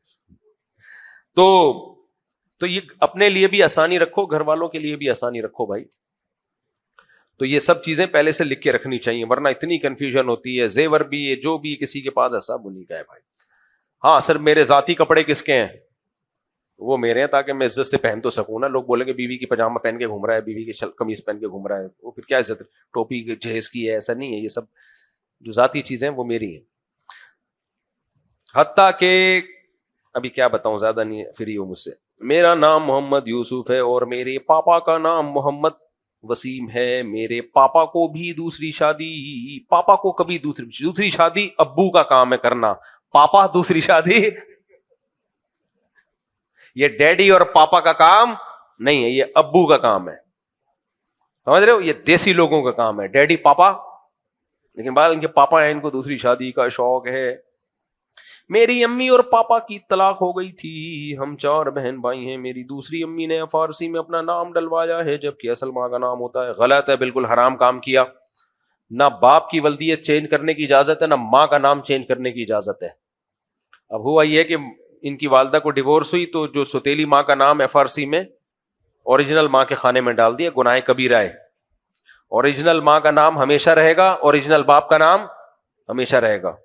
تو یہ اپنے لیے بھی آسانی رکھو, گھر والوں کے لیے بھی آسانی رکھو بھائی. تو یہ سب چیزیں پہلے سے لکھ کے رکھنی چاہیے, ورنہ اتنی کنفیوژن ہوتی ہے. زیور بھی ہے, جو بھی کسی کے پاس ایسا بنی کا ہے بھائی. ہاں سر میرے ذاتی کپڑے کس کے ہیں؟ وہ میرے ہیں, تاکہ میں عزت سے پہن تو سکوں نا. لوگ بولیں گے بیوی کی پاجامہ پہن کے گھوم رہا ہے, بیوی کی قمیض پہن کے گھوم رہا ہے, وہ پھر کیا عزت, ٹوپی جہیز کی ہے, ایسا نہیں ہے. یہ سب جو ذاتی چیزیں ہیں وہ میری ہیں. حتیٰ کہ ابھی کیا بتاؤں, زیادہ نہیں فری ہو مجھ سے. میرا نام محمد یوسف ہے اور میرے پاپا کا نام محمد وسیم ہے. میرے پاپا کو بھی دوسری شادی, پاپا کو کبھی دوسری شادی ابو کا کام ہے کرنا, پاپا دوسری شادی, یہ ڈیڈی اور پاپا کا کام نہیں ہے, یہ ابو کا کام ہے. سمجھ رہے ہو, یہ دیسی لوگوں کا کام ہے, ڈیڈی پاپا. لیکن بعد ان کے پاپا ہیں, ان کو دوسری شادی کا شوق ہے. میری امی اور پاپا کی طلاق ہو گئی تھی, ہم 4 بہن بھائی ہیں. میری دوسری امی نے فارسی میں اپنا نام ڈلوایا ہے جبکہ اصل ماں کا نام ہوتا ہے. غلط ہے, بالکل حرام کام کیا. نہ باپ کی ولدیت چینج کرنے کی اجازت ہے, نہ ماں کا نام چینج کرنے کی اجازت ہے. اب ہوا یہ کہ ان کی والدہ کو ڈیورس ہوئی تو جو سوتیلی ماں کا نام ہے فارسی میں اوریجنل ماں کے خانے میں ڈال دیا, گناہ کبیرہ ہے. اوریجنل ماں کا نام ہمیشہ رہے گا, اوریجنل باپ کا نام ہمیشہ رہے گا.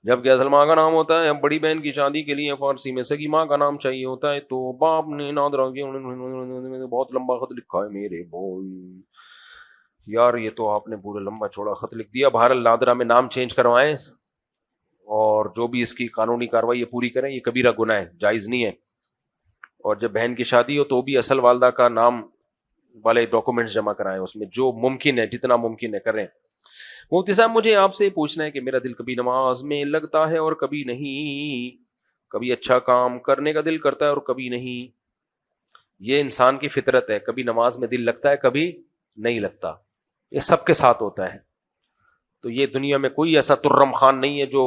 جبکہ اصل ماں کا نام ہوتا ہے, بڑی بہن کی شادی کے لیے فارسی میں سگی ماں کا نام چاہیے ہوتا ہے, تو باپ نے نادرا بہت لمبا خط لکھا ہے میرے بھائی. یار یہ تو آپ نے پورا لمبا چوڑا خط لکھ دیا. بہرحال نادرا میں نام چینج کروائیں اور جو بھی اس کی قانونی کاروائی ہے پوری کریں. یہ کبیرہ گناہ ہے, جائز نہیں ہے. اور جب بہن کی شادی ہو تو بھی اصل والدہ کا نام والے ڈاکومنٹس جمع کرائیں, اس میں جو ممکن ہے جتنا ممکن ہے کریں. مفتی صاحب مجھے آپ سے پوچھنا ہے کہ میرا دل کبھی نماز میں لگتا ہے اور کبھی نہیں, کبھی اچھا کام کرنے کا دل کرتا ہے اور کبھی نہیں. یہ انسان کی فطرت ہے, کبھی نماز میں دل لگتا ہے کبھی نہیں لگتا, یہ سب کے ساتھ ہوتا ہے. تو یہ دنیا میں کوئی ایسا ترم خان نہیں ہے جو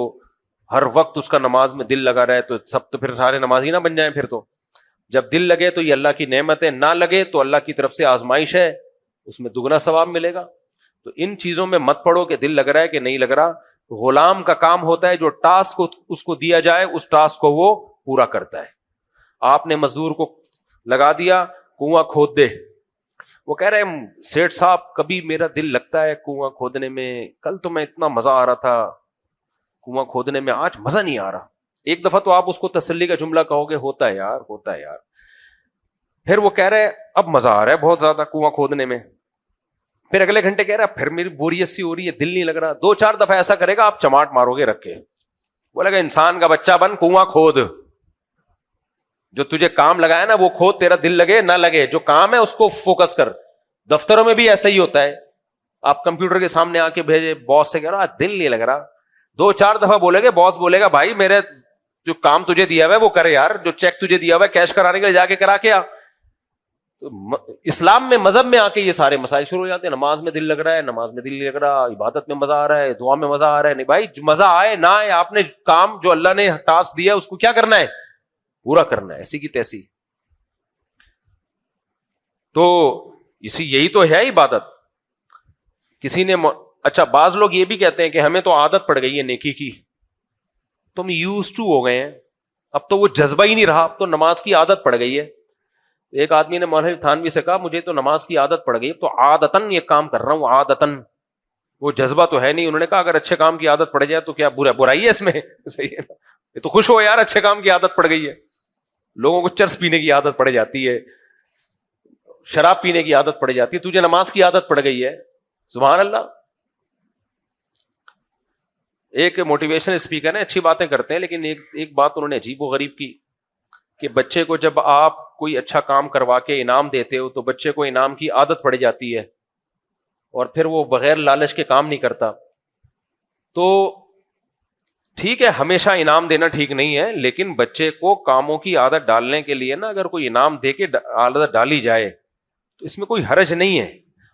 ہر وقت اس کا نماز میں دل لگا رہے, تو سب تو پھر سارے نمازی نہ بن جائیں. پھر تو جب دل لگے تو یہ اللہ کی نعمت ہے, نہ لگے تو اللہ کی طرف سے آزمائش ہے, اس میں دگنا ثواب ملے گا. تو ان چیزوں میں مت پڑو کہ دل لگ رہا ہے کہ نہیں لگ رہا. غلام کا کام ہوتا ہے جو ٹاسک اس کو دیا جائے اس ٹاسک کو وہ پورا کرتا ہے. آپ نے مزدور کو لگا دیا کنواں کھود دے, وہ کہہ رہے ہیں سیٹھ صاحب کبھی میرا دل لگتا ہے کنواں کھودنے میں, کل تو میں اتنا مزہ آ رہا تھا کنواں کھودنے میں, آج مزہ نہیں آ رہا. ایک دفعہ تو آپ اس کو تسلی کا جملہ کہو گے ہوتا ہے یار, ہوتا ہے یار. پھر وہ کہہ رہے اب مزہ آ رہا ہے بہت زیادہ کنواں کھودنے میں. پھر اگلے گھنٹے کہہ رہا پھر میری بوریت سی ہو رہی ہے, دل نہیں لگ رہا. 2-4 دفعہ ایسا کرے گا آپ چماٹ مارو گے رکھ کے. بولے گا انسان کا بچہ بن کنواں کھود, جو تجھے کام لگایا نا وہ کھود, تیرا دل لگے نہ لگے جو کام ہے اس کو فوکس کر. دفتروں میں بھی ایسا ہی ہوتا ہے, آپ کمپیوٹر کے سامنے آ کے بھیجے, باس سے کہہ رہا دل نہیں لگ رہا, 2-4 دفعہ بولے گے, باس بولے گا بھائی میرے جو کام تجھے دیا ہوا ہے وہ کرے یار, جو چیک تجھے دیا ہوا ہے کیش کرانے کے لیے جا کے کرا کے آ. اسلام میں مذہب میں آ کے یہ سارے مسائل شروع ہو جاتے ہیں. نماز میں دل لگ رہا ہے, نماز میں دل نہیں لگ رہا, عبادت میں مزہ آ رہا ہے, دعا میں مزہ آ رہا ہے. نہیں بھائی مزہ آئے نہ آئے, آپ نے کام جو اللہ نے ٹاسک دیا اس کو کیا کرنا ہے, پورا کرنا ہے, ایسی کی تیسی. تو یہی تو ہے عبادت. کسی نے اچھا بعض لوگ یہ بھی کہتے ہیں کہ ہمیں تو عادت پڑ گئی ہے نیکی کی, تم یوز ٹو ہو گئے ہیں, اب تو وہ جذبہ ہی نہیں رہا, اب تو نماز کی عادت پڑ گئی ہے. ایک آدمی نے مولوی تھانوی سے کہا مجھے تو نماز کی عادت پڑ گئی, تو عادتاً یہ کام کر رہا ہوں, عادتاً, وہ جذبہ تو ہے نہیں. انہوں نے کہا اگر اچھے کام کی عادت پڑ جائے تو کیا برائی ہے اس میں, صحیح ہے نا, یہ تو خوش ہو یار اچھے کام کی عادت پڑ گئی ہے. لوگوں کو چرس پینے کی عادت پڑ جاتی ہے, شراب پینے کی عادت پڑ جاتی ہے, تجھے نماز کی عادت پڑ گئی ہے, سبحان اللہ. ایک موٹیویشن اسپیکر ہیں, اچھی باتیں کرتے ہیں, لیکن ایک بات انہوں نے عجیب و غریب کی کہ بچے کو جب آپ کوئی اچھا کام کروا کے انعام دیتے ہو تو بچے کو انعام کی عادت پڑ جاتی ہے اور پھر وہ بغیر لالچ کے کام نہیں کرتا. تو ٹھیک ہے ہمیشہ انعام دینا ٹھیک نہیں ہے, لیکن بچے کو کاموں کی عادت ڈالنے کے لیے نا اگر کوئی انعام دے کے عادت ڈالی جائے تو اس میں کوئی حرج نہیں ہے.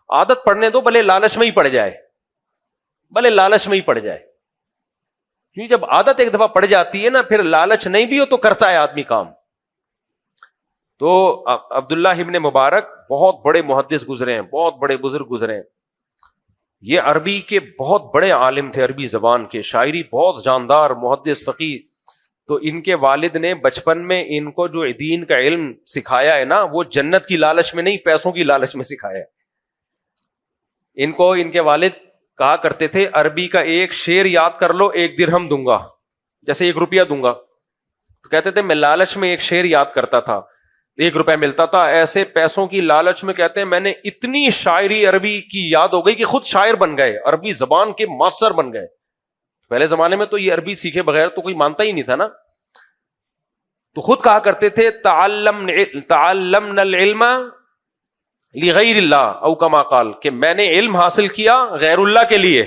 عادت پڑنے دو, بھلے لالچ میں ہی پڑ جائے, بھلے لالچ میں ہی پڑ جائے, کیونکہ جب عادت ایک دفعہ پڑ جاتی ہے نا پھر لالچ نہیں بھی ہو تو کرتا ہے آدمی کام. تو عبداللہ ابن مبارک بہت بڑے محدث گزرے ہیں, بہت بڑے بزرگ گزرے ہیں. یہ عربی کے بہت بڑے عالم تھے, عربی زبان کے, شاعری بہت جاندار, محدث فقیہ. تو ان کے والد نے بچپن میں ان کو جو دین کا علم سکھایا ہے نا وہ جنت کی لالچ میں نہیں, پیسوں کی لالچ میں سکھایا ہے. ان کو ان کے والد کہا کرتے تھے عربی کا ایک شعر یاد کر لو 1 درہم دوں گا, جیسے 1 روپیہ دوں گا. تو کہتے تھے میں لالچ میں ایک شعر یاد کرتا تھا, 1 روپے ملتا تھا. ایسے پیسوں کی لالچ میں کہتے ہیں میں نے اتنی شاعری عربی کی یاد ہو گئی کہ خود شاعر بن گئے, عربی زبان کے ماسٹر بن گئے. پہلے زمانے میں تو یہ عربی سیکھے بغیر تو کوئی مانتا ہی نہیں تھا نا. تو خود کہا کرتے تھے تعلمنا العلم لغیر اللہ او کما قال, کہ میں نے علم حاصل کیا غیر اللہ کے لیے,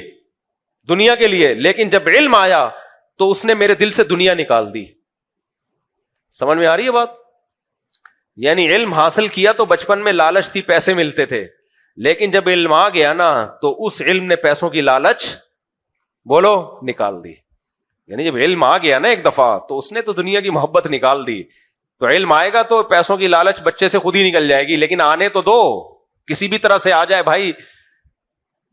دنیا کے لیے, لیکن جب علم آیا تو اس نے میرے دل سے دنیا نکال دی. سمجھ میں آ رہی ہے بات؟ یعنی علم حاصل کیا تو بچپن میں لالچ تھی, پیسے ملتے تھے, لیکن جب علم آ گیا نا تو اس علم نے پیسوں کی لالچ بولو نکال دی. یعنی جب علم آ گیا نا ایک دفعہ تو اس نے تو دنیا کی محبت نکال دی. تو علم آئے گا تو پیسوں کی لالچ بچے سے خود ہی نکل جائے گی, لیکن آنے تو دو, کسی بھی طرح سے آ جائے بھائی,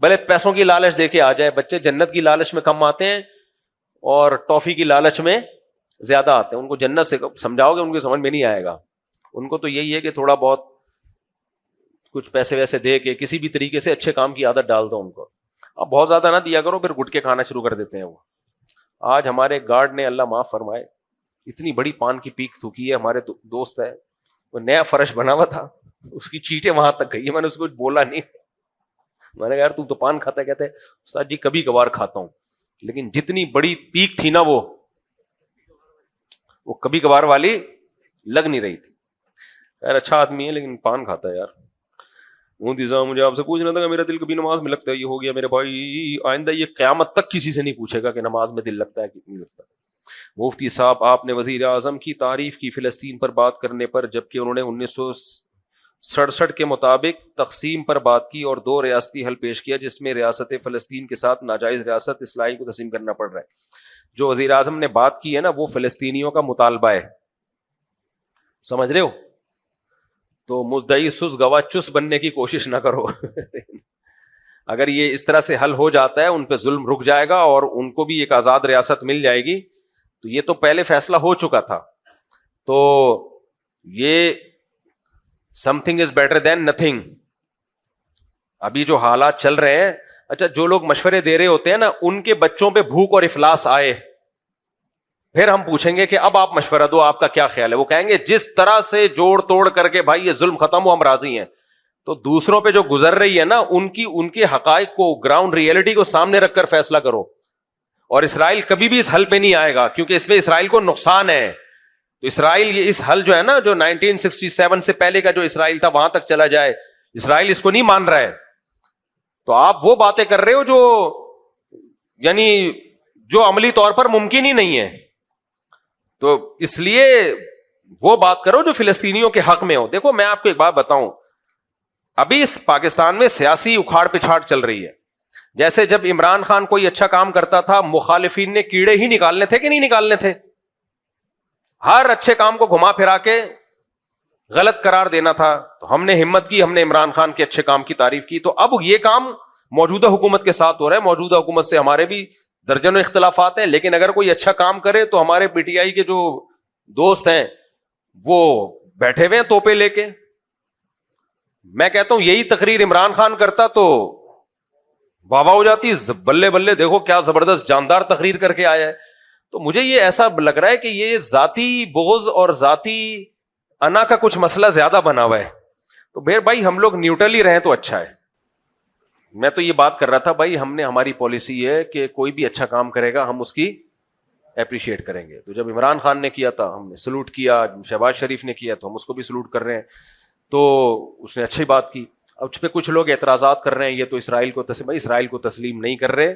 بھلے پیسوں کی لالچ دے کے آ جائے. بچے جنت کی لالچ میں کم آتے ہیں اور ٹافی کی لالچ میں زیادہ آتے ہیں. ان کو جنت سے سمجھاؤ گے ان کو سمجھ میں نہیں آئے گا. ان کو تو یہی ہے کہ تھوڑا بہت کچھ پیسے ویسے دے کے کسی بھی طریقے سے اچھے کام کی عادت ڈال دو ان کو. اب بہت زیادہ نہ دیا کرو, پھر گٹکے کھانا شروع کر دیتے ہیں وہ. آج ہمارے گارڈ نے, اللہ معاف فرمائے, اتنی بڑی پان کی پیک تھوکی ہے. ہمارے دوست ہے, وہ نیا فرش بنا ہوا تھا, اس کی چیٹیں وہاں تک گئی. میں نے اس کو بولا نہیں, میں نے کہا یار تو پان کھاتا ہے؟ کہتے استاد جی کبھی کبھار کھاتا ہوں, لیکن جتنی بڑی پیک تھی نا وہ کبھی کبھار والی لگ نہیں رہی تھی. یار اچھا آدمی ہے لیکن پان کھاتا ہے یار. مجھے آپ سے پوچھنا تھا کہ میرا دل کبھی نماز میں لگتا ہے. یہ ہو گیا میرے بھائی, آئندہ یہ قیامت تک کسی سے نہیں پوچھے گا کہ نماز میں دل لگتا ہے کہ نہیں لگتا. مفتی صاحب آپ نے وزیر اعظم کی تعریف کی فلسطین پر بات کرنے پر، جبکہ انہوں نے 1967 کے مطابق تقسیم پر بات کی اور 2 ریاستی حل پیش کیا، جس میں ریاست فلسطین کے ساتھ ناجائز ریاست اسرائیل کو تسلیم کرنا پڑ رہا ہے۔ جو وزیر اعظم نے بات کی ہے نا وہ فلسطینیوں کا مطالبہ ہے، سمجھ رہے ہو؟ تو مدعی سس گواہ چس بننے کی کوشش نہ کرو اگر یہ اس طرح سے حل ہو جاتا ہے، ان پہ ظلم رک جائے گا اور ان کو بھی ایک آزاد ریاست مل جائے گی، تو یہ تو پہلے فیصلہ ہو چکا تھا، تو یہ some thing is better than nothing. ابھی جو حالات چل رہے ہیں، اچھا جو لوگ مشورے دے رہے ہوتے ہیں نا ان کے بچوں پہ بھوک اور افلاس آئے، پھر ہم پوچھیں گے کہ اب آپ مشورہ دو، آپ کا کیا خیال ہے؟ وہ کہیں گے جس طرح سے جوڑ توڑ کر کے بھائی یہ ظلم ختم ہو ہم راضی ہیں۔ تو دوسروں پہ جو گزر رہی ہے نا ان کے حقائق کو، گراؤنڈ ریئلٹی کو سامنے رکھ کر فیصلہ کرو۔ اور اسرائیل کبھی بھی اس حل پہ نہیں آئے گا کیونکہ اس میں اسرائیل کو نقصان ہے۔ تو اسرائیل یہ اس حل جو ہے نا جو 1967 سے پہلے کا جو اسرائیل تھا وہاں تک چلا جائے، اسرائیل اس کو نہیں مان رہا ہے۔ تو آپ وہ باتیں کر رہے ہو جو یعنی جو عملی طور پر ممکن ہی نہیں ہے، تو اس لیے وہ بات کرو جو فلسطینیوں کے حق میں ہو۔ دیکھو میں آپ کو ایک بات بتاؤں، ابھی اس پاکستان میں سیاسی اکھاڑ پچھاڑ چل رہی ہے۔ جیسے جب عمران خان کوئی اچھا کام کرتا تھا مخالفین نے کیڑے ہی نکالنے تھے کہ نہیں نکالنے تھے؟ ہر اچھے کام کو گھما پھرا کے غلط قرار دینا تھا۔ تو ہم نے ہمت کی، ہم نے عمران خان کے اچھے کام کی تعریف کی۔ تو اب یہ کام موجودہ حکومت کے ساتھ ہو رہا ہے، موجودہ حکومت سے ہمارے بھی درجنوں اختلافات ہیں، لیکن اگر کوئی اچھا کام کرے تو ہمارے پی ٹی آئی کے جو دوست ہیں وہ بیٹھے ہوئے ہیں توپے لے کے۔ میں کہتا ہوں یہی تقریر عمران خان کرتا تو واہ واہ ہو جاتی، بلے بلے دیکھو کیا زبردست جاندار تقریر کر کے آیا ہے۔ تو مجھے یہ ایسا لگ رہا ہے کہ یہ ذاتی بغض اور ذاتی انا کا کچھ مسئلہ زیادہ بنا ہوا ہے۔ تو بھائی ہم لوگ نیوٹرل ہی رہیں تو اچھا ہے۔ میں تو یہ بات کر رہا تھا بھائی ہماری پالیسی ہے کہ کوئی بھی اچھا کام کرے گا ہم اس کی اپریشیٹ کریں گے۔ تو جب عمران خان نے کیا تھا ہم نے سلوٹ کیا، شہباز شریف نے کیا تو ہم اس کو بھی سلوٹ کر رہے ہیں، تو اس نے اچھی بات کی۔ اب اس پہ کچھ لوگ اعتراضات کر رہے ہیں یہ تو اسرائیل کو تسلیم نہیں کر رہے۔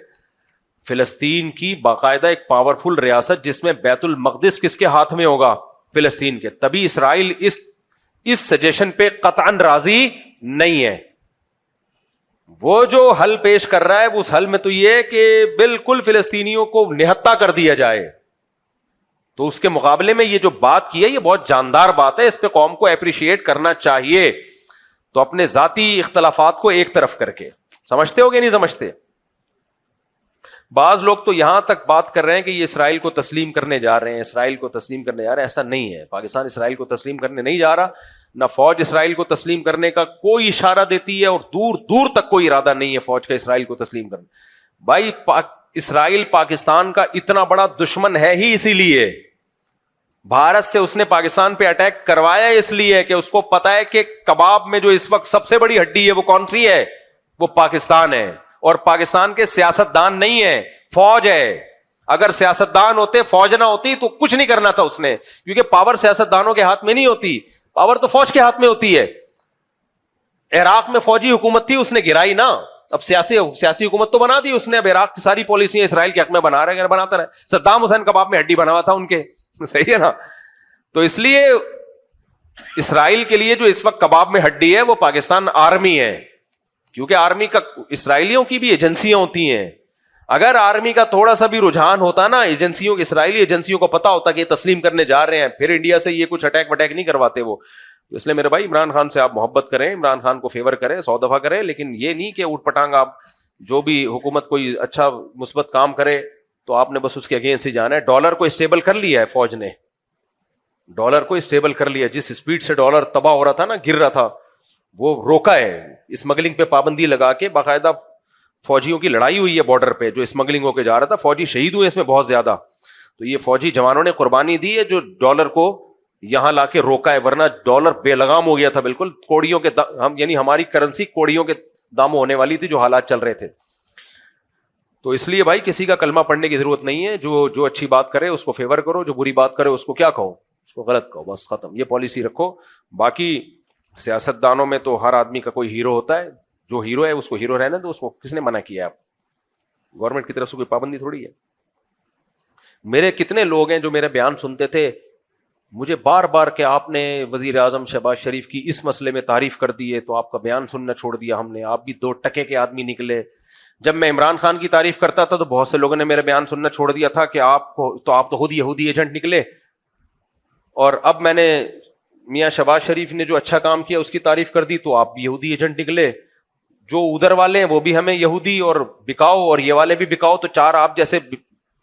فلسطین کی باقاعدہ ایک پاورفل ریاست جس میں بیت المقدس کس کے ہاتھ میں ہوگا؟ فلسطین کے۔ تبھی اسرائیل اس سجیشن پہ قطعاً راضی نہیں ہے۔ وہ جو حل پیش کر رہا ہے اس حل میں تو یہ کہ بالکل فلسطینیوں کو نہتا کر دیا جائے، تو اس کے مقابلے میں یہ جو بات کی ہے یہ بہت جاندار بات ہے، اس پہ قوم کو اپریشیٹ کرنا چاہیے۔ تو اپنے ذاتی اختلافات کو ایک طرف کر کے، سمجھتے ہو گے نہیں سمجھتے؟ بعض لوگ تو یہاں تک بات کر رہے ہیں کہ یہ اسرائیل کو تسلیم کرنے جا رہے ہیں، اسرائیل کو تسلیم کرنے جا رہے ہیں۔ ایسا نہیں ہے، پاکستان اسرائیل کو تسلیم کرنے نہیں جا رہا، نہ فوج اسرائیل کو تسلیم کرنے کا کوئی اشارہ دیتی ہے، اور دور دور تک کوئی ارادہ نہیں ہے فوج کا اسرائیل کو تسلیم کرنا۔ بھائی اسرائیل پاکستان کا اتنا بڑا دشمن ہے ہی اسی لیے، بھارت سے اس نے پاکستان پہ اٹیک کروایا اس لیے کہ اس کو پتا ہے کہ کباب میں جو اس وقت سب سے بڑی ہڈی ہے وہ کون سی ہے؟ وہ پاکستان ہے، اور پاکستان کے سیاستدان نہیں ہے، فوج ہے۔ اگر سیاستدان ہوتے، فوج نہ ہوتی تو کچھ نہیں کرنا تھا اس نے، کیونکہ پاور سیاستدانوں کے ہاتھ میں نہیں ہوتی، پاور تو فوج کے ہاتھ میں ہوتی ہے۔ عراق میں فوجی حکومت تھی، اس نے گرائی نا، اب سیاسی حکومت تو بنا دی اس نے، اب عراق کی ساری پالیسیاں اسرائیل کے حق میں بنا رہے ہیں، بناتا رہے۔ صدام حسین کباب میں ہڈی بنا ہوا تھا ان کے، صحیح ہے نا؟ تو اس لیے اسرائیل کے لیے جو اس وقت کباب میں ہڈی ہے وہ پاکستان آرمی ہے، کیونکہ آرمی کا اسرائیلیوں کی بھی ایجنسیاں ہوتی ہیں۔ اگر آرمی کا تھوڑا سا بھی رجحان ہوتا نا ایجنسیوں، اسرائیلی ایجنسیوں کو پتا ہوتا کہ یہ تسلیم کرنے جا رہے ہیں، پھر انڈیا سے یہ کچھ اٹیک وٹیک نہیں کرواتے وہ۔ اس لیے میرے بھائی عمران خان سے آپ محبت کریں، عمران خان کو فیور کریں، 100 دفعہ کریں، لیکن یہ نہیں کہ اوٹ پٹانگ آپ جو بھی حکومت کوئی اچھا مثبت کام کرے تو آپ نے بس اس کے اگینسٹ ہی جانا ہے۔ ڈالر کو اسٹیبل کر لیا ہے فوج نے، ڈالر کو اسٹیبل کر لیا، جس سپیڈ سے ڈالر تباہ ہو رہا تھا نا، گر رہا تھا، وہ روکا ہے۔ اسمگلنگ پہ پابندی لگا کے باقاعدہ فوجیوں کی لڑائی ہوئی ہے بارڈر پہ، جو اسمگلنگ ہو کے جا رہا تھا، فوجی شہید ہوئے اس میں بہت زیادہ۔ تو یہ فوجی جوانوں نے قربانی دی ہے جو ڈالر کو یہاں لا کے روکا ہے، ورنہ ڈالر بے لگام ہو گیا تھا بالکل، کوڑیوں کے یعنی ہماری کرنسی کوڑیوں کے داموں ہونے والی تھی جو حالات چل رہے تھے۔ تو اس لیے بھائی کسی کا کلمہ پڑھنے کی ضرورت نہیں ہے، جو اچھی بات کرے اس کو فیور کرو، جو بری بات کرے اس کو کیا کہو؟ اس کو غلط کہو، بس ختم، یہ پالیسی رکھو۔ باقی سیاست دانوں میں تو ہر آدمی کا کوئی ہیرو ہوتا ہے، جو ہیرو ہے اس کو ہیرو رہنا، تو اس کو کس نے منع کیا؟ آپ گورنمنٹ کی طرف سے کوئی پابندی تھوڑی ہے۔ میرے کتنے لوگ ہیں جو میرے بیان سنتے تھے, مجھے بار بار کہ آپ نے وزیر اعظم شہباز شریف کی اس مسئلے میں تعریف کر دی ہے تو آپ کا بیان سننا چھوڑ دیا ہم نے, آپ بھی 2 ٹکے کے آدمی نکلے. جب میں عمران خان کی تعریف کرتا تھا تو بہت سے لوگوں نے میرے بیان سننا چھوڑ دیا تھا کہ آپ تو خود یہودی ایجنٹ نکلے. اور اب میں نے میاں شہباز شریف نے جو اچھا کام کیا اس کی تعریف کر دی تو آپ بھی یہودی ایجنٹ نکلے. جو ادھر والے ہیں وہ بھی ہمیں یہودی اور بکاؤ, اور یہ والے بھی بکاؤ, تو 4 آپ جیسے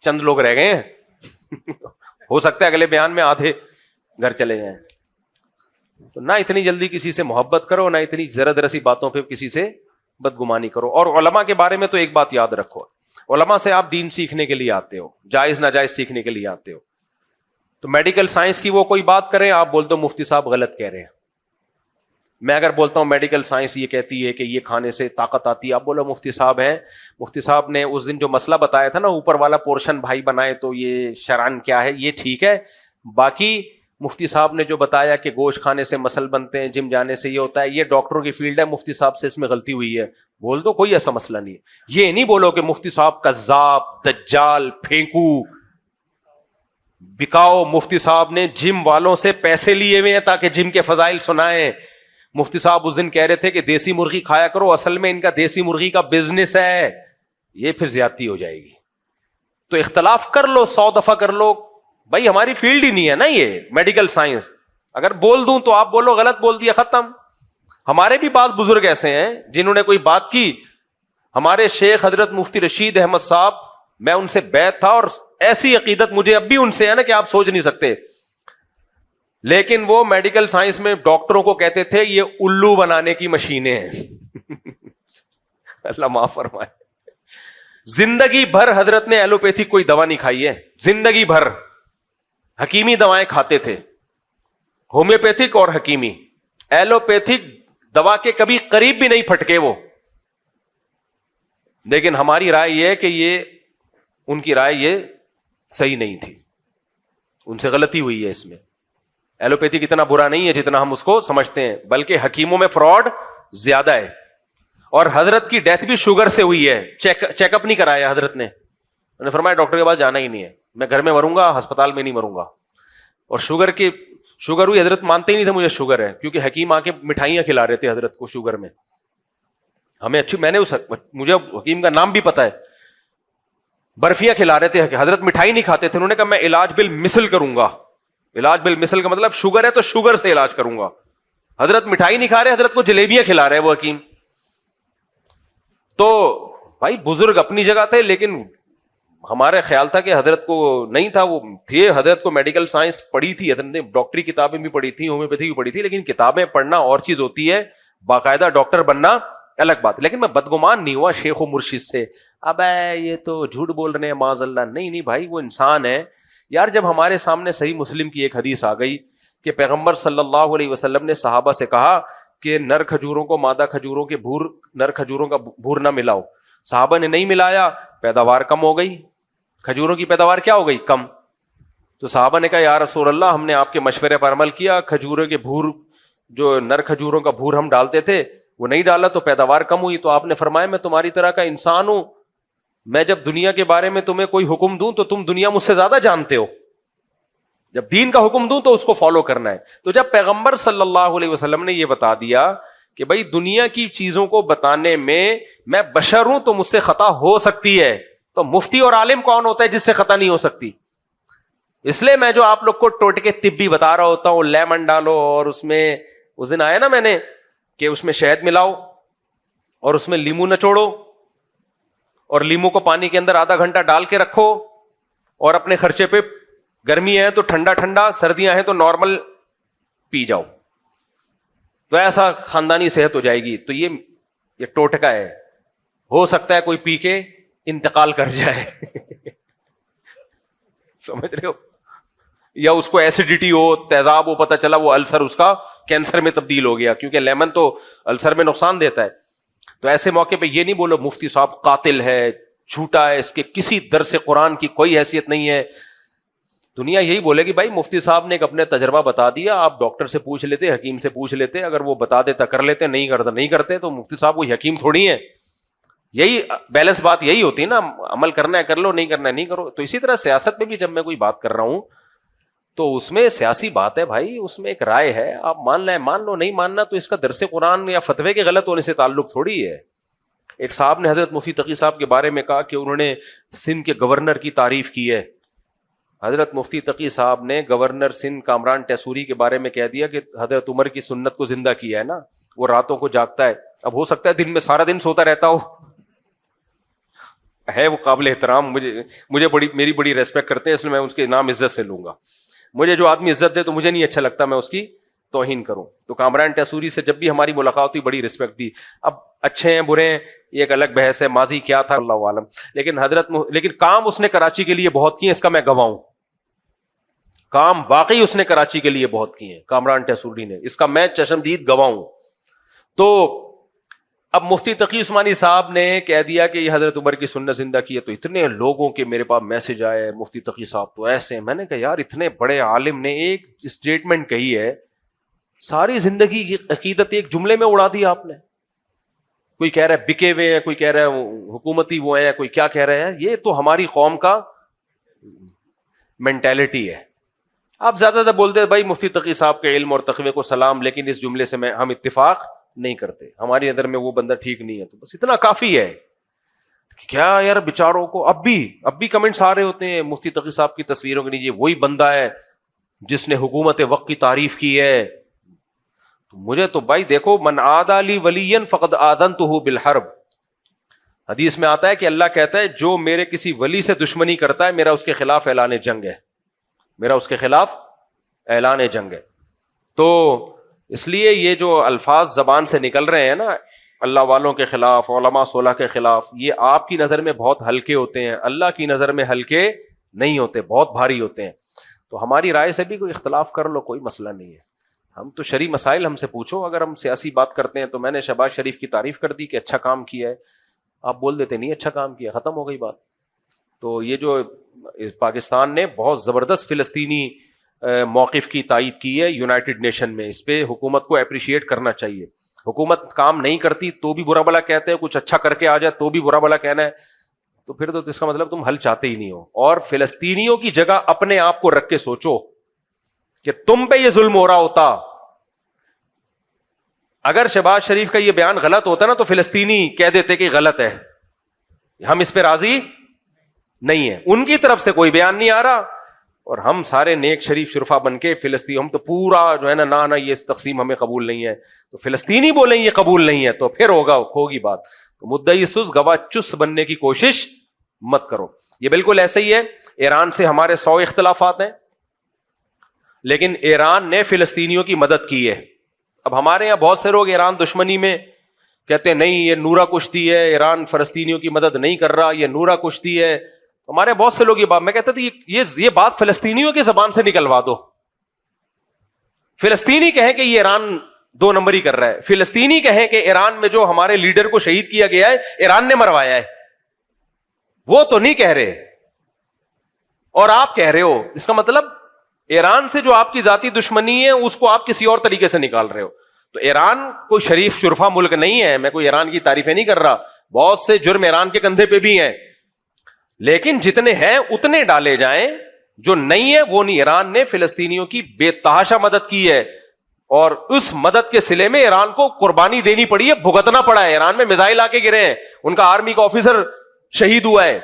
چند لوگ رہ گئے ہیں. ہو سکتا ہے اگلے بیان میں آدھے گھر چلے جائیں. تو نہ اتنی جلدی کسی سے محبت کرو, نہ اتنی زرد رسی باتوں پہ کسی سے بدگمانی کرو. اور علماء کے بارے میں تو ایک بات یاد رکھو, علماء سے آپ دین سیکھنے کے لیے آتے ہو, جائز ناجائز سیکھنے کے لیے آتے ہو. تو میڈیکل سائنس کی وہ کوئی بات کریں, آپ بول دو مفتی صاحب غلط کہہ رہے ہیں. میں اگر بولتا ہوں میڈیکل سائنس یہ کہتی ہے کہ یہ کھانے سے طاقت آتی ہے, آپ بولو مفتی صاحب ہیں, مفتی صاحب نے اس دن جو مسئلہ بتایا تھا نا, اوپر والا پورشن بھائی بنائے تو یہ شرعن کیا ہے, یہ ٹھیک ہے. باقی مفتی صاحب نے جو بتایا کہ گوشت کھانے سے مسل بنتے ہیں, جم جانے سے یہ ہوتا ہے, یہ ڈاکٹروں کی فیلڈ ہے, مفتی صاحب سے اس میں غلطی ہوئی ہے, بول دو, کوئی ایسا مسئلہ نہیں ہے. یہ نہیں بولو کہ مفتی صاحب کذاب, دجال, پھینکو, بکاؤ, مفتی صاحب نے جم والوں سے پیسے لیے ہوئے ہیں تاکہ جم کے فضائل سنائیں. مفتی صاحب اس دن کہہ رہے تھے کہ دیسی مرغی کھایا کرو, اصل میں ان کا دیسی مرغی کا بزنس ہے. یہ پھر زیادتی ہو جائے گی. تو اختلاف کر لو, 100 دفعہ کر لو, بھائی ہماری فیلڈ ہی نہیں ہے نا یہ میڈیکل سائنس. اگر بول دوں تو آپ بولو غلط بول دیا, ختم. ہمارے بھی بعض بزرگ ایسے ہیں جنہوں نے کوئی بات کی, ہمارے شیخ حضرت مفتی رشید احمد صاحب, میں ان سے بیعت تھا اور ایسی عقیدت مجھے اب بھی ان سے ہے نا کہ آپ سوچ نہیں سکتے. لیکن وہ میڈیکل سائنس میں ڈاکٹروں کو کہتے تھے یہ الو بنانے کی مشینیں ہیں. اللہ معاف فرمائے. زندگی بھر حضرت نے ایلوپیتھک کوئی دوا نہیں کھائی ہے, زندگی بھر حکیمی دوائیں کھاتے تھے, ہومیوپیتھک اور حکیمی. ایلوپیتھک دوا کے کبھی قریب بھی نہیں پھٹکے وہ. لیکن ہماری رائے یہ ہے کہ یہ ان کی رائے یہ صحیح نہیں تھی, ان سے غلطی ہوئی ہے اس میں. ایلوپیتھک اتنا برا نہیں ہے جتنا ہم اس کو سمجھتے ہیں, بلکہ حکیموں میں فراڈ زیادہ ہے. اور حضرت کی ڈیتھ بھی شوگر سے ہوئی ہے, چیک اپ نہیں کرایا حضرت نے. انہوں نے فرمایا ڈاکٹر کے پاس جانا ہی نہیں ہے, میں گھر میں مروں گا, ہسپتال میں نہیں مروں گا. اور شوگر ہوئی, حضرت مانتے ہی نہیں تھے مجھے شوگر ہے, کیونکہ حکیم آ کے مٹھائیاں کھلا رہے تھے حضرت کو شوگر میں. ہمیں اچھی, میں نے مجھے حکیم کا نام بھی پتا ہے, برفیاں کھلا رہے تھے حضرت, مٹھائی نہیں کھاتے تھے. انہوں نے کہا میں علاج بالمثل کروں گا. علاج بالمثل کا مطلب شوگر ہے تو شوگر سے علاج کروں گا. حضرت مٹھائی نہیں کھا رہے, حضرت کو جلیبیاں کھلا رہے وہ حکیم. تو بھائی بزرگ اپنی جگہ تھے, لیکن ہمارا خیال تھا کہ حضرت کو نہیں تھا, وہ تھے, حضرت کو میڈیکل سائنس پڑھی تھی, حضرت نے ڈاکٹری کتابیں بھی پڑھی تھی, ہومیوپیتھی بھی پڑھی تھی, لیکن کتابیں پڑھنا اور چیز ہوتی ہے, باقاعدہ ڈاکٹر بننا الگ بات. لیکن میں بدگمان نہیں ہوا شیخ و مرشد سے, اب یہ تو جھوٹ بول رہے ہیں معاذ اللہ. نہیں بھائی, وہ انسان ہے یار. جب ہمارے سامنے صحیح مسلم کی ایک حدیث آ گئی کہ پیغمبر صلی اللہ علیہ وسلم نے صحابہ سے کہا کہ نر کھجوروں کو مادہ کھجوروں کے نر کھجوروں کا بھور نہ ملاؤ. صحابہ نے نہیں ملایا, پیداوار کم ہو گئی, کھجوروں کی پیداوار کیا ہو گئی, کم. تو صحابہ نے کہا یا رسول اللہ, ہم نے آپ کے مشورے پر عمل کیا, کھجوروں کے بھور, جو نر کھجوروں کا بھور ہم ڈالتے تھے وہ نہیں ڈالا تو پیداوار کم ہوئی. تو آپ نے فرمایا میں تمہاری طرح کا انسان ہوں, میں جب دنیا کے بارے میں تمہیں کوئی حکم دوں تو تم دنیا مجھ سے زیادہ جانتے ہو, جب دین کا حکم دوں تو اس کو فالو کرنا ہے. تو جب پیغمبر صلی اللہ علیہ وسلم نے یہ بتا دیا کہ بھائی دنیا کی چیزوں کو بتانے میں بشر ہوں تو مجھ سے خطا ہو سکتی ہے, تو مفتی اور عالم کون ہوتا ہے جس سے خطا نہیں ہو سکتی؟ اس لیے میں جو آپ لوگ کو ٹوٹکے طبی بتا رہا ہوتا ہوں, لیمن ڈالو اور اس میں, اس دن آیا نا میں نے کہ اس میں شہد ملاؤ اور اس میں لیمو نچوڑو اور لیمو کو پانی کے اندر آدھا گھنٹہ ڈال کے رکھو, اور اپنے خرچے پہ, گرمی ہے تو ٹھنڈا ٹھنڈا, سردیاں ہیں تو نارمل پی جاؤ, تو ایسا خاندانی صحت ہو جائے گی. تو یہ ٹوٹکا ہے, ہو سکتا ہے کوئی پی کے انتقال کر جائے. سمجھ رہے ہو, یا اس کو ایسیڈیٹی ہو, تیزاب ہو, پتہ چلا وہ السر اس کا کینسر میں تبدیل ہو گیا, کیونکہ لیمن تو السر میں نقصان دیتا ہے. تو ایسے موقع پہ یہ نہیں بولو مفتی صاحب قاتل ہے, جھوٹا ہے, اس کے کسی درس قرآن کی کوئی حیثیت نہیں ہے. دنیا یہی بولے گی بھائی مفتی صاحب نے ایک اپنے تجربہ بتا دیا, آپ ڈاکٹر سے پوچھ لیتے, حکیم سے پوچھ لیتے, اگر وہ بتا دیتا کر لیتے, نہیں کرتا نہیں کرتے, تو مفتی صاحب کوئی حکیم تھوڑی ہیں. یہی بیلنس بات یہی ہوتی ہے نا, عمل کرنا ہے کر لو, نہیں کرنا ہے نہیں کرو. تو اسی طرح سیاست میں بھی جب میں کوئی بات کر رہا ہوں تو اس میں سیاسی بات ہے بھائی, اس میں ایک رائے ہے, آپ مان لیں مان لو, نہیں ماننا تو اس کا درس قرآن یا فتوے کے غلط ہونے سے تعلق تھوڑی ہے. ایک صاحب نے حضرت مفتی تقی صاحب کے بارے میں کہا کہ انہوں نے سندھ کے گورنر کی تعریف کی ہے. حضرت مفتی تقی صاحب نے گورنر سندھ کامران ٹیسوری کے بارے میں کہہ دیا کہ حضرت عمر کی سنت کو زندہ کیا ہے نا, وہ راتوں کو جاگتا ہے. اب ہو سکتا ہے دن میں سارا دن سوتا رہتا ہو, ہے وہ قابل احترام, مجھے میری بڑی ریسپیکٹ کرتے ہیں, اس لیے میں اس کے نام عزت سے لوں گا. مجھے جو آدمی عزت دے تو مجھے نہیں اچھا لگتا میں اس کی توہین کروں. تو کامران ٹیسوری سے جب بھی ہماری ملاقات ہوئی بڑی رسپیکٹ دی. اب اچھے ہیں برے ہیں یہ ایک الگ بحث ہے, ماضی کیا تھا اللہ عالم, لیکن کام اس نے کراچی کے لیے بہت کیے, اس کا میں گواہ ہوں. کام واقعی اس نے کراچی کے لیے بہت کیے ہیں کامران ٹیسوری نے, اس کا میں چشمدید گواہ ہوں. تو اب مفتی تقی عثمانی صاحب نے کہہ دیا کہ یہ حضرت عمر کی سنت زندہ کی ہے, تو اتنے لوگوں کے میرے پاس میسج آئے, مفتی تقی صاحب تو ایسے. میں نے کہا یار اتنے بڑے عالم نے ایک اسٹیٹمنٹ کہی ہے, ساری زندگی کی عقیدت ایک جملے میں اڑا دی آپ نے. کوئی کہہ رہا ہے بکے ہوئے ہیں, کوئی کہہ رہا ہے حکومتی وہ ہیں, کوئی کیا کہہ رہے ہیں. یہ تو ہماری قوم کا مینٹیلٹی ہے. آپ زیادہ زیادہ بولتے ہیں بھائی مفتی تقی صاحب کے علم اور تقوی کو سلام, لیکن اس جملے سے ہم اتفاق نہیں کرتے, ہماری نظر میں وہ بندہ ٹھیک نہیں ہے. تو بس اتنا کافی ہے. کیا یار بیچاروں کو اب بھی کمنٹس آ رہے ہوتے ہیں مفتی تقی صاحب کی تصویروں کے نیچے, وہی بندہ ہے جس نے حکومت وقت کی تعریف کی ہے. تو مجھے تو بھائی دیکھو, من عادی لی ولیا فقد آذنتہ بالحرب. حدیث میں آتا ہے کہ اللہ کہتا ہے جو میرے کسی ولی سے دشمنی کرتا ہے میرا اس کے خلاف اعلان جنگ ہے, میرا اس کے خلاف اعلان جنگ ہے. تو اس لیے یہ جو الفاظ زبان سے نکل رہے ہیں نا اللہ والوں کے خلاف, علماء صلح کے خلاف, یہ آپ کی نظر میں بہت ہلکے ہوتے ہیں, اللہ کی نظر میں ہلکے نہیں ہوتے, بہت بھاری ہوتے ہیں. تو ہماری رائے سے بھی کوئی اختلاف کر لو, کوئی مسئلہ نہیں ہے. ہم تو شرعی مسائل ہم سے پوچھو. اگر ہم سیاسی بات کرتے ہیں تو میں نے شہباز شریف کی تعریف کر دی کہ اچھا کام کیا ہے, آپ بول دیتے نہیں اچھا کام کیا, ختم ہو گئی بات. تو یہ جو پاکستان نے بہت زبردست فلسطینی موقف کی تائید کی ہے یونائٹڈ نیشن میں, اس پہ حکومت کو اپریشیٹ کرنا چاہیے. حکومت کام نہیں کرتی تو بھی برا بلا کہتے ہیں, کچھ اچھا کر کے آ جائے تو بھی برا بلا کہنا ہے, تو پھر تو اس کا مطلب تم حل چاہتے ہی نہیں ہو. اور فلسطینیوں کی جگہ اپنے آپ کو رکھ کے سوچو کہ تم پہ یہ ظلم ہو رہا ہوتا. اگر شہباز شریف کا یہ بیان غلط ہوتا نا تو فلسطینی کہہ دیتے کہ غلط ہے, ہم اس پہ راضی نہیں ہے. ان کی طرف سے کوئی بیان نہیں آ رہا, اور ہم سارے نیک شریف شرفا بن کے فلسطین, ہم تو پورا جو ہے نا یہ تقسیم ہمیں قبول نہیں ہے, تو فلسطینی بولیں یہ قبول نہیں ہے تو پھر ہوگی بات. تو مدعی سست گواہ چست بننے کی کوشش مت کرو. یہ بالکل ایسے ہی ہے, ایران سے ہمارے 100 اختلافات ہیں, لیکن ایران نے فلسطینیوں کی مدد کی ہے. اب ہمارے یہاں بہت سے لوگ ایران دشمنی میں کہتے ہیں نہیں یہ نورا کشتی ہے, ایران فلسطینیوں کی مدد نہیں کر رہا, یہ نورا کشتی ہے. ہمارے بہت سے لوگ یہ بات, میں کہتا تھا یہ بات فلسطینیوں کی زبان سے نکلوا دو. فلسطینی کہیں کہ یہ ایران 2 نمبری کر رہا ہے, فلسطینی کہیں کہ ایران میں جو ہمارے لیڈر کو شہید کیا گیا ہے ایران نے مروایا ہے. وہ تو نہیں کہہ رہے اور آپ کہہ رہے ہو. اس کا مطلب ایران سے جو آپ کی ذاتی دشمنی ہے اس کو آپ کسی اور طریقے سے نکال رہے ہو. تو ایران کوئی شریف شرفا ملک نہیں ہے, میں کوئی ایران کی تعریفیں نہیں کر رہا, بہت سے جرم ایران کے کندھے پہ بھی ہیں, لیکن جتنے ہیں اتنے ڈالے جائیں, جو نہیں ہے وہ نہیں. ایران نے فلسطینیوں کی بے تحاشا مدد کی ہے, اور اس مدد کے صلے میں ایران کو قربانی دینی پڑی ہے, بھگتنا پڑا ہے. ایران میں میزائل آ کے گرے ہیں, ان کا آرمی کا آفیسر شہید ہوا ہے.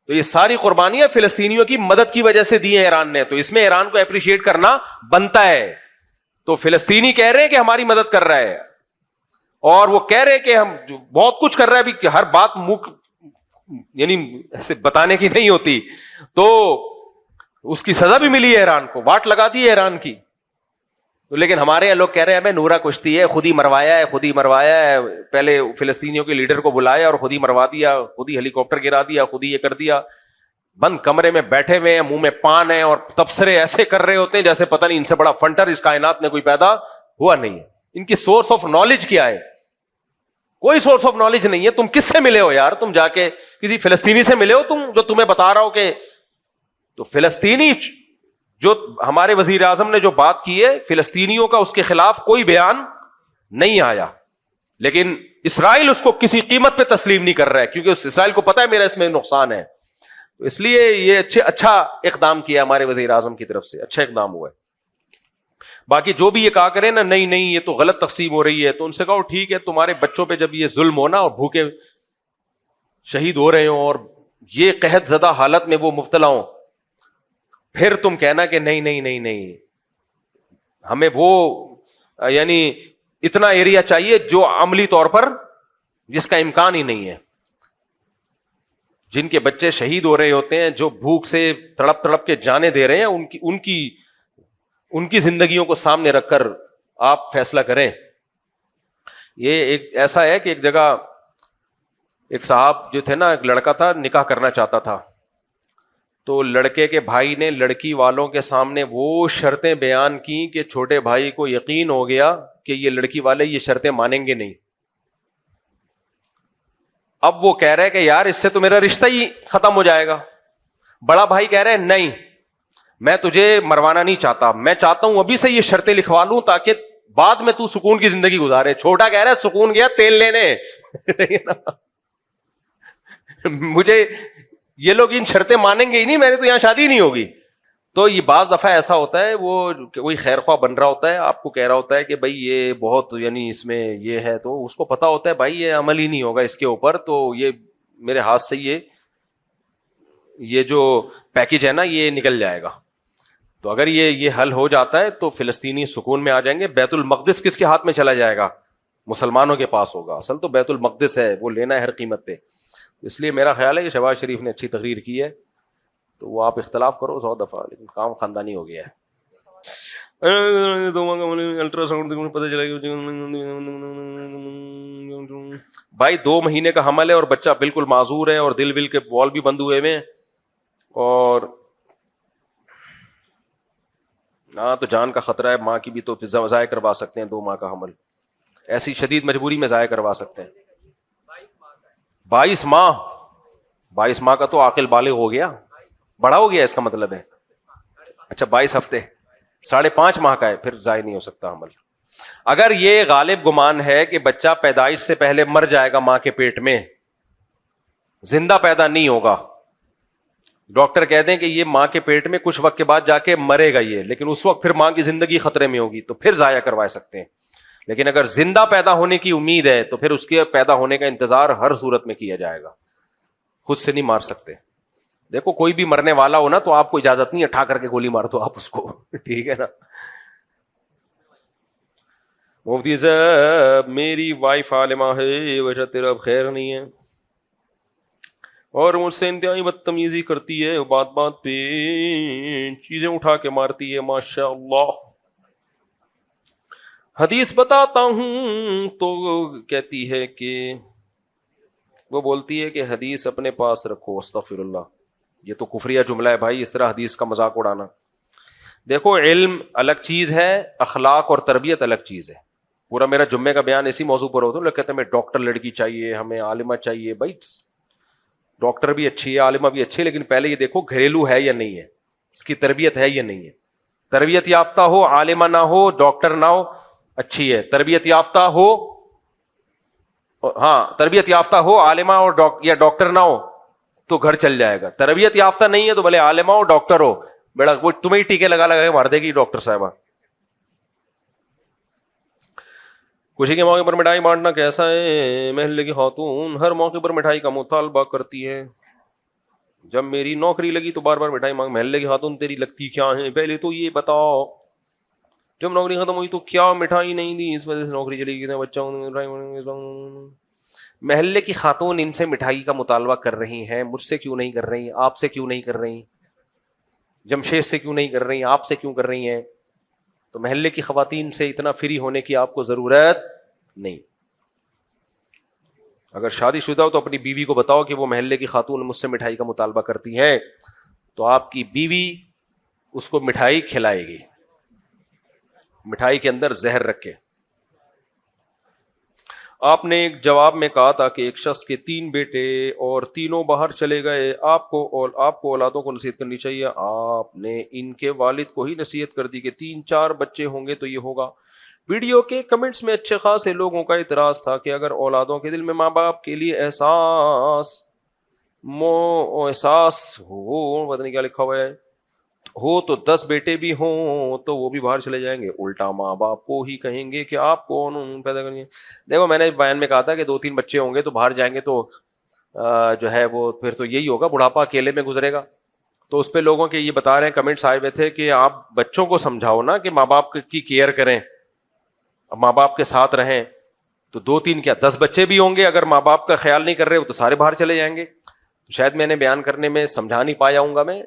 تو یہ ساری قربانیاں فلسطینیوں کی مدد کی وجہ سے دی ہیں ایران نے, تو اس میں ایران کو اپریشیٹ کرنا بنتا ہے. تو فلسطینی کہہ رہے ہیں کہ ہماری مدد کر رہا ہے, اور وہ کہہ رہے ہیں کہ ہم بہت کچھ کر رہا ہے, ابھی ہر بات منہ یعنی ایسے بتانے کی نہیں ہوتی. تو اس کی سزا بھی ملی ہے ایران کو, واٹ لگا دی ہے ایران کی. تو لیکن ہمارے یہاں لوگ کہہ رہے ہیں نورا کشتی ہے, خود ہی مروایا ہے, پہلے فلسطینیوں کے لیڈر کو بلایا اور خود ہی مروا دیا, خود ہی ہیلی کاپٹر گرا دیا, خود ہی یہ کر دیا. بند کمرے میں بیٹھے ہوئے ہیں, منہ میں پان ہے, اور تبصرے ایسے کر رہے ہوتے ہیں جیسے پتہ نہیں ان سے بڑا فنٹر اس کائنات میں کوئی پیدا ہوا نہیں ہے. ان کی سورس آف نالج کیا ہے؟ کوئی سورس آف نالج نہیں ہے. تم کس سے ملے ہو یار؟ تم جا کے کسی فلسطینی سے ملے ہو تم, جو تمہیں بتا رہا ہو کہ, تو فلسطینی جو ہمارے وزیر اعظم نے جو بات کی ہے فلسطینیوں کا, اس کے خلاف کوئی بیان نہیں آیا. لیکن اسرائیل اس کو کسی قیمت پہ تسلیم نہیں کر رہا ہے, کیونکہ اس اسرائیل کو پتا ہے میرا اس میں نقصان ہے. تو اس لیے یہ اچھا اقدام کیا ہمارے وزیر اعظم کی طرف سے, اچھا اقدام ہوا ہے. باقی جو بھی یہ کہا کرے نا نہیں نہیں یہ تو غلط تقسیم ہو رہی ہے, تو ان سے کہو ٹھیک ہے, تمہارے بچوں پہ جب یہ ظلم ہونا اور بھوکے شہید ہو رہے ہوں اور یہ قحط زدہ حالت میں وہ مبتلا ہوں, پھر تم کہنا کہ نہیں نہیں نہیں نہیں ہمیں وہ یعنی اتنا ایریا چاہیے جو عملی طور پر جس کا امکان ہی نہیں ہے. جن کے بچے شہید ہو رہے ہوتے ہیں, جو بھوک سے تڑپ تڑپ کے جانے دے رہے ہیں, ان کی زندگیوں کو سامنے رکھ کر آپ فیصلہ کریں. یہ ایک ایسا ہے کہ ایک جگہ ایک صاحب جو تھے نا, ایک لڑکا تھا نکاح کرنا چاہتا تھا, تو لڑکے کے بھائی نے لڑکی والوں کے سامنے وہ شرطیں بیان کی کہ چھوٹے بھائی کو یقین ہو گیا کہ یہ لڑکی والے یہ شرطیں مانیں گے نہیں. اب وہ کہہ رہے کہ یار اس سے تو میرا رشتہ ہی ختم ہو جائے گا. بڑا بھائی کہہ رہے نہیں میں تجھے مروانا نہیں چاہتا, میں چاہتا ہوں ابھی سے یہ شرطیں لکھوا لوں تاکہ بعد میں تو سکون کی زندگی گزارے. چھوٹا کہہ رہا ہے سکون گیا تیل لینے مجھے یہ لوگ ان شرطیں مانیں گے ہی نہیں, میرے تو یہاں شادی نہیں ہوگی. تو یہ بعض دفعہ ایسا ہوتا ہے, وہ کوئی خیر خواہ بن رہا ہوتا ہے, آپ کو کہہ رہا ہوتا ہے کہ بھائی یہ بہت یعنی اس میں یہ ہے, تو اس کو پتا ہوتا ہے بھائی یہ عمل ہی نہیں ہوگا اس کے اوپر, تو یہ میرے ہاتھ سے یہ جو پیکج ہے نا یہ نکل جائے گا. تو اگر یہ حل ہو جاتا ہے تو فلسطینی سکون میں آ جائیں گے. بیت المقدس کس کے ہاتھ میں چلا جائے گا؟ مسلمانوں کے پاس ہوگا. اصل تو بیت المقدس ہے, وہ لینا ہے ہر قیمت پہ. اس لیے میرا خیال ہے کہ شہباز شریف نے اچھی تقریر کی ہے, تو وہ آپ اختلاف کرو 100 دفعہ, لیکن کام خاندانی ہو گیا ہے. الٹرا ساؤنڈ پتہ چلا بھائی 2 مہینے کا حمل ہے اور بچہ بالکل معذور ہے اور دل کے وال بھی بند ہوئے ہوئے ہیں, اور ہاں تو جان کا خطرہ ہے. ماں کی بھی تو ضائع کروا سکتے ہیں 2 ماہ کا حمل, ایسی شدید مجبوری میں ضائع کروا سکتے ہیں. 22 ماہ کا تو عاقل بالغ ہو گیا, بڑا ہو گیا اس کا مطلب ہے. اچھا 22 ہفتے 5.5 ماہ کا ہے, پھر ضائع نہیں ہو سکتا حمل. اگر یہ غالب گمان ہے کہ بچہ پیدائش سے پہلے مر جائے گا ماں کے پیٹ میں, زندہ پیدا نہیں ہوگا, ڈاکٹر کہہ دیں کہ یہ ماں کے پیٹ میں کچھ وقت کے بعد جا کے مرے گا یہ, لیکن اس وقت پھر ماں کی زندگی خطرے میں ہوگی, تو پھر ضائع کروا سکتے ہیں. لیکن اگر زندہ پیدا ہونے کی امید ہے تو پھر اس کے پیدا ہونے کا انتظار ہر صورت میں کیا جائے گا, خود سے نہیں مار سکتے. دیکھو کوئی بھی مرنے والا ہو نا تو آپ کو اجازت نہیں اٹھا کر کے گولی مار دو آپ اس کو, ٹھیک ہے نا. مفتی صاحب میری وائف عالمہ ہے, وجہ تیرا اب خیر نہیں ہے, اور مجھ سے انتہائی بدتمیزی کرتی ہے, بات بات پہ چیزیں اٹھا کے مارتی ہے, ماشاء اللہ. حدیث بتاتا ہوں تو کہتی ہے کہ وہ بولتی ہے کہ حدیث اپنے پاس رکھو. استغفر اللہ, یہ تو کفریہ جملہ ہے بھائی, اس طرح حدیث کا مذاق اڑانا. دیکھو علم الگ چیز ہے, اخلاق اور تربیت الگ چیز ہے. پورا میرا جمعے کا بیان اسی موضوع پر ہوتا ہے. لوگ کہتے ہیں ہمیں ڈاکٹر لڑکی چاہیے, ہمیں عالمہ چاہیے. بھائی ڈاکٹر بھی اچھی ہے, عالمہ بھی اچھی ہے, لیکن پہلے یہ دیکھو گھریلو ہے یا نہیں ہے, اس کی تربیت ہے یا نہیں ہے. تربیت یافتہ ہو, عالمہ نہ ہو, ڈاکٹر نہ ہو, اچھی ہے. تربیت یافتہ ہو, ہاں تربیت یافتہ ہو, عالمہ یا ڈاکٹر نہ ہو تو گھر چل جائے گا. تربیت یافتہ نہیں ہے تو بھلے عالمہ ہو ڈاکٹر ہو, بیڑا وہ تمہیں ٹیکے لگا کے مار دے گی ڈاکٹر صاحبہ. خوشی کے موقع پر مٹھائی بانٹنا کیسا ہے؟ محلے کی خاتون ہر موقع پر مٹھائی کا مطالبہ کرتی ہے. جب میری نوکری لگی تو بار بار مٹھائی مانگ. محلے کی خاتون تیری لگتی کیا ہے, پہلے تو یہ بتاؤ. جب نوکری ختم ہوئی تو کیا مٹھائی نہیں دی, اس وجہ سے نوکری چلی گئی, بچوں. محلے کی خاتون ان سے مٹھائی کا مطالبہ کر رہی ہیں, مجھ سے کیوں نہیں کر رہی, آپ سے کیوں نہیں کر رہی, جمشید سے کیوں نہیں کر رہی, آپ سے کیوں کر رہی ہیں. تو محلے کی خواتین سے اتنا فری ہونے کی آپ کو ضرورت نہیں. اگر شادی شدہ ہو تو اپنی بیوی کو بتاؤ کہ وہ محلے کی خاتون مجھ سے مٹھائی کا مطالبہ کرتی ہیں, تو آپ کی بیوی اس کو مٹھائی کھلائے گی, مٹھائی کے اندر زہر رکھ کے. آپ نے ایک جواب میں کہا تھا کہ ایک شخص کے 3 بیٹے اور تینوں باہر چلے گئے, آپ کو اولادوں کو نصیحت کرنی چاہیے. آپ نے ان کے والد کو ہی نصیحت کر دی کہ 3-4 بچے ہوں گے تو یہ ہوگا. ویڈیو کے کمنٹس میں اچھے خاصے لوگوں کا اعتراض تھا کہ اگر اولادوں کے دل میں ماں باپ کے لیے احساس ہو، پتہ نہیں کیا لکھا ہوا ہے، ہو تو 10 بیٹے بھی ہوں تو وہ بھی باہر چلے جائیں گے، الٹا ماں باپ کو ہی کہیں گے کہ آپ کون پیدا کریں گے۔ دیکھو میں نے بیان میں کہا تھا کہ 2-3 بچے ہوں گے تو باہر جائیں گے تو جو ہے وہ پھر تو یہی ہوگا، بڑھاپا اکیلے میں گزرے گا۔ تو اس پہ لوگوں کے یہ بتا رہے ہیں، کمنٹس آئے ہوئے تھے کہ آپ بچوں کو سمجھاؤ نا کہ ماں باپ کی کیئر کریں، ماں باپ کے ساتھ رہیں۔ تو 2-3 کیا 10 بچے بھی ہوں گے، اگر ماں باپ کا خیال نہیں کر رہے تو سارے باہر چلے جائیں گے۔ شاید میں نے بیان کرنے میں سمجھا نہیں پایا ہوں گا میں،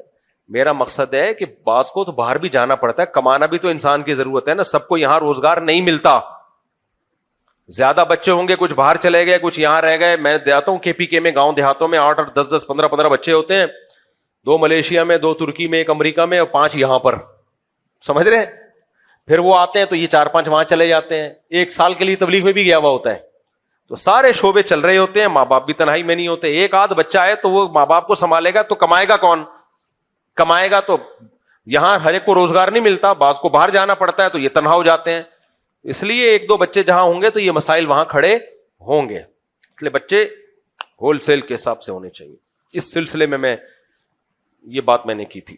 میرا مقصد ہے کہ بعض کو تو باہر بھی جانا پڑتا ہے، کمانا بھی تو انسان کی ضرورت ہے نا، سب کو یہاں روزگار نہیں ملتا۔ زیادہ بچے ہوں گے، کچھ باہر چلے گئے، کچھ یہاں رہ گئے۔ میں جاتا ہوں KPK میں، گاؤں دیہاتوں میں 8-8 10-10 15-15 بچے ہوتے ہیں، 2 ملیشیا میں، 2 ترکی میں، 1 امریکہ میں اور 5 یہاں پر، سمجھ رہے ہیں؟ پھر وہ آتے ہیں تو یہ 4-5 وہاں چلے جاتے ہیں، 1 سال کے لیے تبلیغ میں بھی گیا ہوا ہوتا ہے۔ تو سارے شعبے چل رہے ہوتے ہیں، ماں باپ بھی تنہائی میں نہیں ہوتے۔ ایک آدھ بچہ ہے تو وہ ماں باپ کو سنبھالے گا تو کمائے گا کون؟ کمائے گا تو یہاں ہر ایک کو روزگار نہیں ملتا، بعض کو باہر جانا پڑتا ہے تو یہ تنہا ہو جاتے ہیں۔ اس لیے 1-2 بچے جہاں ہوں گے تو یہ مسائل وہاں کھڑے ہوں گے، اس لیے بچے ہول سیل کے حساب سے ہونے چاہیے۔ اس سلسلے میں یہ بات میں نے کی تھی۔